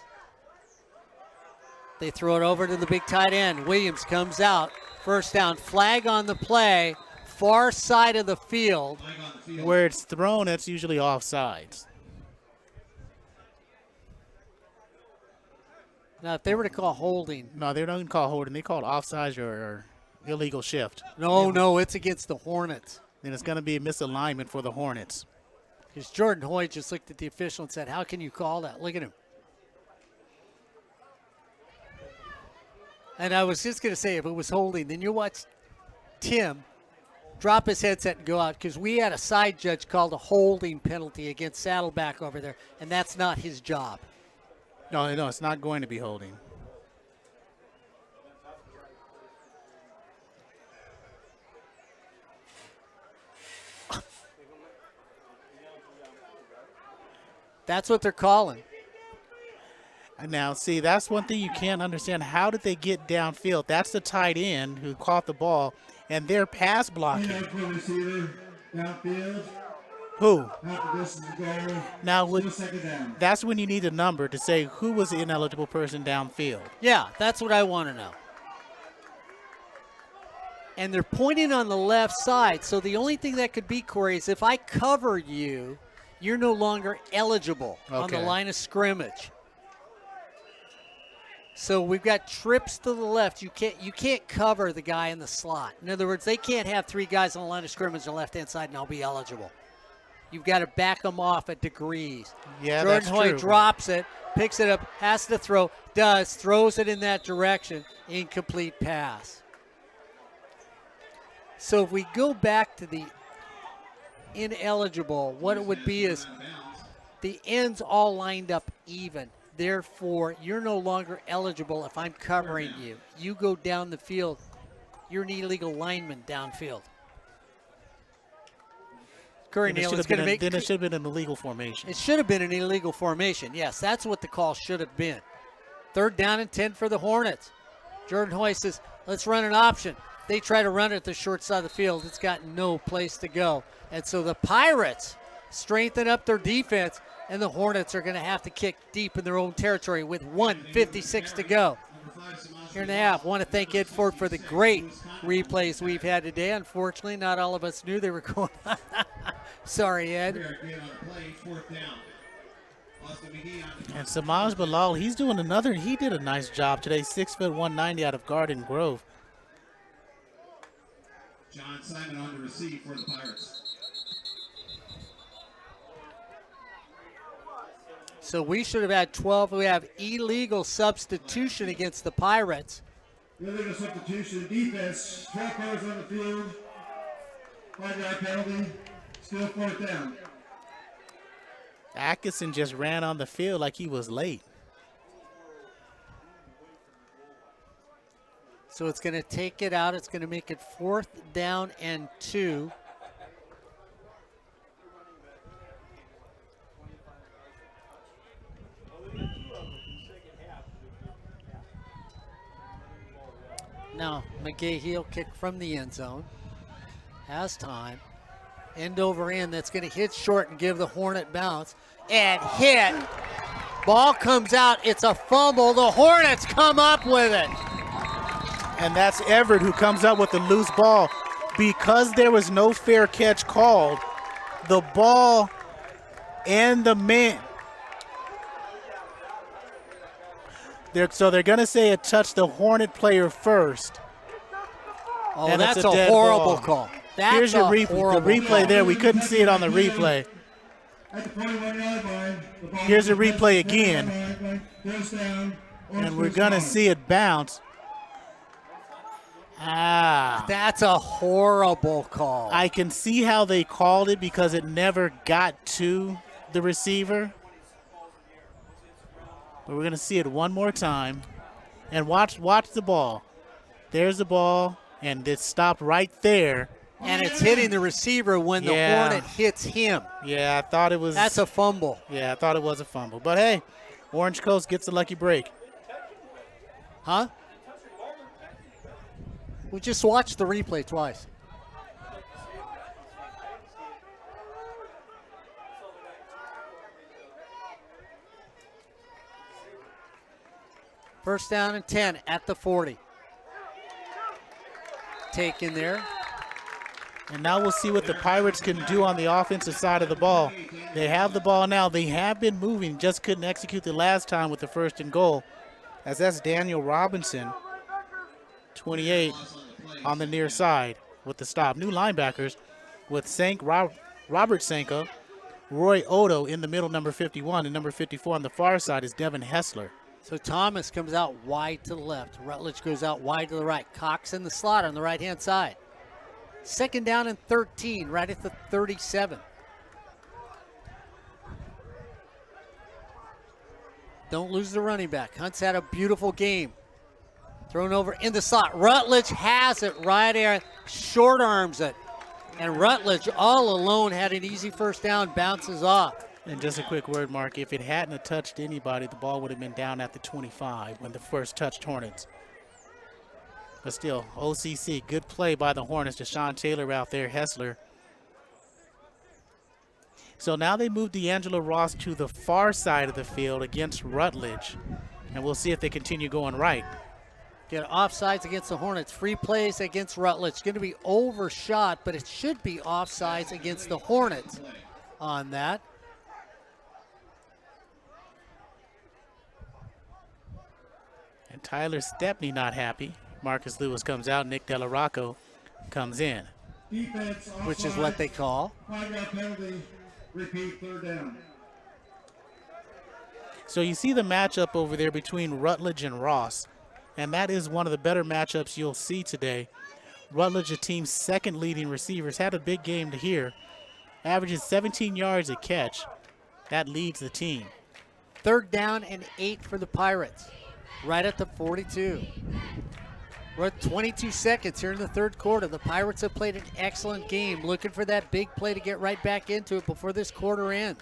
They throw it over to the big tight end. Williams comes out. 1st down. Flag on the play. Far side of the field. Where it's thrown, that's usually offsides. Now, if they were to call holding. No, they don't call holding. They call it offsides or illegal shift. No, it's against the Hornets. Then it's going to be a misalignment for the Hornets. Because Jordan Hoyt just looked at the official and said, how can you call that? Look at him. And I was just going to say, if it was holding, then you watch Tim drop his headset and go out, because we had a side judge called a holding penalty against Saddleback over there, and that's not his job. No, it's not going to be holding. That's what they're calling. Now, see, that's one thing you can't understand. How did they get downfield? That's the tight end who caught the ball, and they're pass blocking. Receiver, downfield. Who? After this is the goal. Now, Still second down. that's when you need a number to say who was the ineligible person downfield. Yeah, that's what I want to know. And they're pointing on the left side, so the only thing that could be, Corey, is if I cover you, you're no longer eligible on the Okay. line of scrimmage. So we've got trips to the left. You can't cover the guy in the slot. In other words, they can't have three guys on the line of scrimmage on the left-hand side and I'll be eligible. You've got to back them off at degrees. Yeah, Jordan that's Hoy true. drops it, picks it up, has to throw, throws it in that direction. Incomplete pass. So if we go back to the ineligible, what it would be is the ends all lined up even. Therefore, you're no longer eligible if I'm covering you. You go down the field. You're an illegal lineman downfield. Curry Then it Neyland's going to make. then it should have been an illegal formation. It should have been an illegal formation. Yes, that's what the call should have been. 3rd down and 10 for the Hornets. Jordan Hoy says, let's run an option. They try to run it at the short side of the field. It's got no place to go. And so the Pirates strengthen up their defense, and the Hornets are going to have to kick deep in their own territory with 1:56 to go. Here in the half. Want to thank Ed Ford for the great replays we've had today. Unfortunately, not all of us knew they were going on. Sorry, Ed. And Samaj Bilal, he did a nice job today. 6', 190 out of Garden Grove. John Simon on to receive for the Pirates. So we should have had 12. We have illegal substitution against the Pirates. Illegal substitution defense. 12 players on the field. 5-yard penalty. Still 4th down. Atkinson just ran on the field like he was late. So it's going to take it out. It's going to make it 4th down and 2. Now, McGahee will kick from the end zone. Has time. End over end. That's going to hit short and give the Hornet bounce. And hit. Ball comes out. It's a fumble. The Hornets come up with it. And that's Everett who comes up with the loose ball. Because there was no fair catch called, the ball and the man. So they're going to say it touched the Hornet player first. Oh, and that's it's a dead horrible ball. call. That's Here's your a the horrible replay call. there. We couldn't see it on the replay. At the 41-yard line. The ball Here's the is replay at the again. 41-yard line. First down. And we're going to see it bounce. That's a horrible call. I can see how they called it because it never got to the receiver. But we're going to see it one more time. And watch the ball. There's the ball, and it stopped right there. And it's hitting the receiver when the Yeah. Hornet hits him. Yeah, I thought it was. That's a fumble. Yeah, I thought it was a fumble. But hey, Orange Coast gets a lucky break. Huh? We just watched the replay twice. First down and 10 at the 40. Taken there. And now we'll see what the Pirates can do on the offensive side of the ball. They have the ball now. They have been moving, just couldn't execute the last time with the 1st and goal. As that's Daniel Robinson, 28, on the near side with the stop. New linebackers with Robert Sanko, Roy Odo in the middle, number 51, and number 54 on the far side is Devin Hessler. So Thomas comes out wide to the left. Rutledge goes out wide to the right. Cox in the slot on the right-hand side. 2nd down and 13, right at the 37. Don't lose the running back. Hunt's had a beautiful game. Thrown over in the slot. Rutledge has it right there. Short arms it. And Rutledge all alone had an easy first down, bounces off. And just a quick word, Mark, if it hadn't have touched anybody, the ball would have been down at the 25 when the first touched Hornets. But still, OCC, good play by the Hornets. Deshaun Taylor out there, Hessler. So now they move D'Angelo Ross to the far side of the field against Rutledge. And we'll see if they continue going right. Get offsides against the Hornets. Free plays against Rutledge. Going to be overshot, but it should be offsides against the Hornets on that. And Tyler Stepney not happy. Marcus Lewis comes out. Nick Delarocco comes in. Defense Which is what they call. 5-yard penalty. Repeat, 3rd down. So you see the matchup over there between Rutledge and Ross. And that is one of the better matchups you'll see today. Rutledge, the team's 2nd leading receivers, had a big game to here. Averages 17 yards a catch. That leads the team. 3rd down and 8 for the Pirates. Right at the 42. We're at 22 seconds here in the 3rd quarter. The Pirates have played an excellent game, looking for that big play to get right back into it before this quarter ends.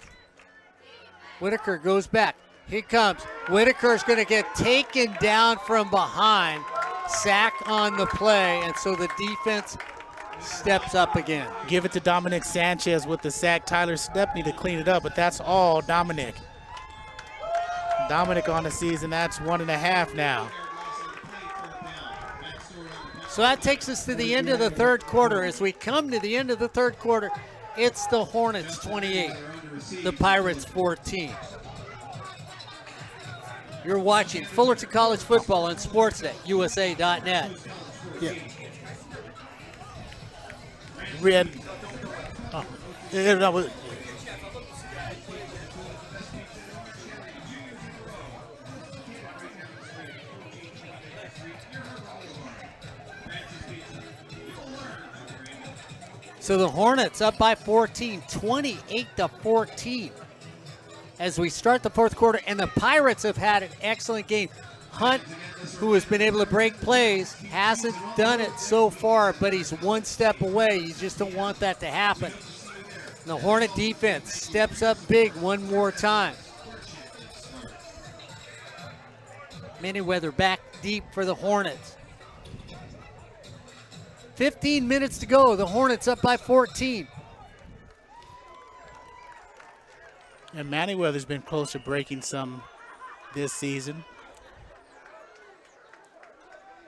Whitaker goes back. Here comes. Whitaker's going to get taken down from behind. Sack on the play, and so the defense steps up again. Give it to Dominic Sanchez with the sack. Tyler Stepney to clean it up, but that's all Dominic. Dominic on the season, that's 1.5 now. So that takes us to the end of the 3rd quarter. As we come to the end of the 3rd quarter, it's the Hornets 28, the Pirates 14. You're watching Fullerton College Football on Sportsnet, USA.net. Yeah. Red. Oh. So the Hornets up by 14, 28-14. As we start the 4th quarter, and the Pirates have had an excellent game. Hunt, who has been able to break plays, hasn't done it so far, but he's one step away. You just don't want that to happen. And the Hornet defense steps up big one more time. Manyweather back deep for the Hornets. 15 minutes to go. The Hornets up by 14. And Manyweather's been close to breaking some this season.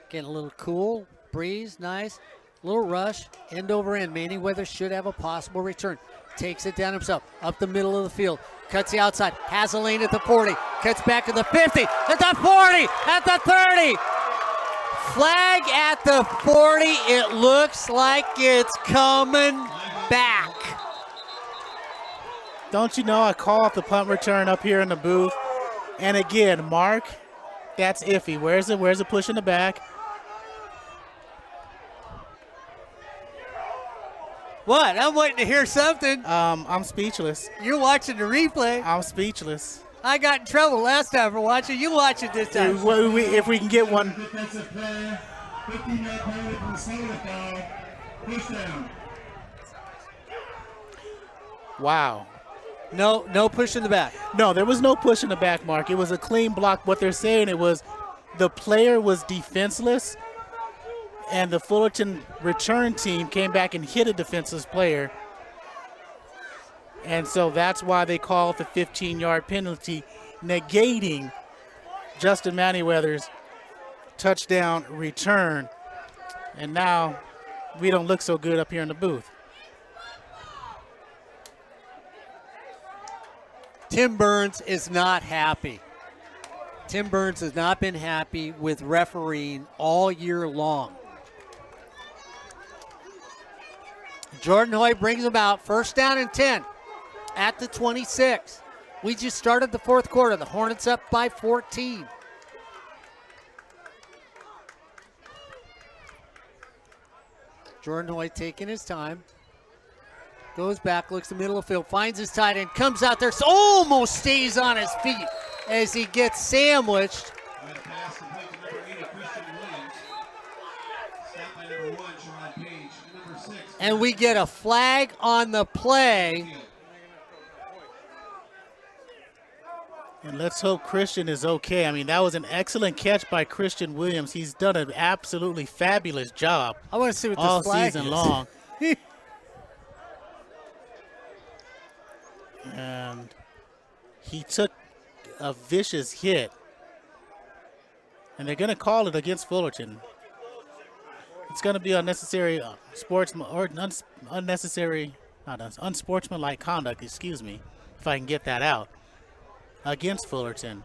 Getting a little cool, breeze, nice. Little rush, end over end. Manyweather should have a possible return. Takes it down himself, up the middle of the field. Cuts the outside, has a lane at the 40. Cuts back to the 50, at the 40, at the 30. Flag at the 40. It looks like it's coming back. Don't you know I call off the punt return up here in the booth? And again, Mark, that's iffy. Where's the push in the back? What? I'm waiting to hear something. I'm speechless. You're watching the replay. I'm speechless. I got in trouble last time for watching. You watch it this time. If we can get one. Defensive play. 15-yard penalty from the center foul. Push down. Wow. No push in the back. No, there was no push in the back, Mark. It was a clean block. What they're saying, it was the player was defenseless, and the Fullerton return team came back and hit a defenseless player. And so that's why they called the 15-yard penalty, negating Justin Manyweather's touchdown return. And now we don't look so good up here in the booth. Tim Burns is not happy. Tim Burns has not been happy with refereeing all year long. Jordan Hoy brings him out. 1st down and 10 at the 26. We just started the 4th quarter. The Hornets up by 14. Jordan Hoy taking his time. Goes back, looks the middle of the field, finds his tight end, comes out there, almost stays on his feet as he gets sandwiched. And we get a flag on the play. And let's hope Christian is okay. I mean, that was an excellent catch by Christian Williams. He's done an absolutely fabulous job I want to see what this all flag season is. long. And he took a vicious hit. And they're going to call it against Fullerton. It's going to be unnecessary unsportsmanlike conduct, excuse me, if I can get that out, against Fullerton.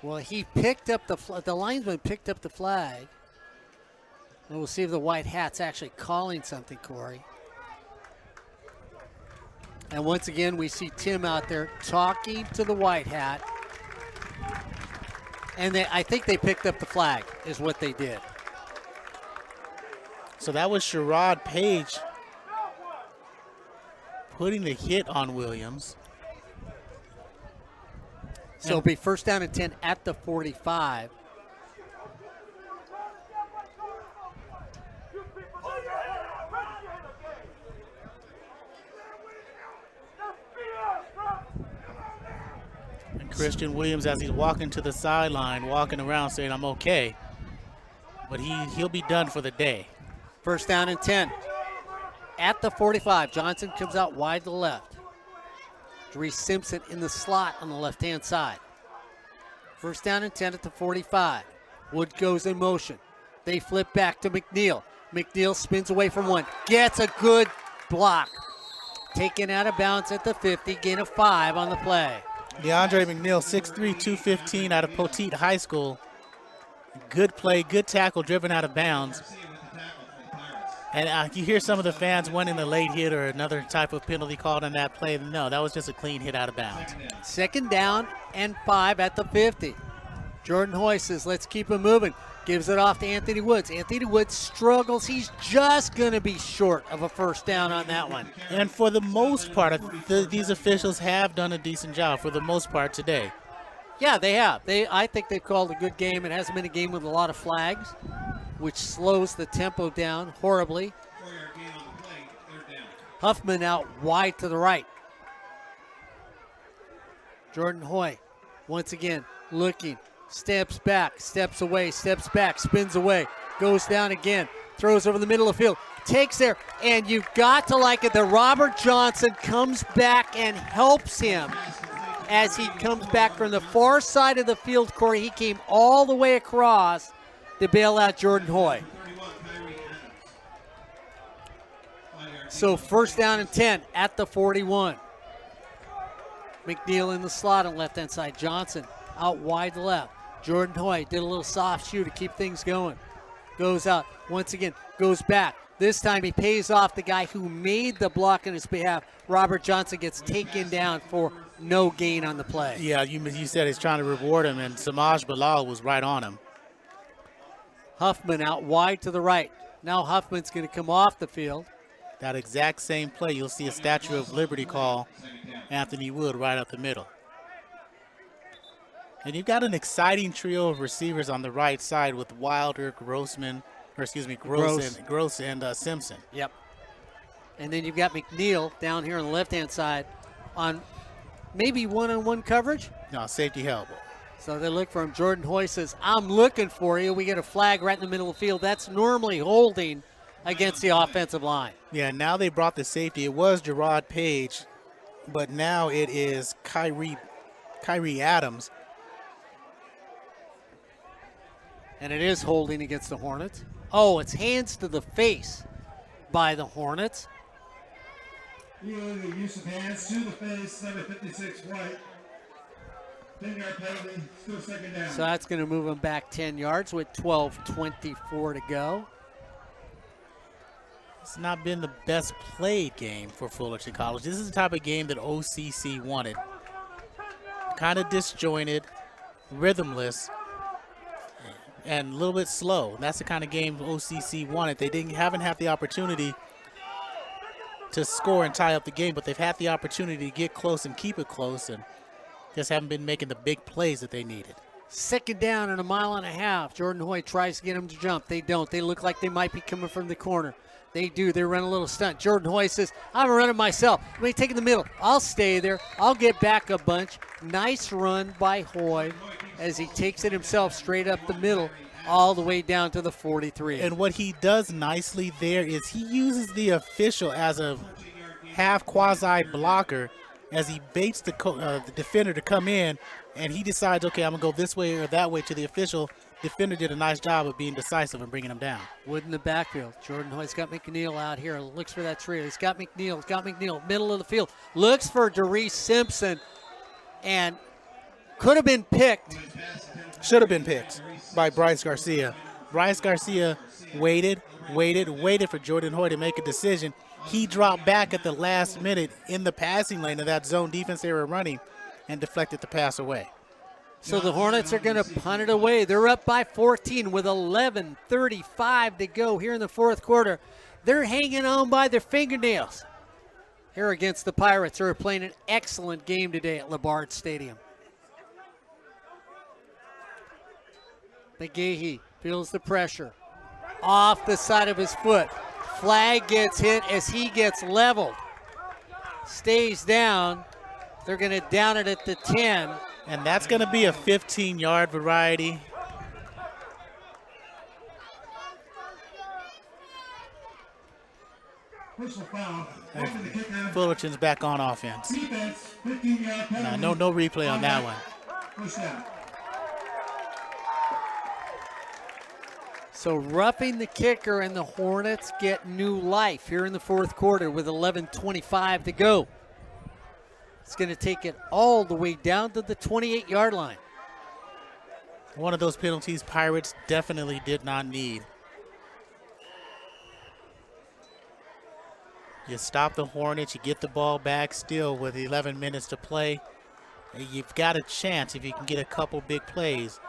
Well, he picked up the linesman picked up the flag. And we'll see if the white hat's actually calling something, Corey. And once again, we see Tim out there talking to the white hat. And I think they picked up the flag, is what they did. So that was Sherrod Page putting the hit on Williams. So it'll be first down and 10 at the 45. And Christian Williams, as he's walking to the sideline, walking around saying, I'm okay. But he'll be done for the day. First down and 10 at the 45. Johnson comes out wide to the left. Dre Simpson in the slot on the left-hand side. First down and 10 at the 45. Wood goes in motion. They flip back to McNeil. McNeil spins away from one. Gets a good block. Taken out of bounds at the 50. Gain of 5 on the play. DeAndre McNeil, 6'3", 215 out of Poteet High School. Good play, good tackle, driven out of bounds. And you hear some of the fans wanting the late hit or another type of penalty called on that play. No, that was just a clean hit out of bounds. Second down and 5 at the 50. Jordan Hoy says, let's keep it moving. Gives it off to Anthony Woods. Anthony Woods struggles. He's just going to be short of a first down on that one. And for the most part, these officials have done a decent job for the most part today. Yeah, they have. I think they've called a good game. It hasn't been a game with a lot of flags, which slows the tempo down horribly. Huffman out wide to the right. Jordan Hoy, once again, looking, steps back, steps away, steps back, spins away, goes down again, throws over the middle of the field, takes there, and you've got to like it that Robert Johnson comes back and helps him as he comes back from the far side of the field, Corey. He came all the way across to bail out Jordan Hoy. So first down and 10 at the 41. McNeil in the slot on left-hand side. Johnson out wide to left. Jordan Hoy did a little soft shoe to keep things going. Goes out once again, goes back. This time he pays off the guy who made the block on his behalf. Robert Johnson gets taken down for no gain on the play. Yeah, you said he's trying to reward him, and Samaj Bilal was right on him. Huffman out wide to the right. Now Huffman's going to come off the field. That exact same play, you'll see a Statue of Liberty call Anthony Wood right up the middle. And you've got an exciting trio of receivers on the right side with Wilder, Gross and Simpson. Yep. And then you've got McNeil down here on the left-hand side on maybe one-on-one coverage. No, safety help. So they look for him. Jordan Hoy says, I'm looking for you. We get a flag right in the middle of the field. That's normally holding against the offensive line. Yeah, now they brought the safety. It was Gerard Page, but now it is Kyrie Adams. And it is holding against the Hornets. Oh, it's hands to the face by the Hornets. Illegal use of hands to the face, number 56 White. 10-yard penalty, still second down. So that's going to move them back 10 yards with 12:24 to go. It's not been the best played game for Fullerton College. This is the type of game that OCC wanted. Kind of disjointed, rhythmless. and a little bit slow. That's the kind of game OCC wanted. They haven't had the opportunity to score and tie up the game, but they've had the opportunity to get close and keep it close, and just haven't been making the big plays that they needed. 2nd down and 1.5 miles. Jordan Hoyt tries to get them to jump. They don't. They look like they might be coming from the corner. They do. They run a little stunt. Jordan Hoyt says, I'm running myself. Let me take in the middle. I'll stay there. I'll get back a bunch. Nice run by Hoyt as he takes it himself straight up the middle all the way down to the 43. And what he does nicely there is he uses the official as a half quasi blocker as he baits the defender to come in, and he decides, okay, I'm going to go this way or that way to the official. Defender did a nice job of being decisive and bringing him down. Wood in the backfield. Jordan Hoyt's got McNeil out here. Looks for that trio. He's got McNeil. He's got McNeil. Middle of the field. Looks for Darius Simpson, and could have been picked. Should have been picked by Bryce Garcia. Bryce Garcia waited for Jordan Hoyt to make a decision. He dropped back at the last minute in the passing lane of that zone defense they were running and deflected the pass away. So the Hornets are going to punt it away. They're up by 14 with 11:35 to go here in the 4th quarter. They're hanging on by their fingernails here against the Pirates, who are playing an excellent game today at LeBard Stadium. McGahee feels the pressure. Off the side of his foot. Flag gets hit as he gets leveled. Stays down. They're going to down it at the 10. And that's going to be a 15-yard variety. Personal foul. Fullerton's back on offense. Defense, 15-yard penalty. No replay on that one. First down. So roughing the kicker, and the Hornets get new life here in the 4th quarter with 11:25 to go. It's going to take it all the way down to the 28-yard line. One of those penalties Pirates definitely did not need. You stop the Hornets, you get the ball back still with 11 minutes to play. You've got a chance if you can get a couple big plays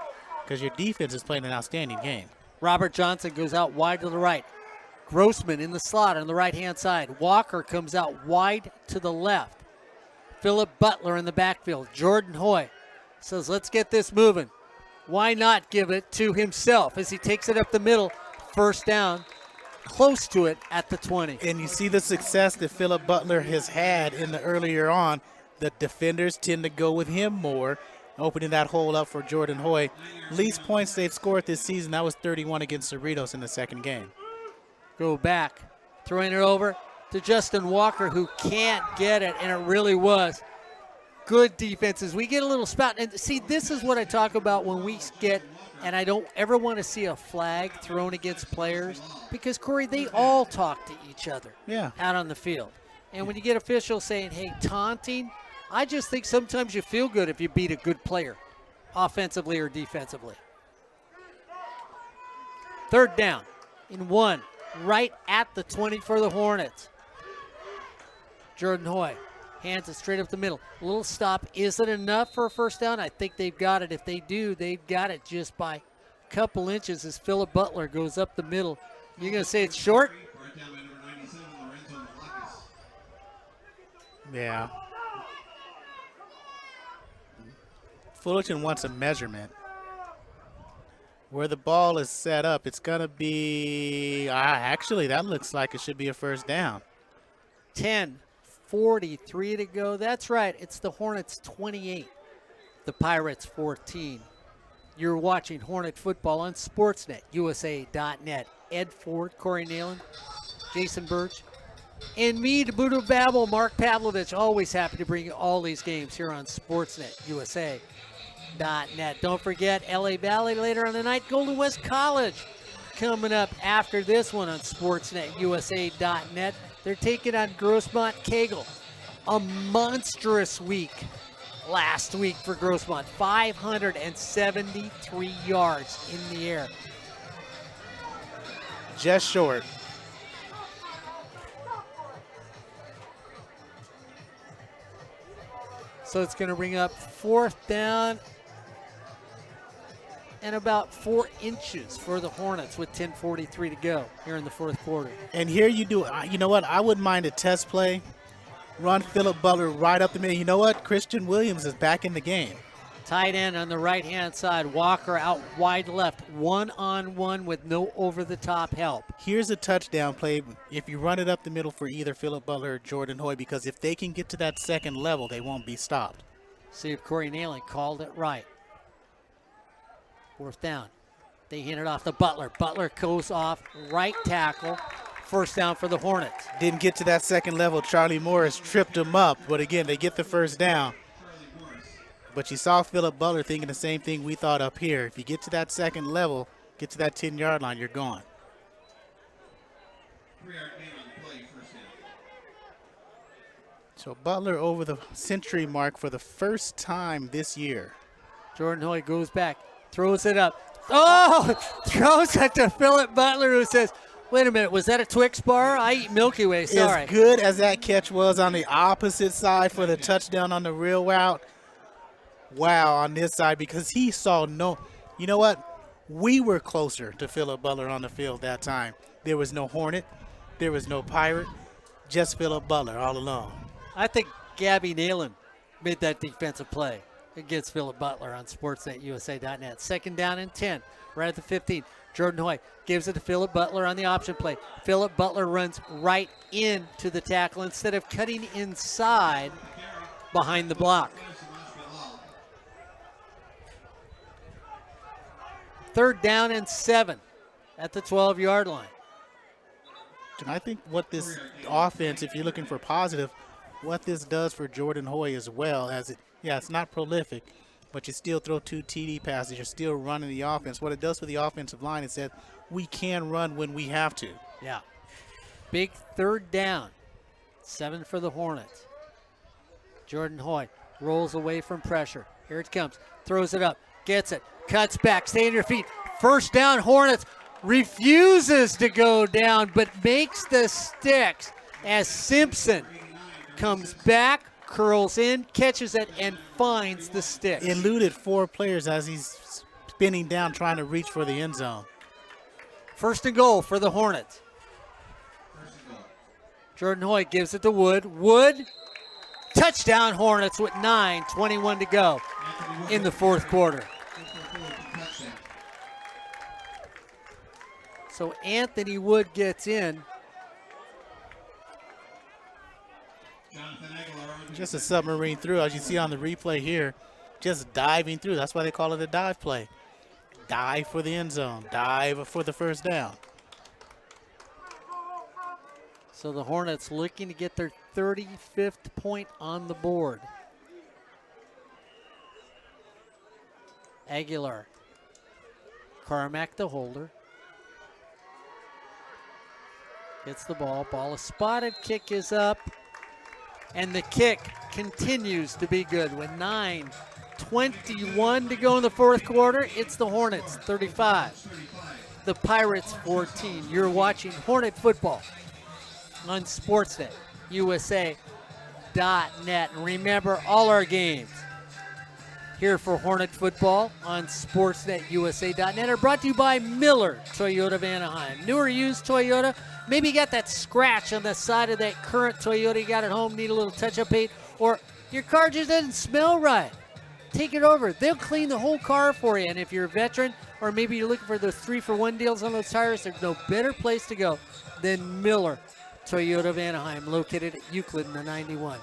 because your defense is playing an outstanding game. Robert Johnson goes out wide to the right. Grossman in the slot on the right-hand side. Walker comes out wide to the left. Philip Butler in the backfield. Jordan Hoyt says, let's get this moving. Why not give it to himself as he takes it up the middle? 1st down, close to it at the 20. And you see the success that Philip Butler has had in the earlier on. The defenders tend to go with him more, opening that hole up for Jordan Hoyt. Least points they've scored this season, that was 31 against Cerritos in the 2nd game. Go back, throwing it over to Justin Walker, who can't get it, and it really was good defenses. We get a little spout, and see, this is what I talk about when we get, and I don't ever want to see a flag thrown against players, because, Corey, they all talk to each other out on the field. And when you get officials saying, hey, taunting, I just think sometimes you feel good if you beat a good player, offensively or defensively. 3rd down in 1, right at the 20 for the Hornets. Jordan Hoyt hands it straight up the middle. A little stop. Is it enough for a 1st down? I think they've got it. If they do, they've got it just by a couple inches as Philip Butler goes up the middle. You're going to say it's short? Yeah. Fullerton wants a measurement. Where the ball is set up, it's going to be, actually, that looks like it should be a 1st down. 10:43 to go. That's right. It's the Hornets 28, the Pirates 14. You're watching Hornet football on Sportsnet, USA.net. Ed Ford, Corey Neyland, Jason Burch, and me, to boot of babble, Mark Pavlovich. Always happy to bring you all these games here on Sportsnet, USA.net. Don't forget LA Valley later on tonight. Golden West College coming up after this one on Sportsnet, USA.net. They're taking on Grossmont Kegel. A monstrous week last week for Grossmont. 573 yards in the air. Just short. So it's going to bring up 4th down and about 4 inches for the Hornets with 10:43 to go here in the fourth quarter. And here you do, you know what? I wouldn't mind a test play. Run Philip Butler right up the middle. You know what? Christian Williams is back in the game. Tight end on the right-hand side. Walker out wide left. One-on-one with no over-the-top help. Here's a touchdown play if you run it up the middle for either Philip Butler or Jordan Hoy, because if they can get to that second level, they won't be stopped. See if Corey Neyland called it right. Fourth down. They hand it off to Butler. Butler goes off right tackle. First down for the Hornets. Didn't get to that second level. Charlie Morris tripped him up, but again, they get the first down. But you saw Philip Butler thinking the same thing we thought up here. If you get to that second level, get to that 10-yard line, you're gone. So Butler over the century mark for the first time this year. Jordan Hoy goes back, throws it up. Oh, throws it to Philip Butler, who says, wait a minute, was that a Twix bar? I eat Milky Way, sorry. As good as that catch was on the opposite side for the touchdown on the real route, wow, on this side, because he saw no, you know what? We were closer to Philip Butler on the field that time. There was no Hornet, there was no Pirate, just Philip Butler all alone. I think Gabby Neyland made that defensive play against Philip Butler on SportsNetUSA.net. Second down and 10, right at the 15. Jordan Hoy gives it to Philip Butler on the option play. Philip Butler runs right into the tackle instead of cutting inside behind the block. Third down and 7 at the 12-yard line. And I think what this offense, if you're looking for positive, what this does for Jordan Hoy as well, as it, yeah, it's not prolific, but you still throw 2 TD passes, you're still running the offense. What it does for the offensive line is that we can run when we have to. Yeah. Big third down. 7 for the Hornets. Jordan Hoy rolls away from pressure. Here it comes. Throws it up. Gets it. Cuts back. Stay on your feet. First down, Hornets. Refuses to go down, but makes the sticks as Simpson comes back, curls in, catches it, and finds the stick. Eluded 4 players as he's spinning down trying to reach for the end zone. First and goal for the Hornets. Jordan Hoy gives it to Wood. Wood, touchdown Hornets with 9:21 to go in the fourth quarter. So Anthony Wood gets in. Just a submarine through, as you see on the replay here, just diving through. That's why they call it a dive play. Dive for the end zone, dive for the first down. So the Hornets looking to get their 35th point on the board. Aguilar. Carmack the holder. Gets the ball. Ball is spotted. Kick is up. And the kick continues to be good with 9:21 to go in the fourth quarter. It's the Hornets 35, the Pirates 14. You're watching Hornet football on SportsNetUSA.net. And remember, all our games here for Hornet football on SportsNetUSA.net are brought to you by Miller Toyota of Anaheim. New or used Toyota. Maybe you got that scratch on the side of that current Toyota you got at home, need a little touch-up paint, or your car just doesn't smell right. Take it over. They'll clean the whole car for you. And if you're a veteran, or maybe you're looking for those 3-for-1 deals on those tires, there's no better place to go than Miller Toyota of Anaheim, located at Euclid in the 91.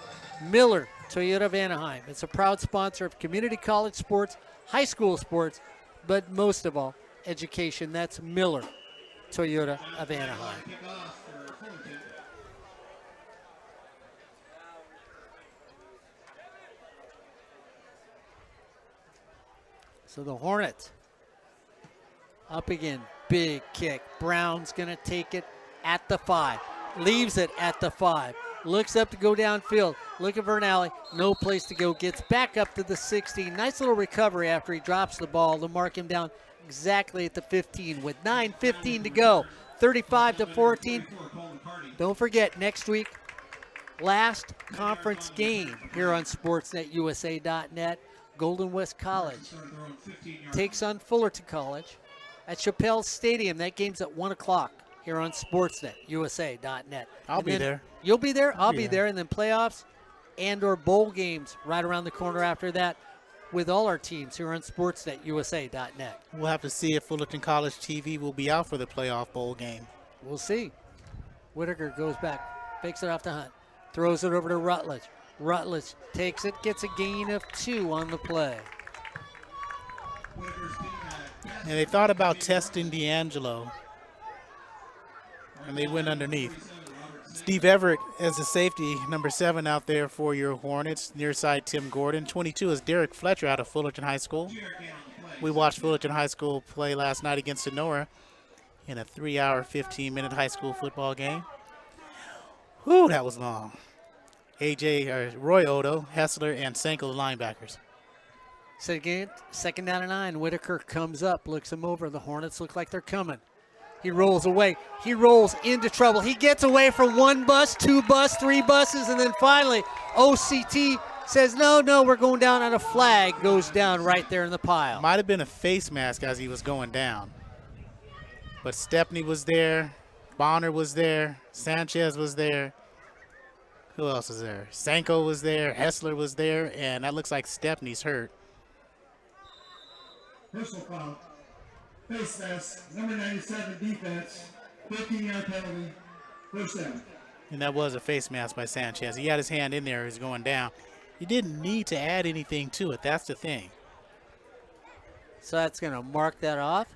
Miller Toyota of Anaheim. It's a proud sponsor of community college sports, high school sports, but most of all, education. That's Miller Toyota of Anaheim. So the Hornets up again, big kick. Brown's gonna take it at the 5, leaves it at the 5, looks up to go downfield, looking for an alley, no place to go, gets back up to the 16. Nice little recovery after he drops the ball to mark him down exactly at the 15 with 9:15 to go, 35-14. Don't forget, next week, last conference game here on SportsNetUSA.net. Golden West College takes on Fullerton College at Chappelle Stadium. That game's at 1 o'clock here on Sportsnet, USA.net. I'll be there. You'll be there? I'll be Yeah. there. And then playoffs and or bowl games right around the corner after that with all our teams here on Sportsnet, USA.net. We'll have to see if Fullerton College TV will be out for the playoff bowl game. We'll see. Whitaker goes back, fakes it off to Hunt, throws it over to Rutledge. Rutledge takes it, gets a gain of 2 on the play. And they thought about testing D'Angelo, and they went underneath. Steve Everett as the safety, number 7 out there for your Hornets. Near side, Tim Gordon. 22 is Derek Fletcher out of Fullerton High School. We watched Fullerton High School play last night against Sonora in a 3-hour, 15-minute high school football game. Whew, that was long. Roy Odo, Hessler, and Senko, the linebackers. Second down and 9. Whitaker comes up, looks him over. The Hornets look like they're coming. He rolls away. He rolls into trouble. He gets away from 1 bus, 2 bus, 3 buses, and then finally OCT says, no, we're going down on a flag. Goes down right there in the pile. Might have been a face mask as he was going down. But Stepney was there. Bonner was there. Sanchez was there. Who else was there? Senko was there. Hessler was there. And that looks like Stepney's hurt. Personal foul. Face mask, number 97 defense, 15-yard penalty, first down. And that was a face mask by Sanchez. He had his hand in there. He was going down. He didn't need to add anything to it. That's the thing. So that's going to mark that off.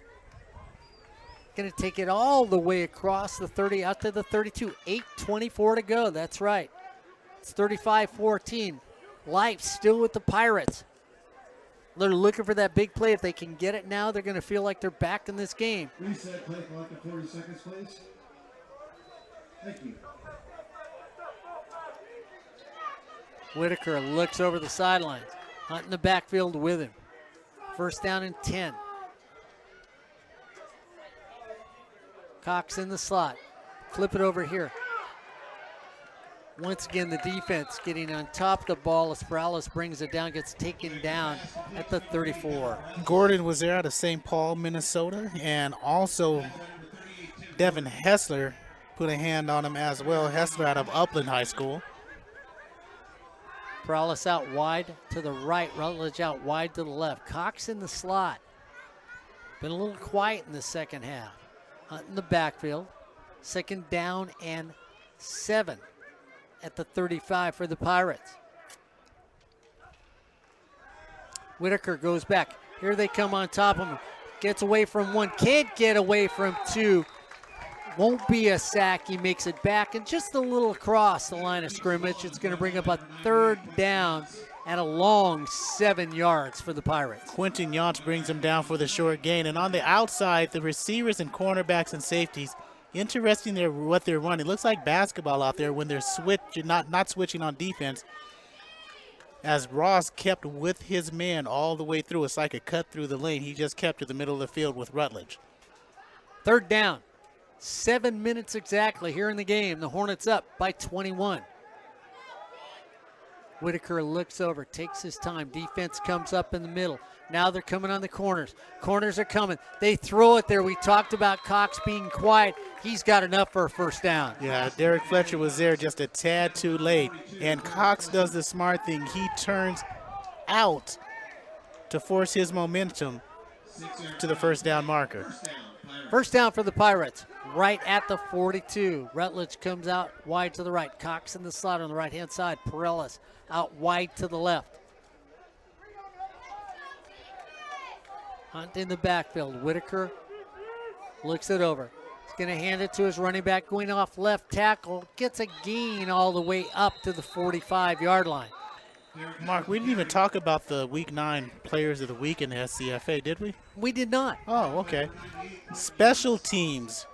Going to take it all the way across the 30 out to the 32. 8:24 to go. That's right. It's 35-14. Life still with the Pirates. They're looking for that big play. If they can get it now, they're going to feel like they're back in this game. Reset, play clock at 40 seconds, please. Thank you. Whitaker looks over the sidelines. Hunt in the backfield with him. First down and 10. Cox in the slot. Flip it over here. Once again, the defense getting on top of the ball as Morales brings it down, gets taken down at the 34. Gordon was there out of St. Paul, Minnesota, and also Devin Hessler put a hand on him as well. Hessler out of Upland High School. Morales out wide to the right, Rutledge out wide to the left. Cox in the slot. Been a little quiet in the second half. Hunt in the backfield. Second down and 7. At the 35 for the Pirates. Whitaker goes back. Here they come on top of him. Gets away from 1. Can't get away from 2. Won't be a sack. He makes it back and just a little across the line of scrimmage. It's going to bring up a 3rd down and a long 7 yards for the Pirates. Quentin Yance brings him down for the short gain. And on the outside, the receivers and cornerbacks and safeties, interesting what they're running. It looks like basketball out there when they're not switching on defense. As Ross kept with his man all the way through. It's like a cut through the lane. He just kept to the middle of the field with Rutledge. 3rd down. 7 minutes exactly here in the game. The Hornets up by 21. Whitaker looks over, takes his time. Defense comes up in the middle. Now they're coming on the corners. Corners are coming. They throw it there. We talked about Cox being quiet. He's got enough for a first down. Yeah, Derek Fletcher was there just a tad too late. And Cox does the smart thing. He turns out to force his momentum to the first down marker. First down for the Pirates, right at the 42. Rutledge comes out wide to the right. Cox in the slot on the right-hand side. Morales out wide to the left. Hunt in the backfield. Whitaker looks it over. He's going to hand it to his running back going off left tackle. Gets a gain all the way up to the 45-yard line. Mark, we didn't even talk about the Week 9 Players of the Week in the SCFA, did we? We did not. Oh, okay. Special teams,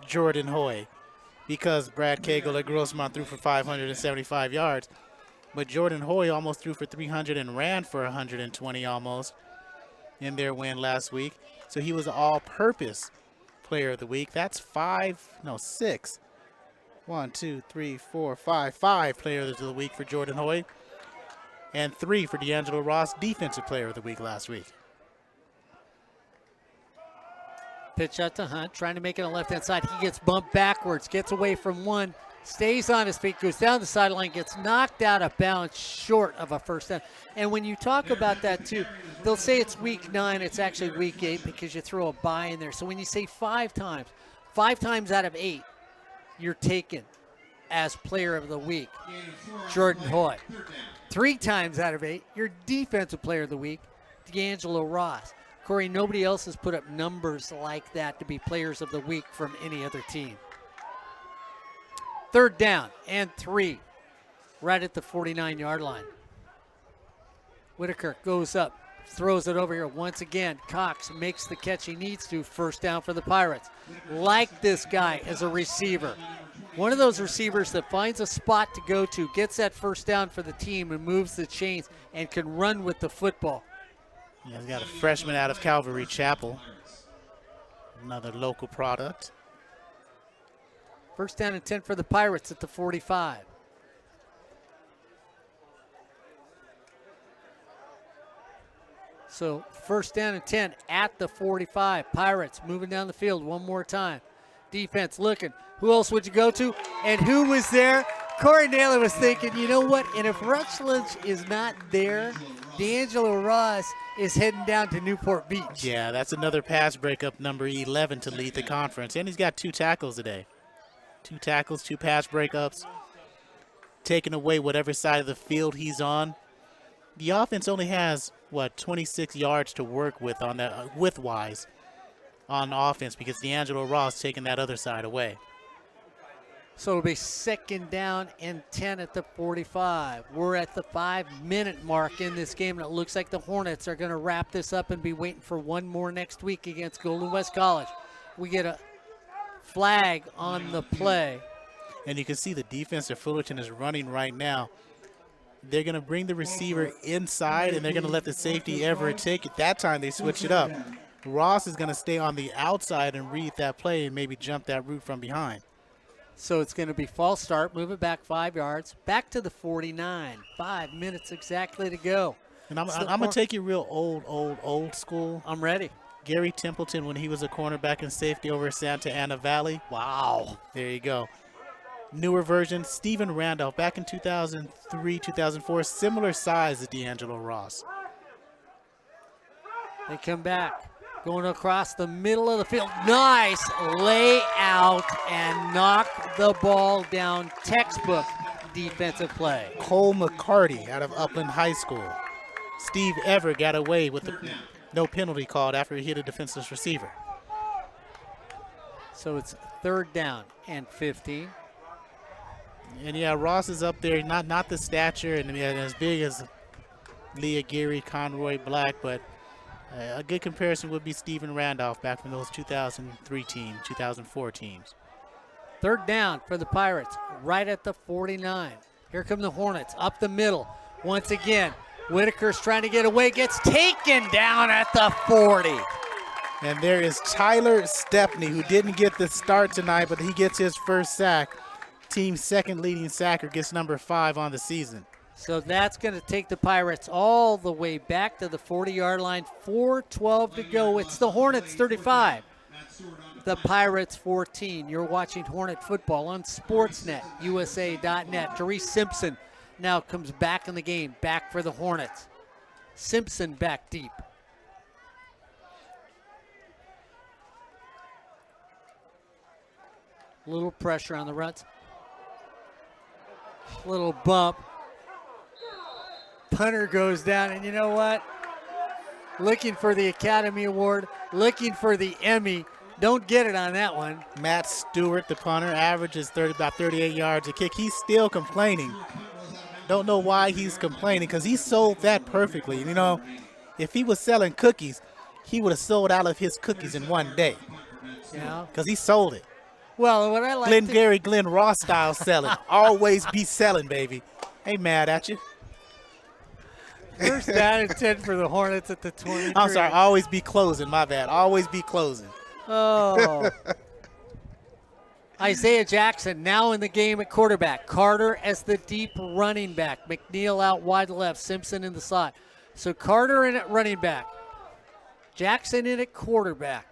Jordan Hoy, because Brad Cagle at Grossmont threw for 575 yards. But Jordan Hoy almost threw for 300 and ran for 120 almost in their win last week. So he was an all-purpose Player of the Week. That's 6. 1, 2, 3, 4, 5. 5 Players of the Week for Jordan Hoy. and 3 for D'Angelo Ross, Defensive Player of the Week last week. Pitch out to Hunt, trying to make it on the left-hand side. He gets bumped backwards, gets away from one, stays on his feet, goes down the sideline, gets knocked out of bounds short of a first down. And when you talk about that, too, they'll say it's week 9. It's actually week 8 because you throw a bye in there. So when you say 5 times out of 8, you're taken as player of the week, Jordan Hoy. 3 times out of 8, you're defensive player of the week, D'Angelo Ross. Corey, nobody else has put up numbers like that to be players of the week from any other team. 3rd down and 3, right at the 49-yard line. Whitaker goes up, throws it over here once again. Cox makes the catch he needs to. 1st down for the Pirates. Like this guy as a receiver. One of those receivers that finds a spot to go to, gets that 1st down for the team and moves the chains and can run with the football. Yeah, he's got a freshman out of Calvary Chapel, another local product. 1st down and 10 for the Pirates at the 45. So 1st down and 10 at the 45. Pirates moving down the field one more time. Defense looking. Who else would you go to? And who was there? Corey Neyland was thinking, you know what? And if Rutledge is not there, D'Angelo Ross is heading down to Newport Beach. Yeah, that's another pass breakup, number 11 to lead the conference. And he's got 2 tackles today. 2 tackles, 2 pass breakups. Taking away whatever side of the field he's on. The offense only has, 26 yards to work with on that, width-wise on offense because D'Angelo Ross taking that other side away. So it'll be 2nd down and 10 at the 45. We're at the 5-minute mark in this game, and it looks like the Hornets are going to wrap this up and be waiting for one more next week against Golden West College. We get a flag on the play. And you can see the defense that Fullerton is running right now. They're going to bring the receiver inside, and they're going to let the safety Everett take it. That time they switched it up. Ross is going to stay on the outside and read that play and maybe jump that route from behind. So it's going to be false start, move it back 5 yards, back to the 49. 5 minutes exactly to go. And I'm going to take you real old school. I'm ready. Gary Templeton when he was a cornerback and safety over Santa Ana Valley. Wow. There you go. Newer version, Stephen Randolph back in 2003, 2004, similar size as D'Angelo Ross. They come back, going across the middle of the field. Nice layout and knock the ball down. Textbook defensive play. Cole McCarty out of Upland High School. Steve Everett got away with no penalty called after he hit a defenseless receiver. So it's 3rd down and 15. And yeah, Ross is up there, not the stature and as big as Leah Geary, Conroy Black, but a good comparison would be Stephen Randolph back from those 2003 teams, 2004 teams. 3rd down for the Pirates, right at the 49. Here come the Hornets, up the middle. Once again, Whitaker's trying to get away, gets taken down at the 40. And there is Tyler Stepney, who didn't get the start tonight, but he gets his 1st sack. Team's 2nd leading sacker, gets number 5 on the season. So that's going to take the Pirates all the way back to the 40-yard line. 4:12 to go. It's the Hornets 35, the Pirates 14. You're watching Hornet football on Sportsnet, USA.net. Therese Simpson now comes back in the game, back for the Hornets. Simpson back deep. Little pressure on the runs. Little bump. Punter goes down, and you know what? Looking for the Academy Award, looking for the Emmy. Don't get it on that one. Matt Stewart, the punter, averages about 38 yards a kick. He's still complaining. Don't know why he's complaining because he sold that perfectly. You know, if he was selling cookies, he would have sold out of his cookies in one day. Yeah. Because he sold it. Well, what I like Glenn Ross style selling. Always be selling, baby. Ain't mad at you. 1st down and 10 for the Hornets at the 23. I'm sorry, always be closing. My bad. Always be closing. Oh. Isaiah Jackson now in the game at quarterback. Carter as the deep running back. McNeil out wide left. Simpson in the slot. So Carter in at running back. Jackson in at quarterback.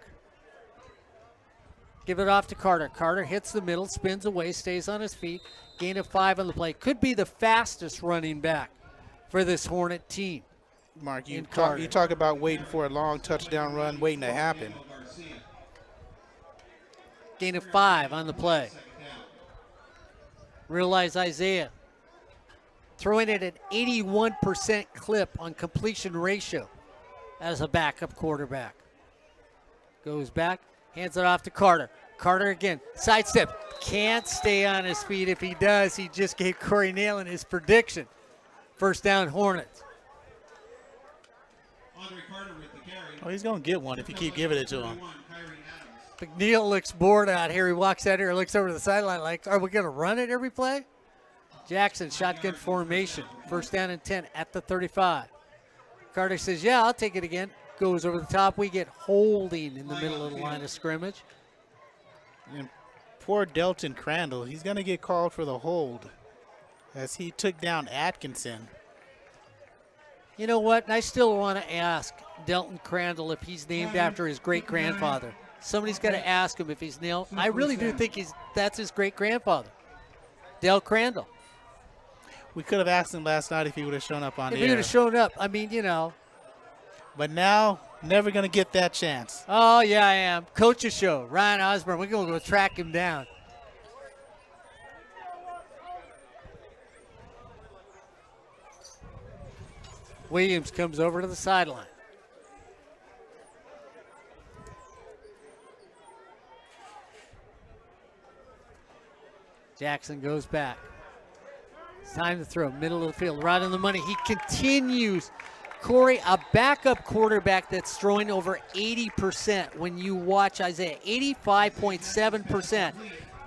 Give it off to Carter. Carter hits the middle, spins away, stays on his feet. Gain of 5 on the play. Could be the fastest running back for this Hornet team. Mark, you talk about waiting for a long touchdown run, waiting to happen. Gain of 5 on the play. Realize Isaiah throwing it at 81% clip on completion ratio as a backup quarterback. Goes back, hands it off to Carter. Carter again, sidestep. Can't stay on his feet. If he does, he just gave Corey Neyland his prediction. First down, Hornets. Oh, he's going to get one if you keep giving it to him. McNeil looks bored out here. He walks out here, looks over to the sideline like, are we going to run it every play? Jackson, shotgun formation. First down and 10 at the 35. Carter says, yeah, I'll take it again. Goes over the top. We get holding in the middle of the line of scrimmage. And poor Delton Crandall, he's going to get called for the hold as he took down Atkinson. You know what? I still want to ask Delton Crandall if he's named after his great-grandfather. Somebody's got to ask him if he's nailed. I really do think that's his great-grandfather, Del Crandall. We could have asked him last night if he would have shown up on If air. he would have shown up, I mean, you know. But now, never going to get that chance. Oh, yeah, I am. Coach's show, Ryan Osborne. We're going to go track him down. Williams comes over to the sideline. Jackson goes back. It's time to throw. Middle of the field, right on the money. He continues. Corey, a backup quarterback that's throwing over 80% when you watch Isaiah. 85.7%.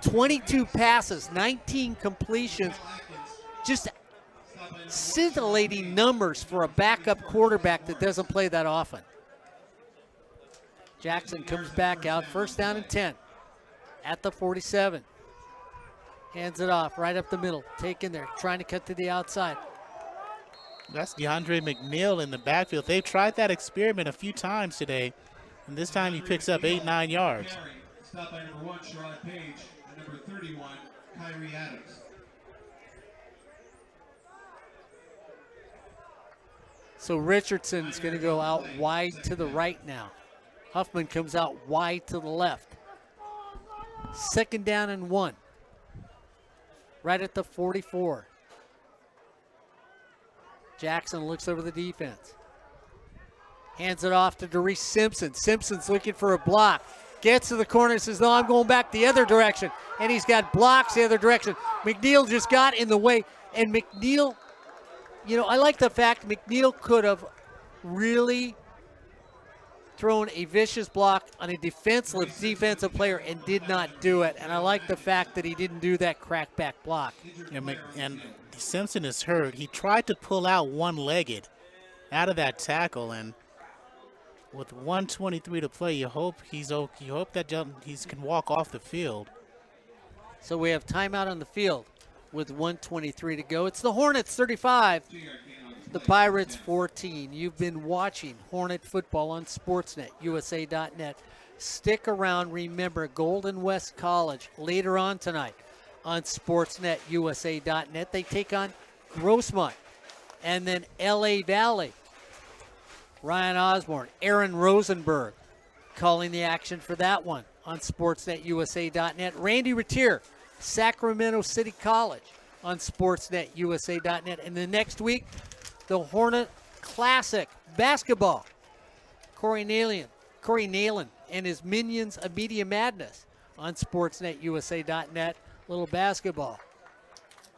22 passes, 19 completions. Just scintillating numbers for a backup quarterback that doesn't play that often. Jackson comes back out. First down and 10 at the 47. Hands it off right up the middle. Taken there, trying to cut to the outside. That's DeAndre McNeil in the backfield. They've tried that experiment a few times today, and this time he picks up 8-9 yards. Stop by number 1, Sherrod Page, and number 31, Kyrie Adams. So Richardson's going to go out wide to the right now. Huffman comes out wide to the left. Second down and 1. Right at the 44. Jackson looks over the defense. Hands it off to Derice Simpson. Simpson's looking for a block. Gets to the corner, says, no, I'm going back the other direction. And he's got blocks the other direction. McNeil just got in the way. And McNeil, you know, I like the fact McNeil could have really thrown a vicious block on a defensive player and did not do it. And I like the fact that he didn't do that crackback block. And Simpson is hurt. He tried to pull out one-legged out of that tackle, and with 1:23 to play, you hope that he can walk off the field. So we have timeout on the field with 1:23 to go. It's the Hornets 35, the Pirates 14. You've been watching Hornet football on Sportsnet, USA.net. Stick around. Remember, Golden West College later on tonight on Sportsnet, USA.net. They take on Grossmont and then LA Valley. Ryan Osborne, Aaron Rosenberg calling the action for that one on Sportsnet, USA.net. Randy Retier, Sacramento City College on Sportsnet, USA.net. And the next week, the Hornet Classic basketball. Corey Neyland and his Minions of Media Madness on Sportsnet, USA.net. Little basketball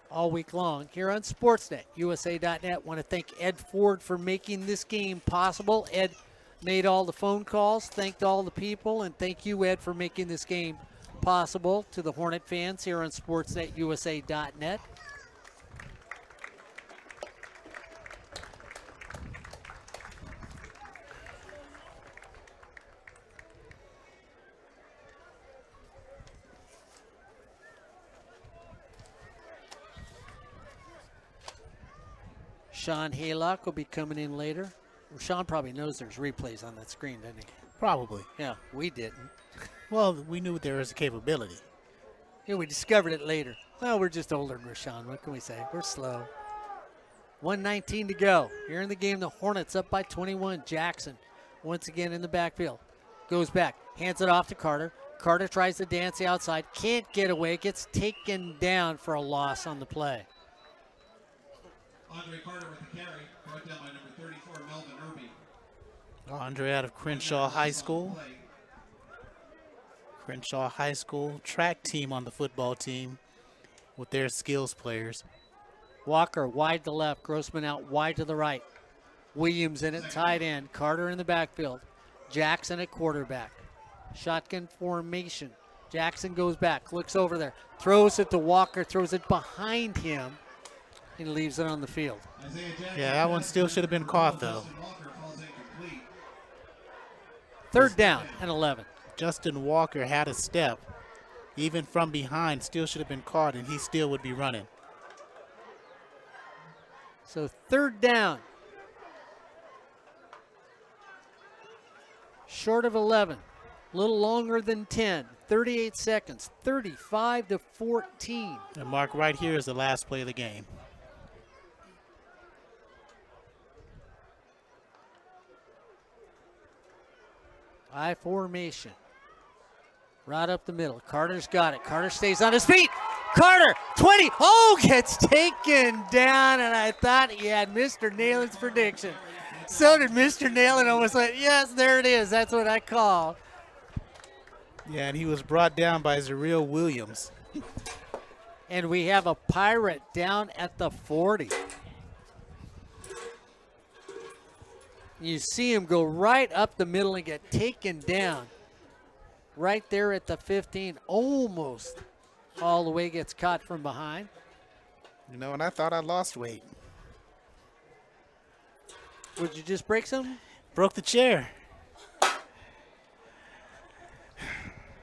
all week long here on Sportsnet, USA.net. Want to thank Ed Ford for making this game possible. Ed made all the phone calls, thanked all the people, and thank you, Ed, for making this game possible to the Hornet fans here on Sportsnet, USA.net. Rashawn Haylock will be coming in later. Rashawn probably knows there's replays on that screen, doesn't he? Probably. Yeah, we didn't. Well, we knew there was a capability. Yeah, we discovered it later. Well, we're just older than Rashawn. What can we say? We're slow. 1:19 to go. Here in the game, the Hornets up by 21. Jackson once again in the backfield. Goes back. Hands it off to Carter. Carter tries to dance the outside. Can't get away. Gets taken down for a loss on the play. Andre Carter with the carry. Brought down by number 34, Melvin Irby. Andre out of Crenshaw High School. Crenshaw High School track team on the football team with their skills players. Walker wide to left. Grossman out wide to the right. Williams in at tight end. Carter in the backfield. Jackson at quarterback. Shotgun formation. Jackson goes back. Looks over there. Throws it to Walker. Throws it behind him. And leaves it on the field. Yeah, that one still should have been caught, though. Third down and 11. Justin Walker had a step. Even from behind, still should have been caught, and he still would be running. So third down. Short of 11. A little longer than 10. 38 seconds. 35-14. And Mark, right here is the last play of the game. I formation. Right up the middle. Carter's got it. Carter stays on his feet. Carter, 20. Oh, gets taken down, and I thought he had Mr. Neyland's prediction. So did Mr. Neyland. Almost went, yes, there it is. That's what I call. Yeah, and he was brought down by Zareel Williams. And we have a Pirate down at the 40. You see him go right up the middle and get taken down. Right there at the 15, almost all the way gets caught from behind. You know, and I thought I lost weight. Would you just break something? Broke the chair.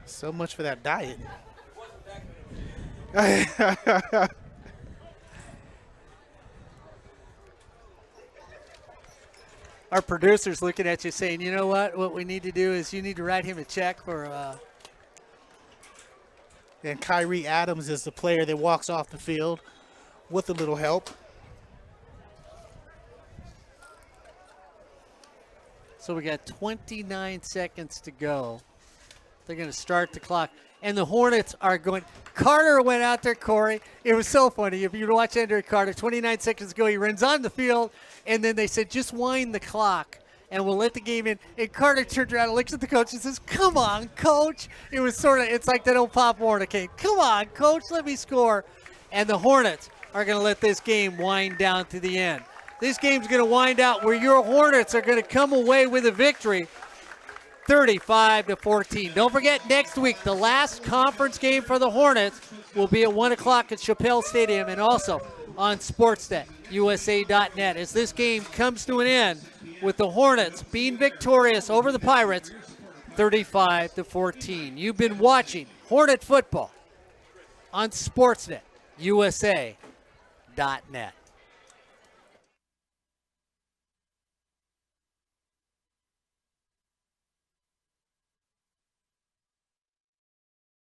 So much for that diet. Our producer's looking at you saying, you know what we need to do is you need to write him a check for And Kyrie Adams is the player that walks off the field with a little help. So we got 29 seconds to go. They're going to start the clock. And the Hornets are going. Carter went out there, Corey. It was so funny. If you watch Andre Carter, 29 seconds ago, he runs on the field, and then they said, just wind the clock, and we'll let the game in. And Carter turned around and looks at the coach and says, come on, coach. It was it's like that old Pop Warner game. Come on, coach, let me score. And the Hornets are going to let this game wind down to the end. This game's going to wind out where your Hornets are going to come away with a victory. 35-14. Don't forget, next week, the last conference game for the Hornets will be at 1 o'clock at Chappelle Stadium and also on Sportsnet, USA.net. As this game comes to an end with the Hornets being victorious over the Pirates, 35-14. You've been watching Hornet football on Sportsnet, USA.net.